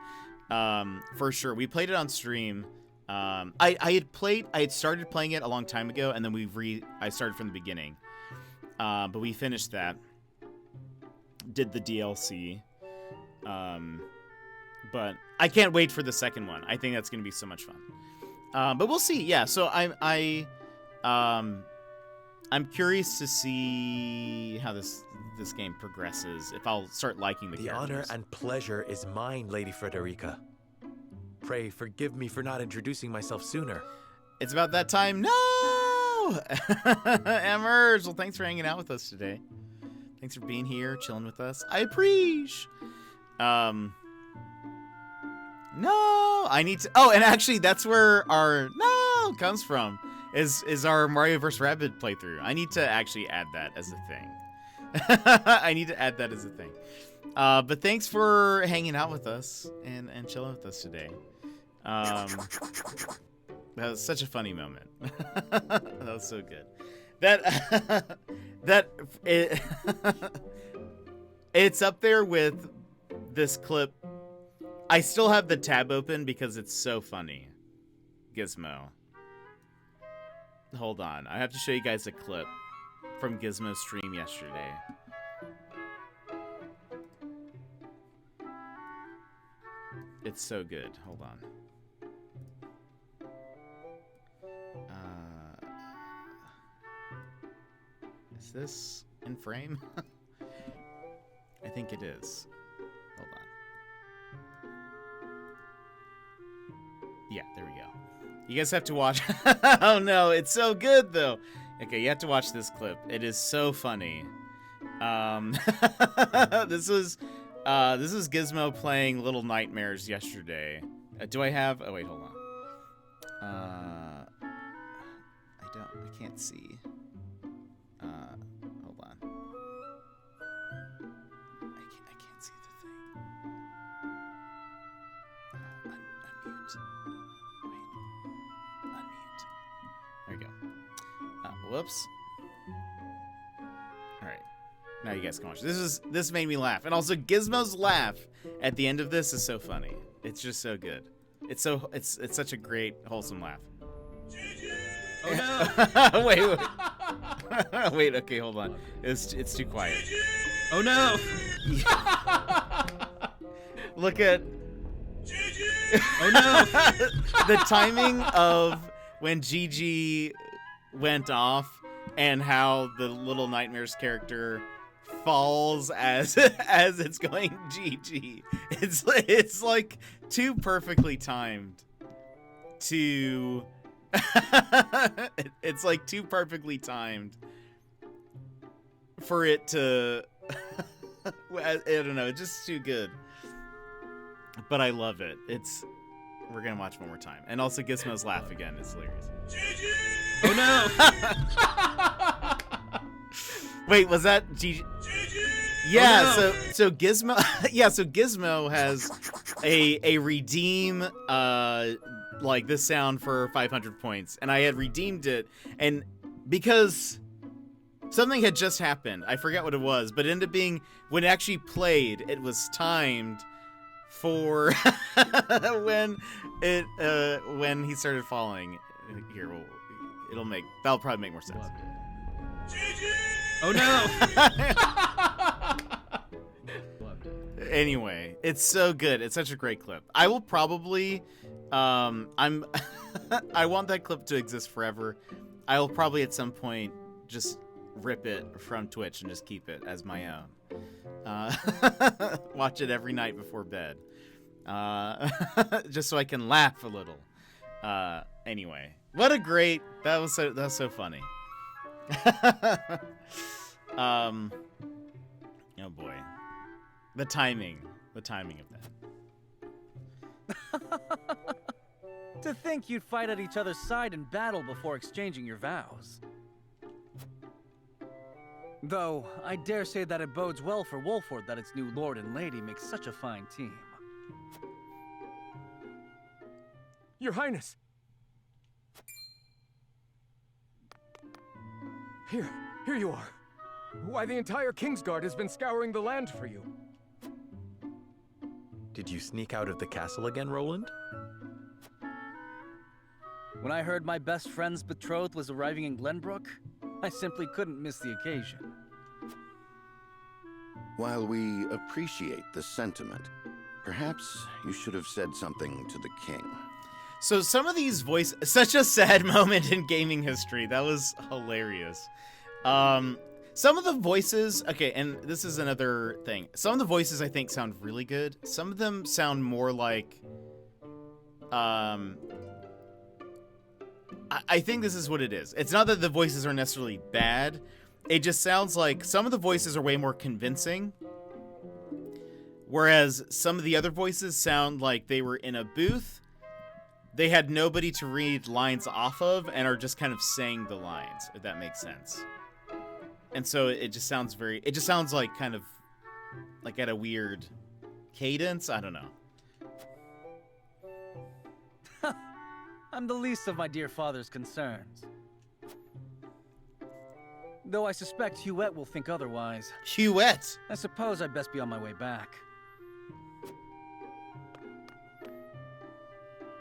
for sure. We played it on stream. I had started playing it a long time ago, and then I started from the beginning. But we finished that. Did the DLC. But I can't wait for the second one. I think that's going to be so much fun. But we'll see. Yeah, so I'm curious to see how this game progresses. If I'll start liking the characters. The honor and pleasure is mine, Lady Frederica. Pray forgive me for not introducing myself sooner. It's about that time. No! Emmers, well, thanks for hanging out with us today. Thanks for being here, chilling with us. I appreciate. No, I need to. Oh, and actually, that's where our no comes from. Is our Mario vs. Rabbids playthrough? I need to actually add that as a thing. I need to add that as a thing. But thanks for hanging out with us and chilling with us today. That was such a funny moment. That was so good. It's up there with this clip. I still have the tab open because it's so funny. Gizmo. Hold on. I have to show you guys a clip from Gizmo's stream yesterday. It's so good. Hold on. Is this in frame? I think it is. Hold on. Yeah, there we go. You guys have to watch. Oh no, it's so good though. Okay, you have to watch this clip. It is so funny. This was Gizmo playing Little Nightmares yesterday. Do I have? Oh wait, hold on. I can't see. Hold on. I can't see the thing. Unmute. Wait. Unmute. There we go. Whoops. All right. Now you guys can watch. This made me laugh, and also Gizmo's laugh at the end of this is so funny. It's just so good. It's such a great wholesome laugh. Oh no! wait. Wait. Okay, hold on. It's too quiet. Oh no! Look at. Oh no! The timing of when Gigi went off and how the Little Nightmares character falls as it's going GG. It's like too perfectly timed to it's like too perfectly timed for it to I don't know, it's just too good. But I love it. We're gonna watch one more time. And also Gizmo's laugh again is hilarious. Oh no! Wait, was that Gigi? Yeah, oh, no. so Gizmo yeah, so Gizmo has a redeem like this sound for 500 points, and I had redeemed it, and because something had just happened, I forgot what it was, but it ended up being when it actually played, it was timed for when he started falling. Here, that'll probably make more sense. Oh no! Anyway, it's so good. It's such a great clip. I will probably I want that clip to exist forever. I will probably at some point just rip it from Twitch and just keep it as my own. Watch it every night before bed. Just so I can laugh a little. Anyway, what a great, that was so funny. Oh boy, the timing of that. To think you'd fight at each other's side in battle before exchanging your vows. Though, I dare say that it bodes well for Wolford that its new lord and lady make such a fine team. Your Highness! Here you are. Why, the entire Kingsguard has been scouring the land for you. Did you sneak out of the castle again, Roland? When I heard my best friend's betrothed was arriving in Glenbrook, I simply couldn't miss the occasion. While we appreciate the sentiment, perhaps you should have said something to the king. So some of these such a sad moment in gaming history. That was hilarious. Some of the voices, okay, and this is another thing. Some of the voices I think sound really good. Some of them sound more like, I think this is what it is. It's not that the voices are necessarily bad. It just sounds like some of the voices are way more convincing. Whereas some of the other voices sound like they were in a booth. They had nobody to read lines off of and are just kind of saying the lines, if that makes sense. And so it just sounds like kind of like at a weird cadence. I don't know. I'm the least of my dear father's concerns. Though I suspect Huette will think otherwise. Huette? I suppose I'd best be on my way back.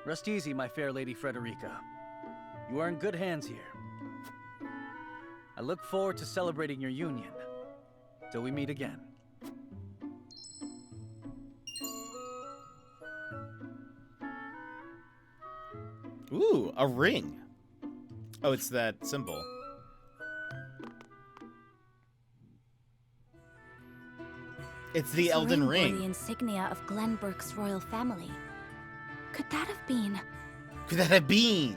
Rest easy, my fair Lady Frederica. You are in good hands here. I look forward to celebrating your union. Till we meet again. Ooh, a ring. Oh, it's that symbol. It's the Elden Ring. The insignia of Glenbrook's royal family. Could that have been? Could that have been?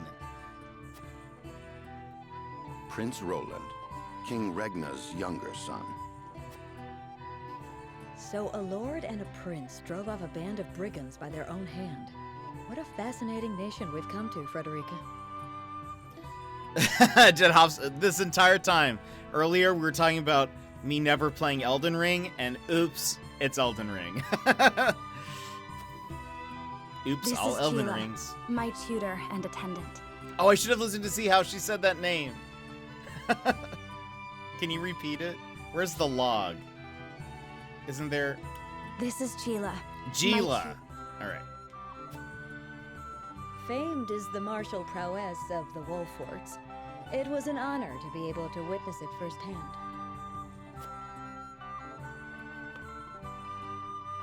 Prince Roland, King Regna's younger son. So a lord and a prince drove off a band of brigands by their own hand. What a fascinating nation we've come to, Frederica. Jet Hops, this entire time. Earlier, we were talking about me never playing Elden Ring, and oops, it's Elden Ring. Oops, This all is Elden Sheila, Rings. my tutor and attendant. Oh, I should have listened to see how she said that name. Can you repeat it? Where's the log? Isn't there? This is Sheila. Gila. All right. Famed is the martial prowess of the Wolforts. It was an honor to be able to witness it firsthand.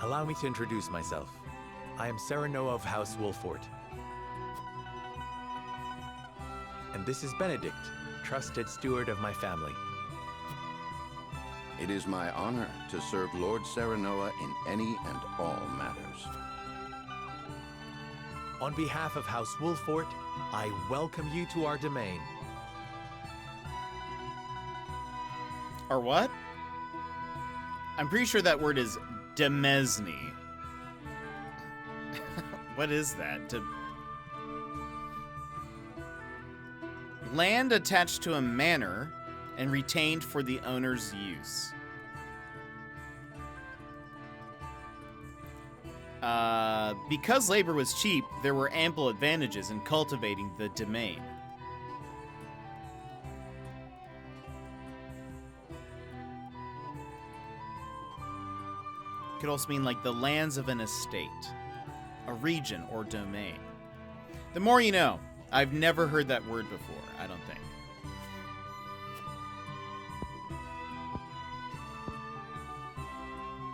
Allow me to introduce myself. I am Serenoa of House Wolfort. And this is Benedict, trusted steward of my family. It is my honor to serve Lord Serenoa in any and all matters. On behalf of House Wolfort, I welcome you to our domain. Or what? I'm pretty sure that word is Demesne. What is that? Land attached to a manor and retained for the owner's use. Because labor was cheap, there were ample advantages in cultivating the domain. Could also mean like the lands of an estate, a region or domain. The more you know. I've never heard that word before, I don't think.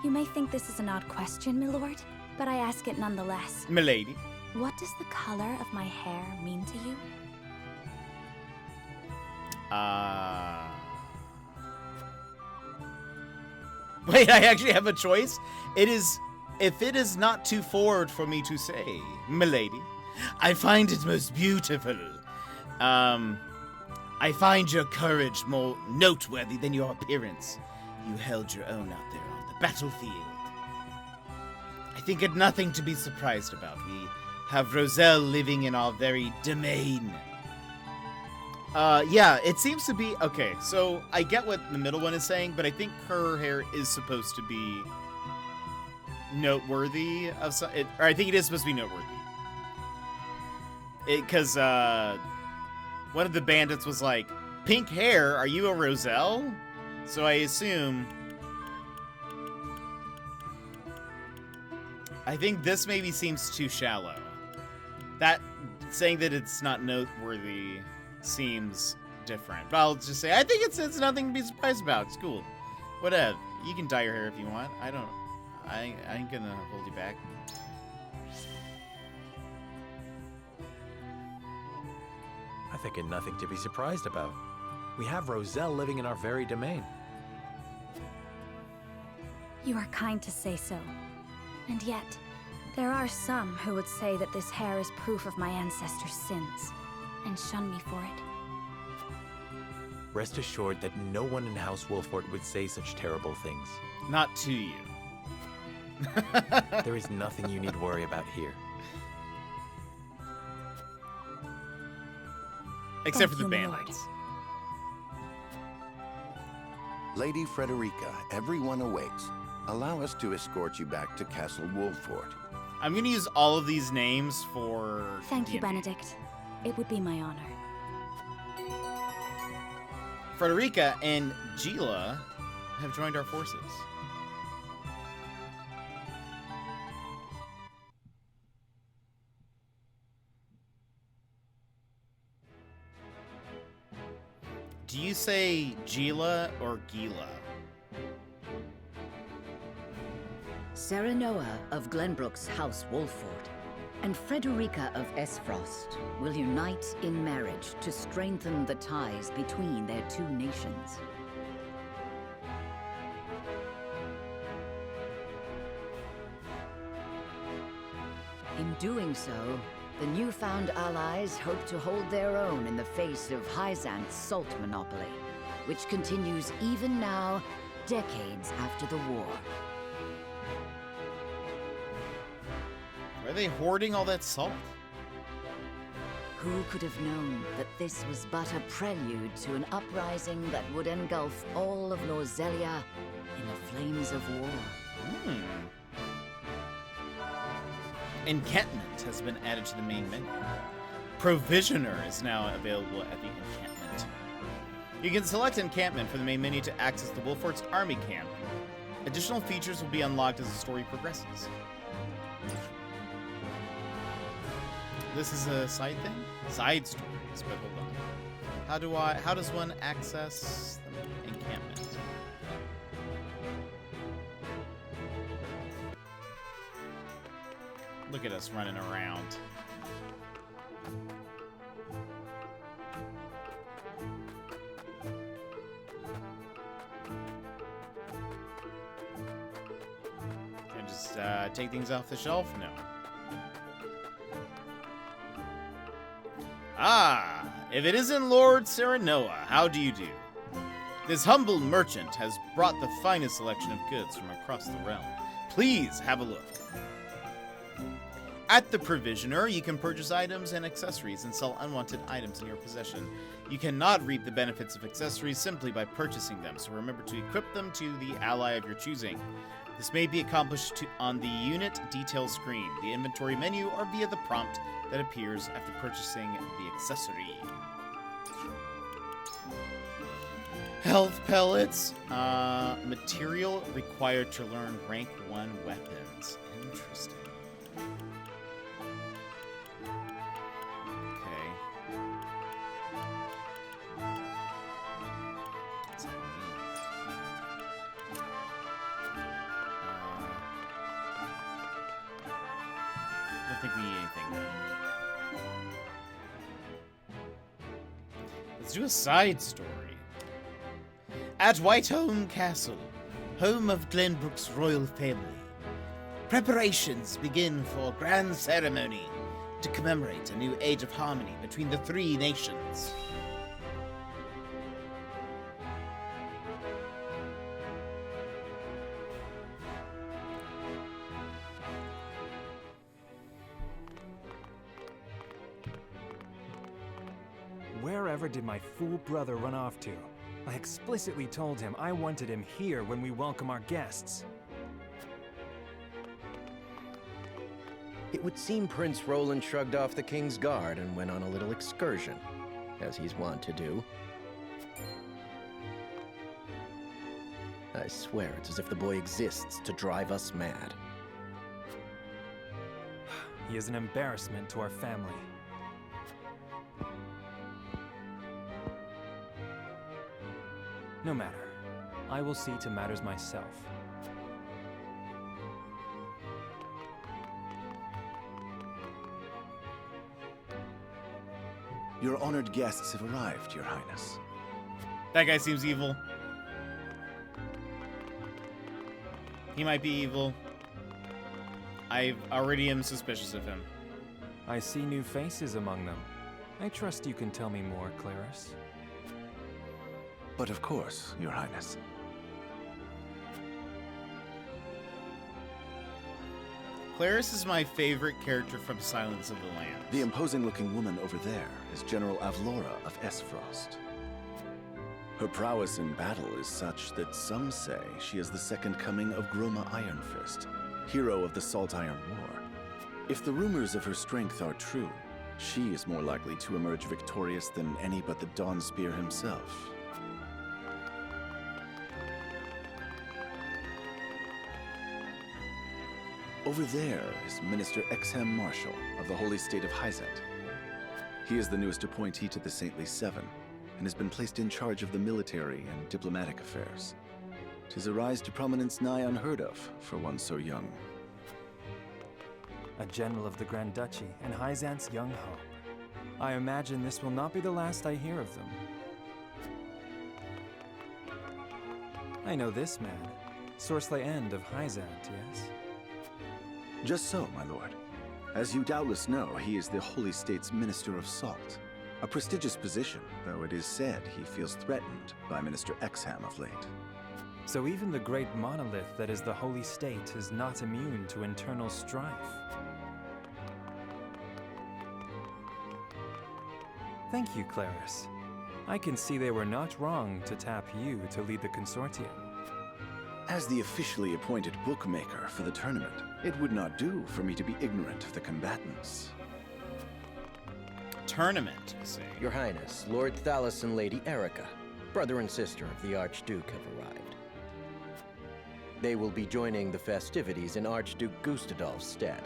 You may think this is an odd question, milord, but I ask it nonetheless. Milady. What does the color of my hair mean to you? Wait, I actually have a choice? It is, if it is not too forward for me to say, milady, I find it most beautiful. I find your courage more noteworthy than your appearance. You held your own out there on the battlefield. I think it nothing to be surprised about. We have Roselle living in our very domain. Yeah, it seems to be okay. So I get what the middle one is saying, but I think her hair is supposed to be noteworthy of some. Or I think it is supposed to be noteworthy. Because one of the bandits was like, "Pink hair? Are you a Roselle?" So I assume. I think this maybe seems too shallow. That saying that it's not noteworthy seems different. But I'll just say I think it's nothing to be surprised about. It's cool. Whatever. You can dye your hair if you want. I ain't gonna hold you back. I think it's nothing to be surprised about. We have Roselle living in our very domain. You are kind to say so. And yet, there are some who would say that this hair is proof of my ancestors' sins, and shun me for it. Rest assured that no one in House Wolford would say such terrible things. Not to you. There is nothing you need worry about here. Except for the bandits. Lady Frederica, everyone awaits. Allow us to escort you back to Castle Wolford. I'm gonna use all of these names for... Thank you, Benedict. It would be my honor. Frederica and Gila have joined our forces. Do you say Gila or Gila? Serenoa of Glenbrook's House Wolford and Frederica of Esfrost will unite in marriage to strengthen the ties between their two nations. In doing so, the newfound allies hope to hold their own in the face of Hyzant's salt monopoly, which continues even now, decades after the war. Are they hoarding all that salt? Who could have known that this was but a prelude to an uprising that would engulf all of Norzelia in the flames of war? Encampment has been added to the main menu. Provisioner is now available at the encampment. You can select encampment for the main menu to access the Wolford's army camp. Additional features will be unlocked as the story progresses. This is a side thing? Side stories, but hold on. How does one access the encampment? Look at us running around. Can I just take things off the shelf? No. Ah, if it isn't Lord Serenoa, how do you do? This humble merchant has brought the finest selection of goods from across the realm. Please have a look. At the Provisioner, you can purchase items and accessories and sell unwanted items in your possession. You cannot reap the benefits of accessories simply by purchasing them, so remember to equip them to the ally of your choosing. This may be accomplished on the unit detail screen, the inventory menu, or via the prompt that appears after purchasing the accessory. Health pellets. Material required to learn rank 1 weapons. Interesting. Okay. What's that mean? I don't think we need anything then. Let's do a side story. At Whitehome Castle, home of Glenbrook's royal family, preparations begin for a grand ceremony to commemorate a new age of harmony between the three nations. wherever did my fool brother run off to? I explicitly told him I wanted him here when we welcome our guests. It would seem Prince Roland shrugged off the King's Guard and went on a little excursion, as he's wont to do. I swear it's as if the boy exists to drive us mad. He is an embarrassment to our family. No matter. I will see to matters myself. Your honored guests have arrived, Your Highness. That guy seems evil. He might be evil. I already am suspicious of him. I see new faces among them. I trust you can tell me more, Claris. But of course, Your Highness. Claris is my favorite character from Silence of the Lambs. The imposing-looking woman over there is General Avlora of Esfrost. Her prowess in battle is such that some say she is the second coming of Groma Ironfist, hero of the Salt Iron War. If the rumors of her strength are true, she is more likely to emerge victorious than any but the Dawnspear himself. Over there is Minister Exham Marshall of the Holy State of Hyzet. He is the newest appointee to the Saintly Seven, and has been placed in charge of the military and diplomatic affairs. 'Tis a rise to prominence nigh unheard of for one so young. A general of the Grand Duchy and Hyzant's young hope. I imagine this will not be the last I hear of them. I know this man, Sorsley End of Hyzant, yes? Just so, my lord. As you doubtless know, he is the Holy State's Minister of Salt. A prestigious position, though it is said he feels threatened by Minister Exham of late. So even the great monolith that is the Holy State is not immune to internal strife. Thank you, Claris. I can see they were not wrong to tap you to lead the consortium. As the officially appointed bookmaker for the tournament, it would not do for me to be ignorant of the combatants. Tournament, you say? Your Highness, Lord Thalos and Lady Erica, brother and sister of the Archduke, have arrived. They will be joining the festivities in Archduke Gustadolf's stead.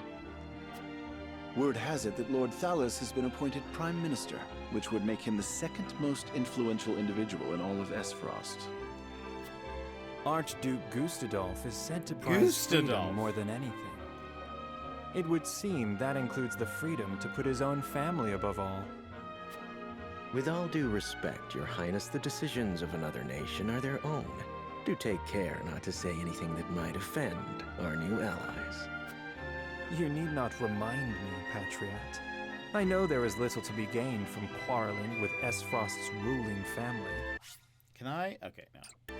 Word has it that Lord Thalos has been appointed Prime Minister, which would make him the second most influential individual in all of Esfrost. Archduke Gustadolf is said to prize freedom more than anything. It would seem that includes the freedom to put his own family above all. With all due respect, Your Highness, the decisions of another nation are their own. Do take care not to say anything that might offend our new allies. You need not remind me, Patriot. I know there is little to be gained from quarreling with Esfrost's ruling family. Can I? Okay, no.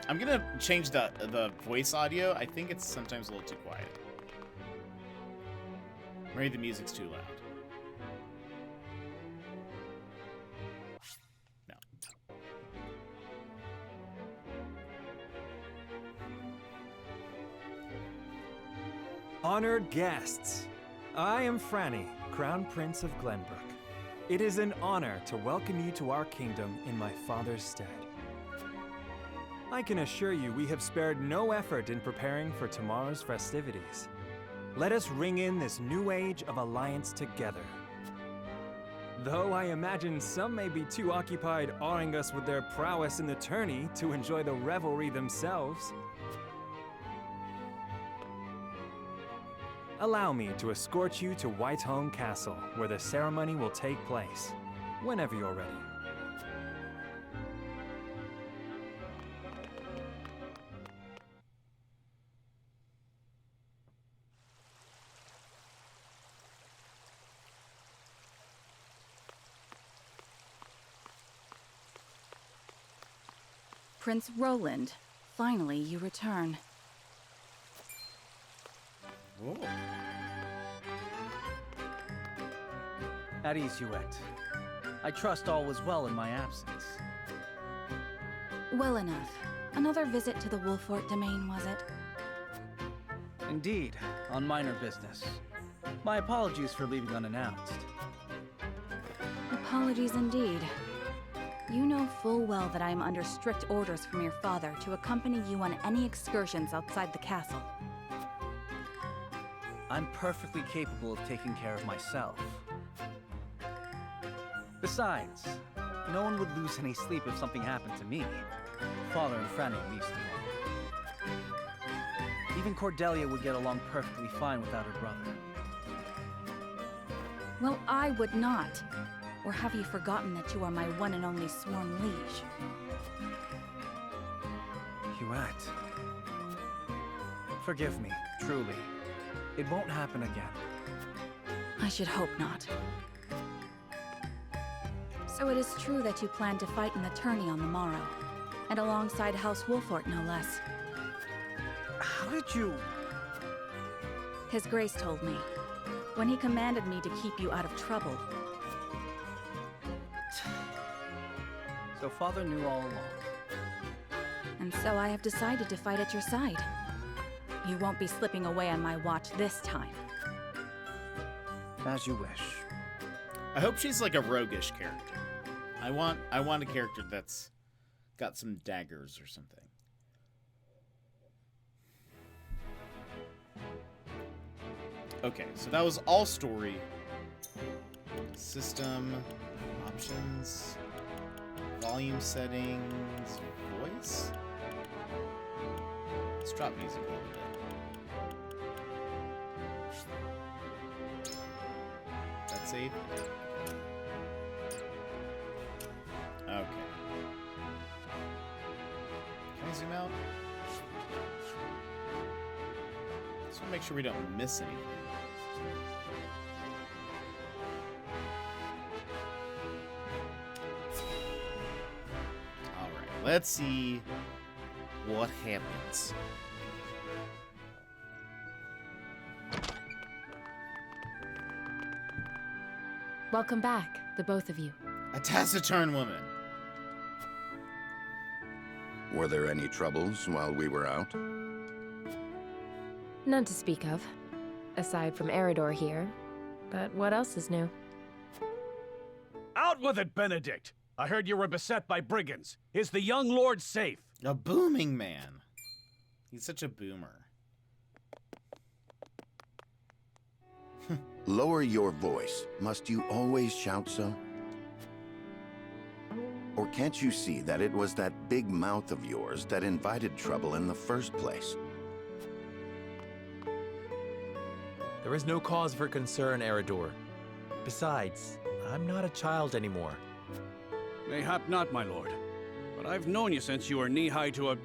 I'm gonna change the voice audio. I think it's sometimes a little too quiet. Maybe the music's too loud. No. Honored guests, I am Franny, Crown Prince of Glenbrook. It is an honor to welcome you to our kingdom in my father's stead. I can assure you we have spared no effort in preparing for tomorrow's festivities. Let us ring in this new age of alliance together. Though I imagine some may be too occupied awing us with their prowess in the tourney to enjoy the revelry themselves. Allow me to escort you to Whitehome Castle, where the ceremony will take place, whenever you're ready. Prince Roland, finally you return. Oh. At ease, Youette. I trust all was well in my absence. Well enough. Another visit to the Wolfort domain, was it? Indeed, on minor business. My apologies for leaving unannounced. Apologies indeed. You know full well that I am under strict orders from your father to accompany you on any excursions outside the castle. I'm perfectly capable of taking care of myself. Besides, no one would lose any sleep if something happened to me. Father and Franny least of all. Even Cordelia would get along perfectly fine without her brother. Well, I would not. Or have you forgotten that you are my one and only sworn liege? Huette. Forgive me, truly. It won't happen again. I should hope not. So it is true that you plan to fight in the tourney on the morrow, and alongside House Wolfort, no less. How did you... His Grace told me, when he commanded me to keep you out of trouble. So Father knew all along. And so I have decided to fight at your side. You won't be slipping away on my watch this time. As you wish. I hope she's like a roguish character. I want a character that's got some daggers or something. Okay, so that was all story. System, options, volume settings, voice. Let's drop music a little bit. That's it. Okay. Can I zoom out? Just want to make sure we don't miss anything. Alright, let's see what happens. Welcome back, the both of you. A taciturn woman. Were there any troubles while we were out? None to speak of, aside from Eridor here. But what else is new? Out with it, Benedict! I heard you were beset by brigands. Is the young lord safe? A booming man. He's such a boomer. Lower your voice. Must you always shout so? Or can't you see that it was that big mouth of yours that invited trouble in the first place? There is no cause for concern, Eridor. Besides, I'm not a child anymore. Mayhap not, my lord. But I've known you since you were knee-high to a...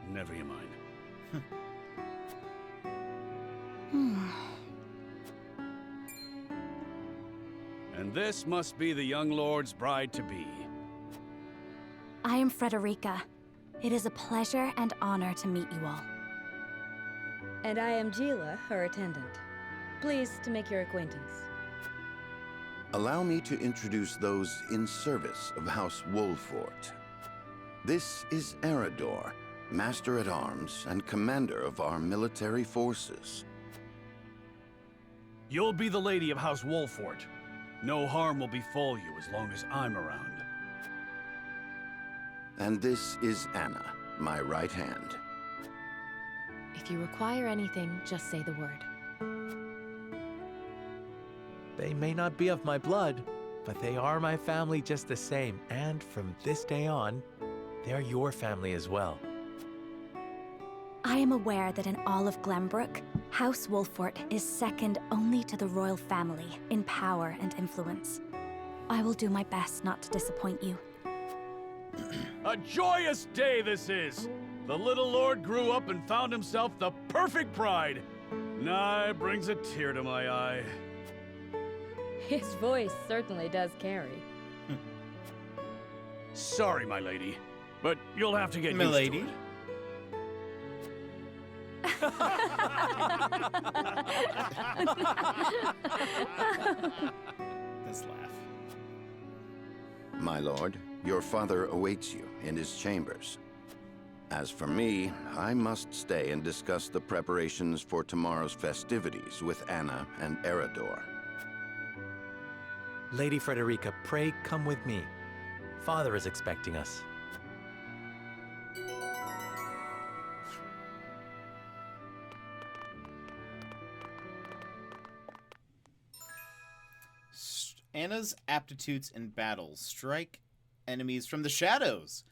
never you mind. And this must be the young lord's bride-to-be. I am Frederica. It is a pleasure and honor to meet you all. And I am Gila, her attendant. Pleased to make your acquaintance. Allow me to introduce those in service of House Wolfort. This is Eridor, Master-at-Arms and Commander of our military forces. You'll be the lady of House Wolfort. No harm will befall you as long as I'm around. And this is Anna, my right hand. If you require anything, just say the word. They may not be of my blood, but they are my family just the same. And from this day on, they're your family as well. I am aware that in all of Glenbrook, House Wolfort is second only to the royal family in power and influence. I will do my best not to disappoint you. A joyous day this is! The little lord grew up and found himself the perfect bride. Nigh brings a tear to my eye. His voice certainly does carry. Sorry, my lady, but you'll have to get used to it. This laugh. my lord, your father awaits you in his chambers. As for me, I must stay and discuss the preparations for tomorrow's festivities with Anna and Eridor. Lady Frederica, pray come with me. Father is expecting us. Anna's aptitudes in battle. Strike enemies from the shadows.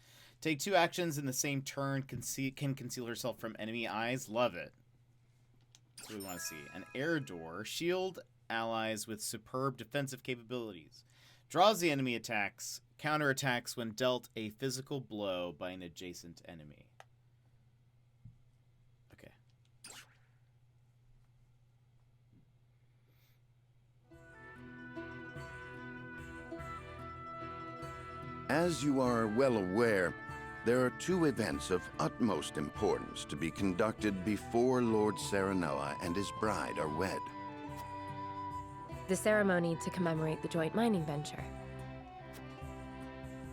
Take 2 actions in the same turn. Can conceal herself from enemy eyes. Love it. That's what we want to see. An Eridor. Shield allies with superb defensive capabilities. Draws the enemy attacks. Counterattacks when dealt a physical blow by an adjacent enemy. Okay. As you are well aware, there are 2 events of utmost importance to be conducted before Lord Serenoa and his bride are wed. The ceremony to commemorate the joint mining venture.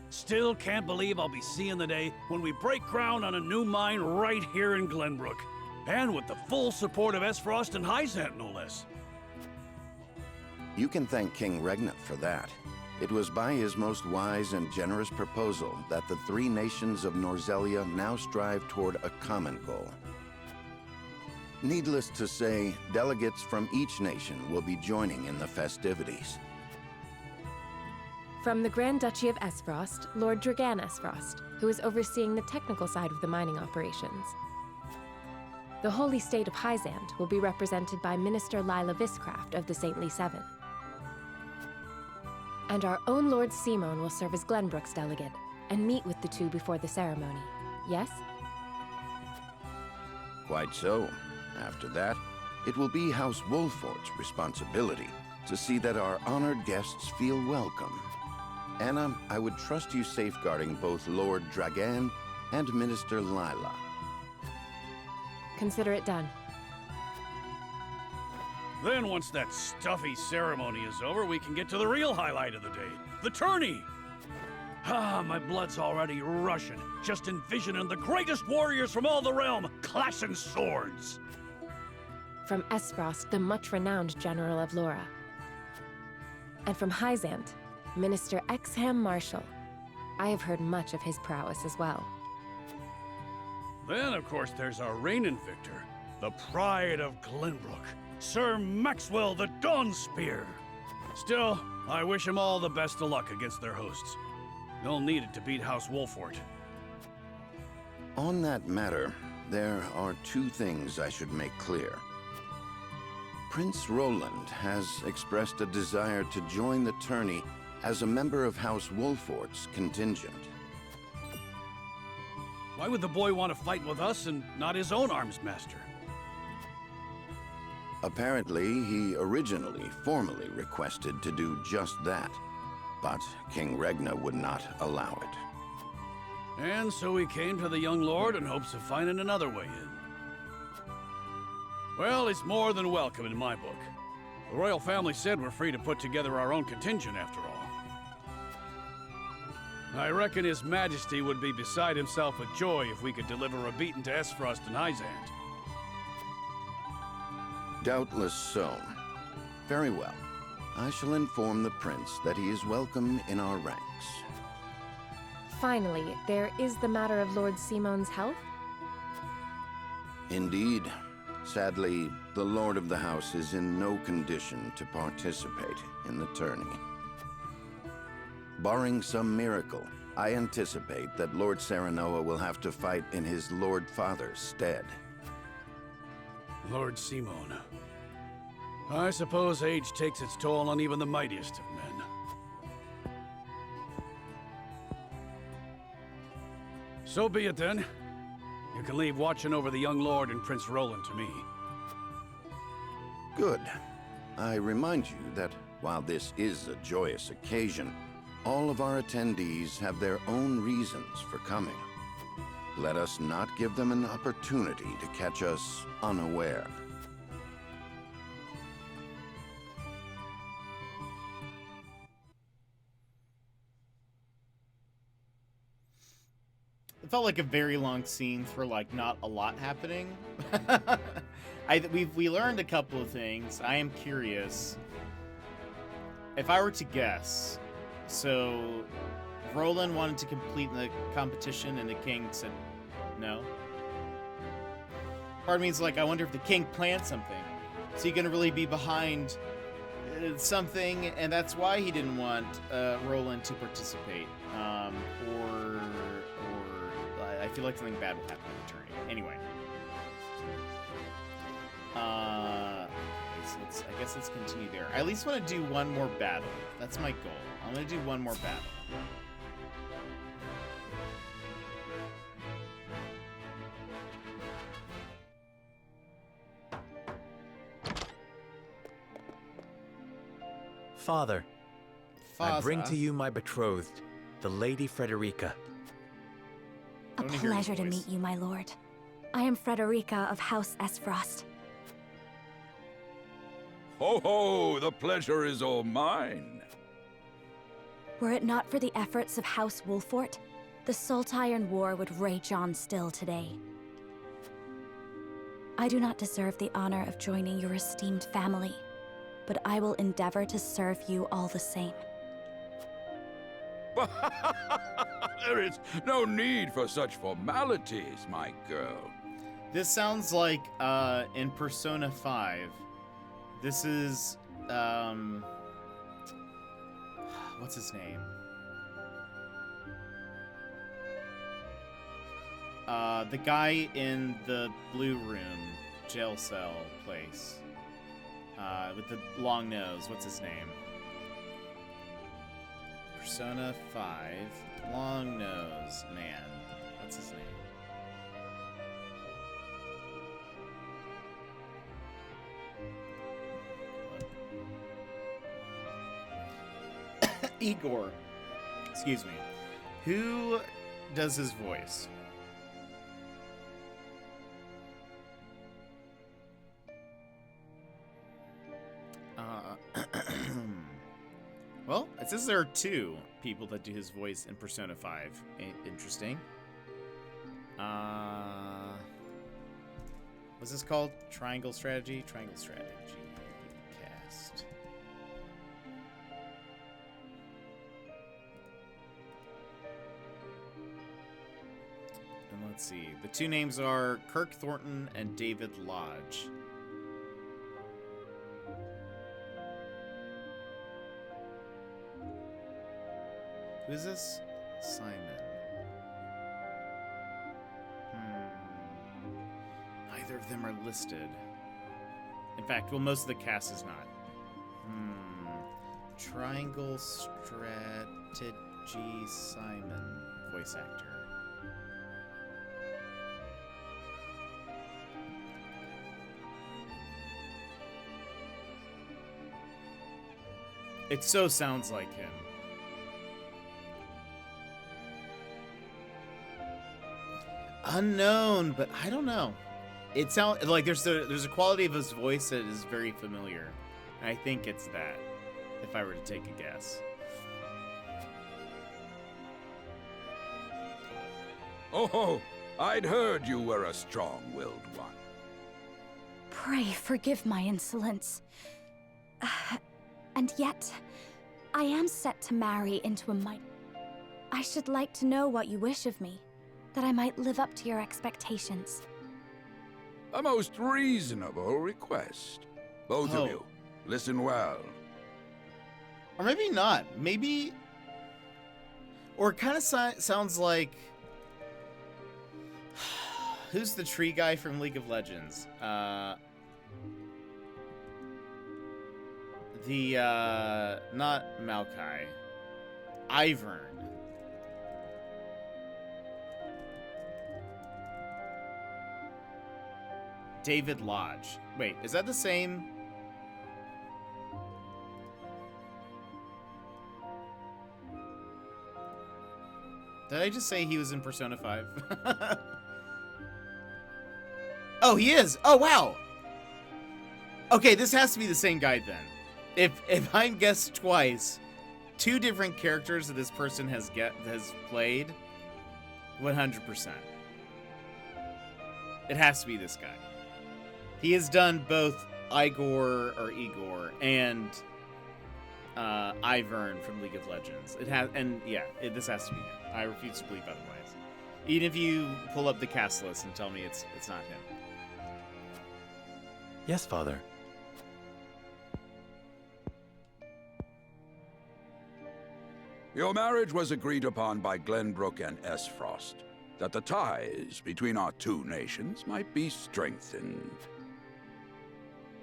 Still can't believe I'll be seeing the day when we break ground on a new mine right here in Glenbrook. And with the full support of Esfrost and Hyzant, no less. You can thank King Regnant for that. It was by his most wise and generous proposal that the 3 nations of Norzelia now strive toward a common goal. Needless to say, delegates from each nation will be joining in the festivities. From the Grand Duchy of Esfrost, Lord Dragan Esfrost, who is overseeing the technical side of the mining operations. The Holy State of Hyzant will be represented by Minister Lila Viscraft of the Saintly Seven. And our own Lord Simon will serve as Glenbrook's delegate and meet with the 2 before the ceremony. Yes? Quite so. After that, it will be House Wolfort's responsibility to see that our honored guests feel welcome. Anna, I would trust you safeguarding both Lord Dragan and Minister Lila. Consider it done. Then once that stuffy ceremony is over, we can get to the real highlight of the day, the tourney. Ah, my blood's already rushing, just envisioning the greatest warriors from all the realm clashing swords. From Esfrost, the much-renowned General of Laura. And from Hyzant, Minister Exham Marshall. I have heard much of his prowess as well. Then, of course, there's our reigning victor, the pride of Glenbrook, Sir Maxwell the Dawnspear. Still, I wish him all the best of luck against their hosts. They'll need it to beat House Wolfort. On that matter, there are 2 things I should make clear. Prince Roland has expressed a desire to join the tourney as a member of House Wolfort's contingent. Why would the boy want to fight with us and not his own arms master? Apparently, he originally formally requested to do just that, but King Regna would not allow it. And so he came to the young lord in hopes of finding another way in. Well, it's more than welcome in my book. The royal family said we're free to put together our own contingent after all. I reckon His Majesty would be beside himself with joy if we could deliver a beating to Esfrost and Hyzant. Doubtless so. Very well. I shall inform the prince that he is welcome in our ranks. Finally, there is the matter of Lord Simon's health? Indeed. Sadly, the Lord of the House is in no condition to participate in the tourney. Barring some miracle, I anticipate that Lord Serenoa will have to fight in his Lord Father's stead. Lord Simon. I suppose age takes its toll on even the mightiest of men. So be it then. You can leave watching over the young lord and Prince Roland to me. Good. I remind you that while this is a joyous occasion, all of our attendees have their own reasons for coming. Let us not give them an opportunity to catch us unaware. It felt like a very long scene for like not a lot happening. We learned a couple of things. I am curious. If I were to guess, so Roland wanted to complete the competition and the king said no. Part of me is like, I wonder if the king planned something. Is he gonna really be behind something, and that's why he didn't want Roland to participate, or I feel like something bad will happen in the tourney. Anyway, so I guess let's continue there. I at least want to do one more battle. That's my goal. I'm gonna do one more battle. Father, I bring to you my betrothed, the Lady Frederica. A pleasure to meet you, my lord. I am Frederica of House Esfrost. Ho ho! The pleasure is all mine. Were it not for the efforts of House Wolfort, the Saltiron War would rage on still today. I do not deserve the honor of joining your esteemed family, but I will endeavor to serve you all the same. There is no need for such formalities, my girl. This sounds like in Persona 5. This is what's his name? The guy in the blue room, jail cell place. With the long nose. What's his name? Persona 5. Long nose man. What's his name? Igor. Excuse me. Who does his voice? Well, it says there are 2 people that do his voice in Persona 5. Interesting. What's this called? Triangle Strategy? Triangle Strategy. Cast. And let's see. The 2 names are Kirk Thornton and David Lodge. Who is this? Simon. Neither of them are listed. In fact, well, most of the cast is not. Triangle Strategy Simon. Voice actor. It so sounds like him. Unknown, but I don't know. It sounds like there's a quality of his voice that is very familiar. And I think it's that, if I were to take a guess. Oh, I'd heard you were a strong-willed one. Pray forgive my insolence. And yet, I am set to marry into a might. I should like to know what you wish of me, that I might live up to your expectations. A most reasonable request. Both of you, listen well. Or maybe not. Maybe... Or it kind of sounds like... Who's the tree guy from League of Legends? Not Maokai. Ivern. David Lodge. Wait, is that the same? Did I just say he was in Persona 5? Oh, he is! Oh, wow! Okay, this has to be the same guy then. If I'm guessed twice, 2 different characters that this person has played, 100%. It has to be this guy. He has done both Igor and Ivern from League of Legends. It has, and yeah, this has to be him. I refuse to believe otherwise. Even if you pull up the cast list and tell me it's not him. Yes, Father. Your marriage was agreed upon by Glenbrook and Esfrost, that the ties between our two nations might be strengthened.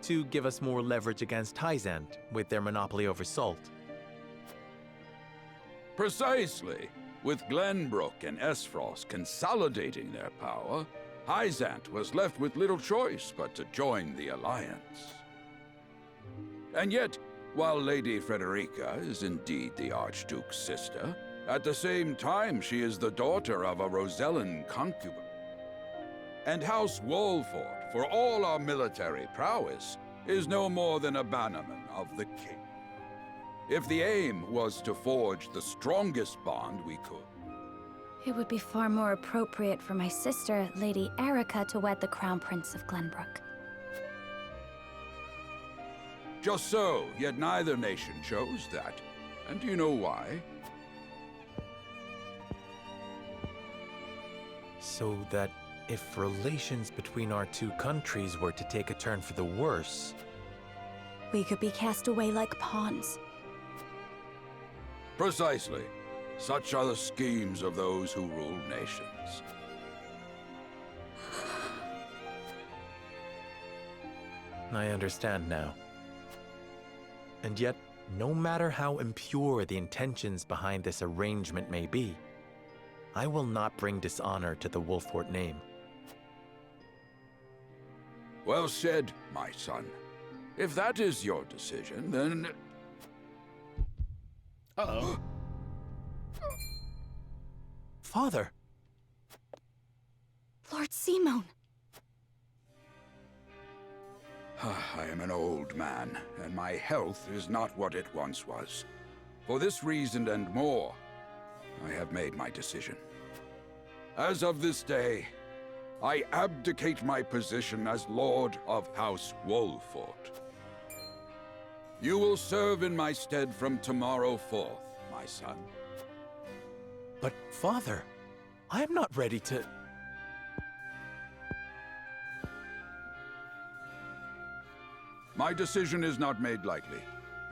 To give us more leverage against Hyzant with their monopoly over salt. Precisely. With Glenbrook and Esfrost consolidating their power, Hyzant was left with little choice but to join the alliance. And yet, while Lady Frederica is indeed the Archduke's sister, at the same time she is the daughter of a Rosellan concubine. And House Wolford, for all our military prowess, is no more than a bannerman of the king. If the aim was to forge the strongest bond we could, It would be far more appropriate for my sister, Lady Erica, to wed the Crown Prince of Glenbrook. just so, yet neither nation chose that. And do you know why? So that if relations between our two countries were to take a turn for the worse, we could be cast away like pawns. Precisely. Such are the schemes of those who rule nations. I understand now. And yet, no matter how impure the intentions behind this arrangement may be, I will not bring dishonor to the Wolfort name. Well said, my son. If that is your decision, then... Uh-oh. Father! Lord Simone! I am an old man, and my health is not what it once was. For this reason and more, I have made my decision. As of this day, I abdicate my position as Lord of House Wolfort. You will serve in my stead from tomorrow forth, my son. But, Father, I am not ready to... My decision is not made lightly.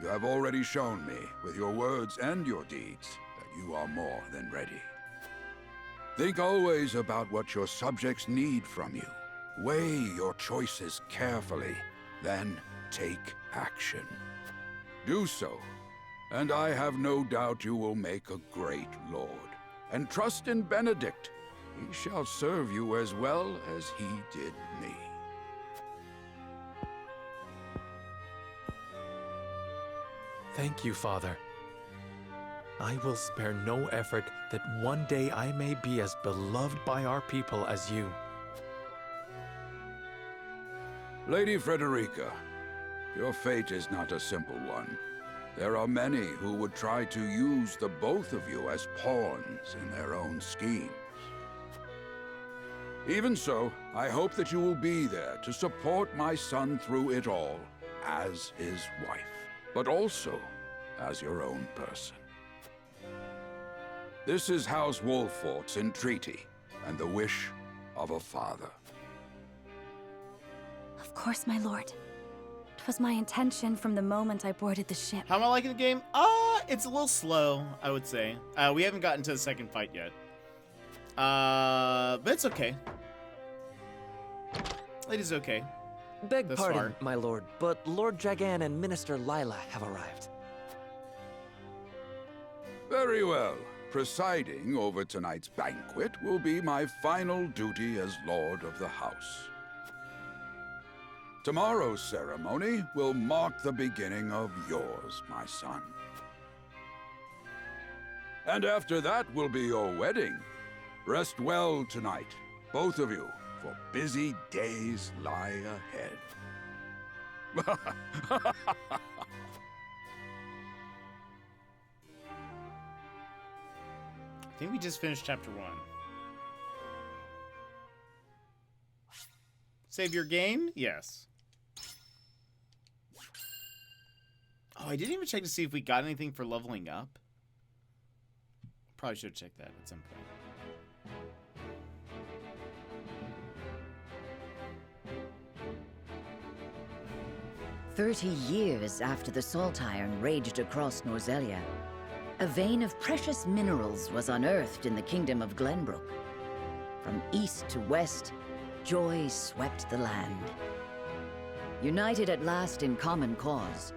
You have already shown me, with your words and your deeds, that you are more than ready. Think always about what your subjects need from you. Weigh your choices carefully, then take action. Do so, and I have no doubt you will make a great lord. And trust in Benedict. He shall serve you as well as he did me. Thank you, Father. I will spare no effort that one day I may be as beloved by our people as you. Lady Frederica, your fate is not a simple one. There are many who would try to use the both of you as pawns in their own schemes. Even so, I hope that you will be there to support my son through it all, as his wife, but also as your own person. This is House Wolfort's entreaty, and the wish of a father. Of course, my lord. 'Twas my intention from the moment I boarded the ship. How am I liking the game? It's a little slow, I would say. We haven't gotten to the second fight yet. But it's okay. It is okay. Beg Thus pardon, far. my lord, but Lord Dragan and Minister Lila have arrived. Very well. Presiding over tonight's banquet will be my final duty as Lord of the House. Tomorrow's ceremony will mark the beginning of yours, my son. And after that will be your wedding. Rest well tonight, both of you, for busy days lie ahead. I think we just finished chapter 1. Save your game? Yes. Oh, I didn't even check to see if we got anything for leveling up. Probably should have checked that at some point. 30 years after the Salt Iron raged across Norzelia, a vein of precious minerals was unearthed in the kingdom of Glenbrook. From east to west, joy swept the land. United at last in common cause,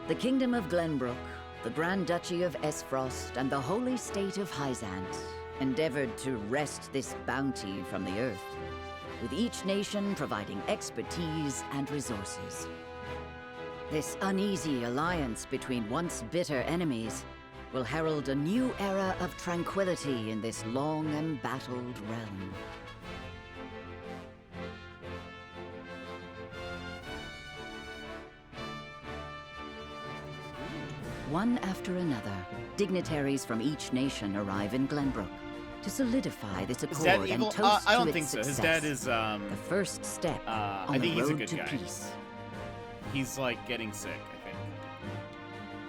the kingdom of Glenbrook, the Grand Duchy of Esfrost, and the holy state of Hyzant endeavored to wrest this bounty from the earth, with each nation providing expertise and resources. This uneasy alliance between once bitter enemies will herald a new era of tranquility in this long embattled realm. One after another, dignitaries from each nation arrive in Glenbrook to solidify this accord and toast I don't to think its so. His success. dad is the first step on I think the he's a road good to guy. peace. He's like getting sick,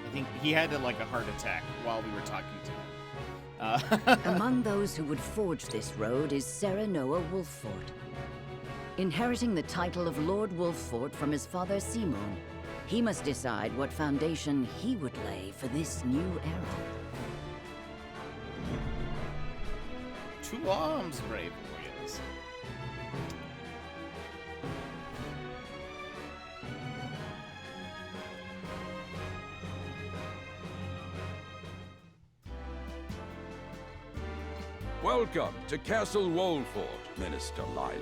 I think he had like a heart attack while we were talking to him. Among those who would forge this road is Serenoa Wolffort. Inheriting the title of Lord Wolffort from his father Simon, he must decide what foundation he would lay for this new era. Two arms, brave warriors. Welcome to Castle Wolffort, Minister Lila.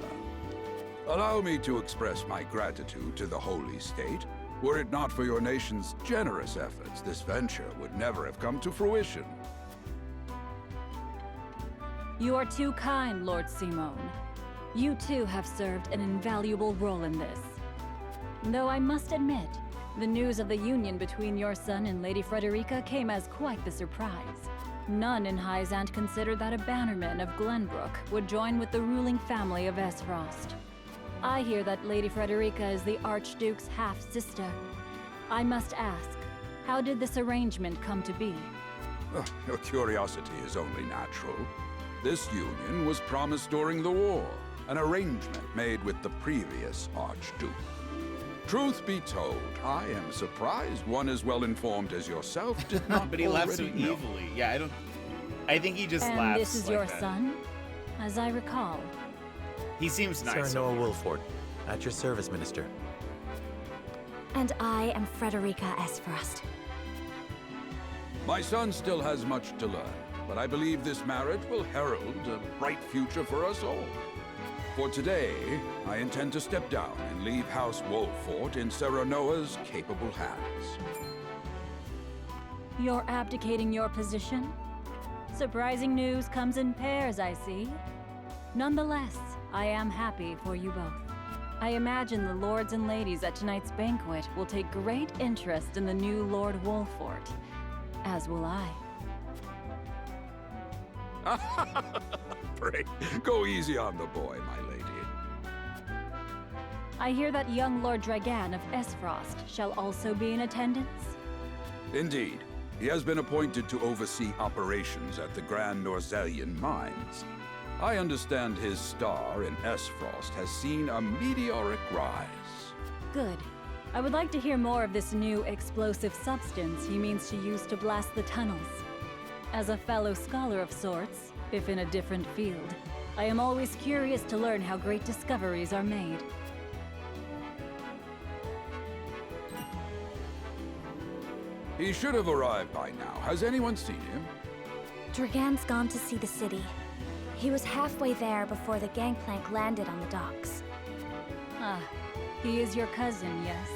Allow me to express my gratitude to the Holy State. Were it not for your nation's generous efforts, this venture would never have come to fruition. You are too kind, Lord Simon. You too have served an invaluable role in this. Though I must admit, the news of the union between your son and Lady Frederica came as quite the surprise. None in Hyzant considered that a bannerman of Glenbrook would join with the ruling family of Esfrost. I hear that Lady Frederica is the Archduke's half-sister. I must ask, how did this arrangement come to be? Your curiosity is only natural. This union was promised during the war, an arrangement made with the previous Archduke. Truth be told, I am surprised one as well informed as yourself did not But he laughs so already know. evilly. Yeah, I think he just And laughs this is like your that. son, as I recall. He seems nice. Serenoa Wolffort, at your service, Minister. And I am Frederica Esfrost. My son still has much to learn, but I believe this marriage will herald a bright future for us all. For today, I intend to step down and leave House Wolffort in Serenoa's capable hands. You're abdicating your position? Surprising news comes in pairs, I see. Nonetheless, I am happy for you both. I imagine the lords and ladies at tonight's banquet will take great interest in the new Lord Wolffort, as will I. Pray, go easy on the boy, my lady. I hear that young Lord Dragan of Esfrost shall also be in attendance. Indeed, he has been appointed to oversee operations at the Grand Norzelian mines. I understand his star in Esfrost has seen a meteoric rise. Good. I would like to hear more of this new explosive substance he means to use to blast the tunnels. As a fellow scholar of sorts, if in a different field, I am always curious to learn how great discoveries are made. He should have arrived by now. Has anyone seen him? Dragan's gone to see the city. He was halfway there before the gangplank landed on the docks. Ah, he is your cousin, yes.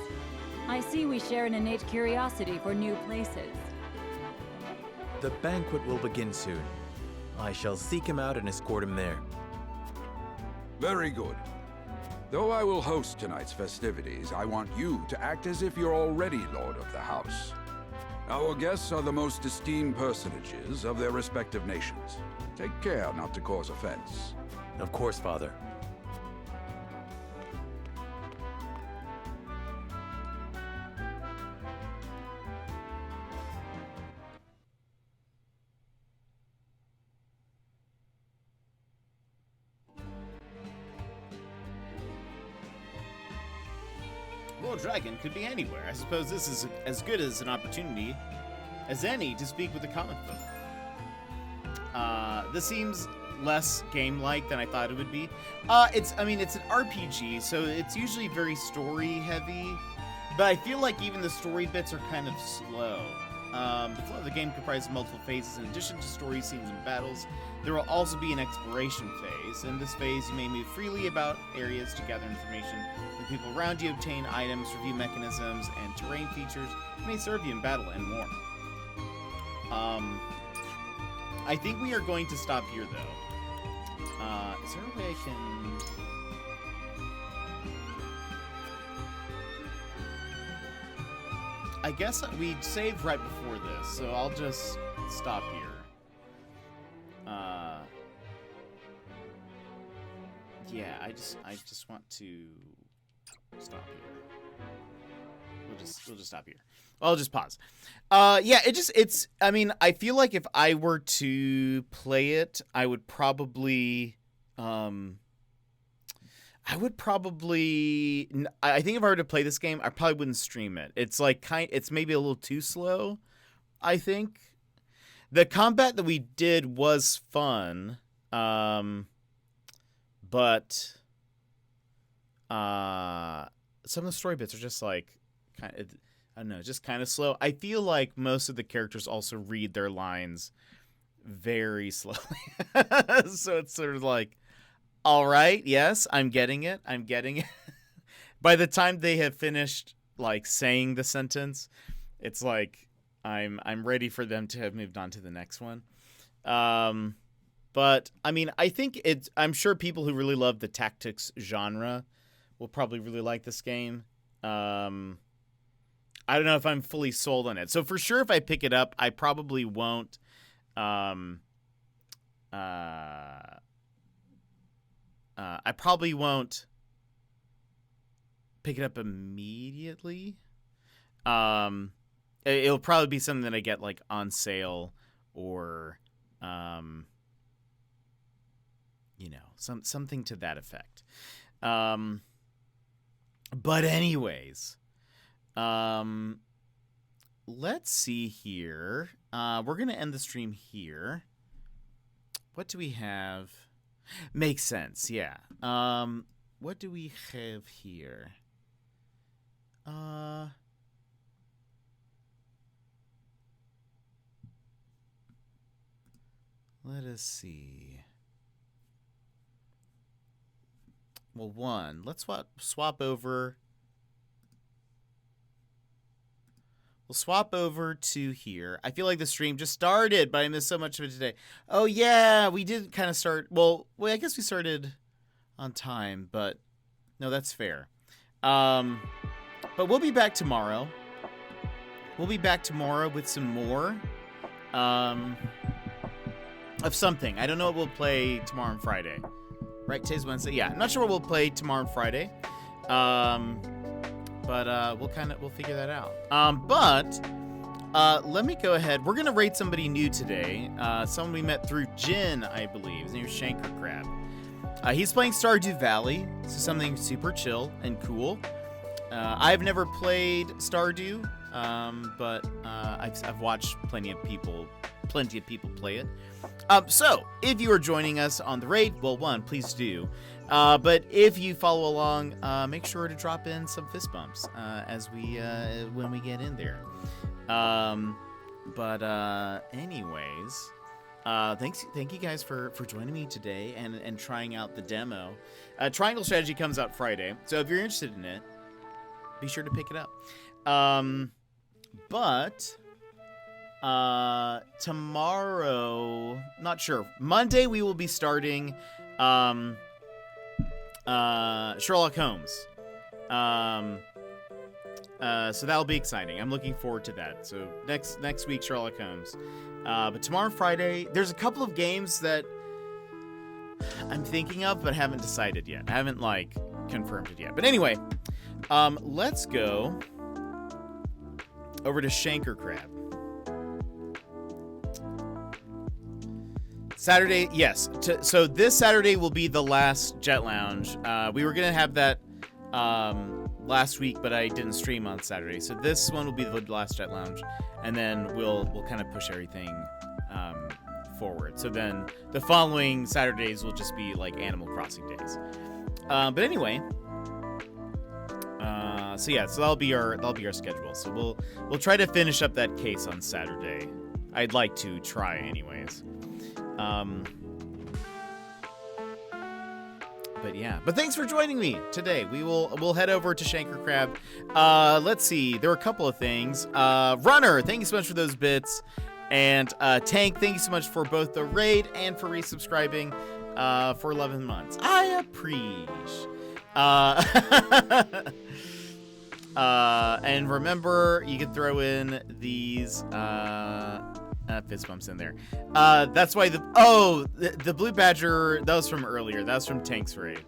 I see we share an innate curiosity for new places. The banquet will begin soon. I shall seek him out and escort him there. Very good. Though I will host tonight's festivities, I want you to act as if you're already Lord of the House. Our guests are the most esteemed personages of their respective nations. Take care not to cause offense. Of course, Father. Lord Dragon could be anywhere. I suppose this is as good as an opportunity as any to speak with the comic book. This seems less game-like than I thought it would be. It's an RPG, so it's usually very story-heavy, but I feel like even the story bits are kind of slow. The flow of the game comprises multiple phases. In addition to story scenes and battles, there will also be an exploration phase. In this phase, you may move freely about areas to gather information from people around you, obtain items, review mechanisms, and terrain features that may serve you in battle and more. I think we are going to stop here, though. Is there a way I can... I guess we saved right before this, so I'll just stop here. Yeah, I just want to stop here. We'll just stop here. I'll just pause. Yeah, I feel like if I were to play it, I would probably I think if I were to play this game, I probably wouldn't stream it. It's it's maybe a little too slow, I think. The combat that we did was fun, but some of the story bits are just I don't know, just kind of slow. I feel like most of the characters also read their lines very slowly. So it's sort of like, all right, yes, I'm getting it. By the time they have finished saying the sentence, it's like I'm ready for them to have moved on to the next one. But I think I'm sure people who really love the tactics genre will probably really like this game. I don't know if I'm fully sold on it. So for sure, if I pick it up, I probably won't. I probably won't pick it up immediately. It'll probably be something that I get on sale or, something to that effect. But anyways, let's see here. We're going to end the stream here. What do we have? Makes sense, yeah. What do we have here? Let us see. Well, let's swap over. We'll swap over to here. I feel like the stream just started, but I missed so much of it today. Oh, yeah, we did kind of start. Well, I guess we started on time, but no, that's fair. But we'll be back tomorrow. We'll be back tomorrow with some more of something. I don't know what we'll play tomorrow and Friday. Right, today's Wednesday. Yeah, I'm not sure what we'll play tomorrow and Friday. But we'll figure that out. Let me go ahead. We're gonna rate somebody new today. Someone we met through Jin, I believe. His name is Shanker Crab. He's playing Stardew Valley, so something super chill and cool. I've never played Stardew, but I've watched plenty of people play it. So if you are joining us on the raid, well, please do. But if you follow along, make sure to drop in some fist bumps when we get in there. Anyways, thank you guys for joining me today and trying out the demo. Triangle Strategy comes out Friday, so if you're interested in it, be sure to pick it up. Tomorrow, not sure. Monday we will be starting Sherlock Holmes. So that'll be exciting. I'm looking forward to that. So next week, Sherlock Holmes. But tomorrow, Friday, there's a couple of games that I'm thinking of but haven't decided yet. I haven't confirmed it yet. But anyway, let's go over to Shanker Crab. Saturday, yes. So this Saturday will be the last Jet Lounge. We were gonna have that last week, but I didn't stream on Saturday. So this one will be the Last Jet Lounge, and then we'll kind of push everything forward. So then the following Saturdays will just be like Animal Crossing days. But anyway, so yeah, so that'll be our schedule. So we'll try to finish up that case on Saturday. I'd like to try anyways. But yeah, but thanks for joining me today. We'll head over to Shanker Crab. Let's see, there were a couple of things. Runner, thank you so much for those bits. And Tank, thank you so much for both the raid and for resubscribing for 11 months. I appreciate. And remember, you can throw in these fist bumps in there. That's why the Blue Badger, that was from earlier. That was from Tank's raid.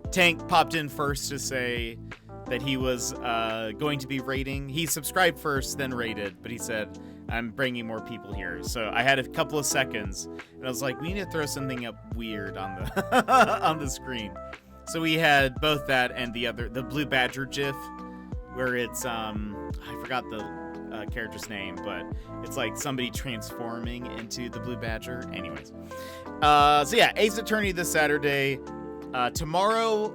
Tank popped in first to say that he was going to be raiding. He subscribed first, then raided, but he said, I'm bringing more people here. So I had a couple of seconds, and I was like, we need to throw something up weird on the on the screen. So we had both that and the Blue Badger GIF, where it's I forgot the character's name, but it's like somebody transforming into the Blue Badger. Anyways, so yeah, Ace Attorney this Saturday. Tomorrow,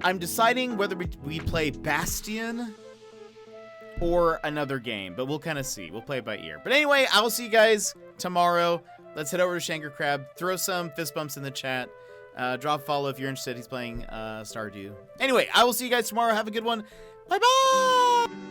I'm deciding whether we play Bastion or another game, but we'll kind of see. We'll play it by ear. But anyway, I will see you guys tomorrow. Let's head over to Shanker Crab. Throw some fist bumps in the chat. Drop a follow if you're interested. He's playing Stardew. Anyway, I will see you guys tomorrow. Have a good one. Bye-bye!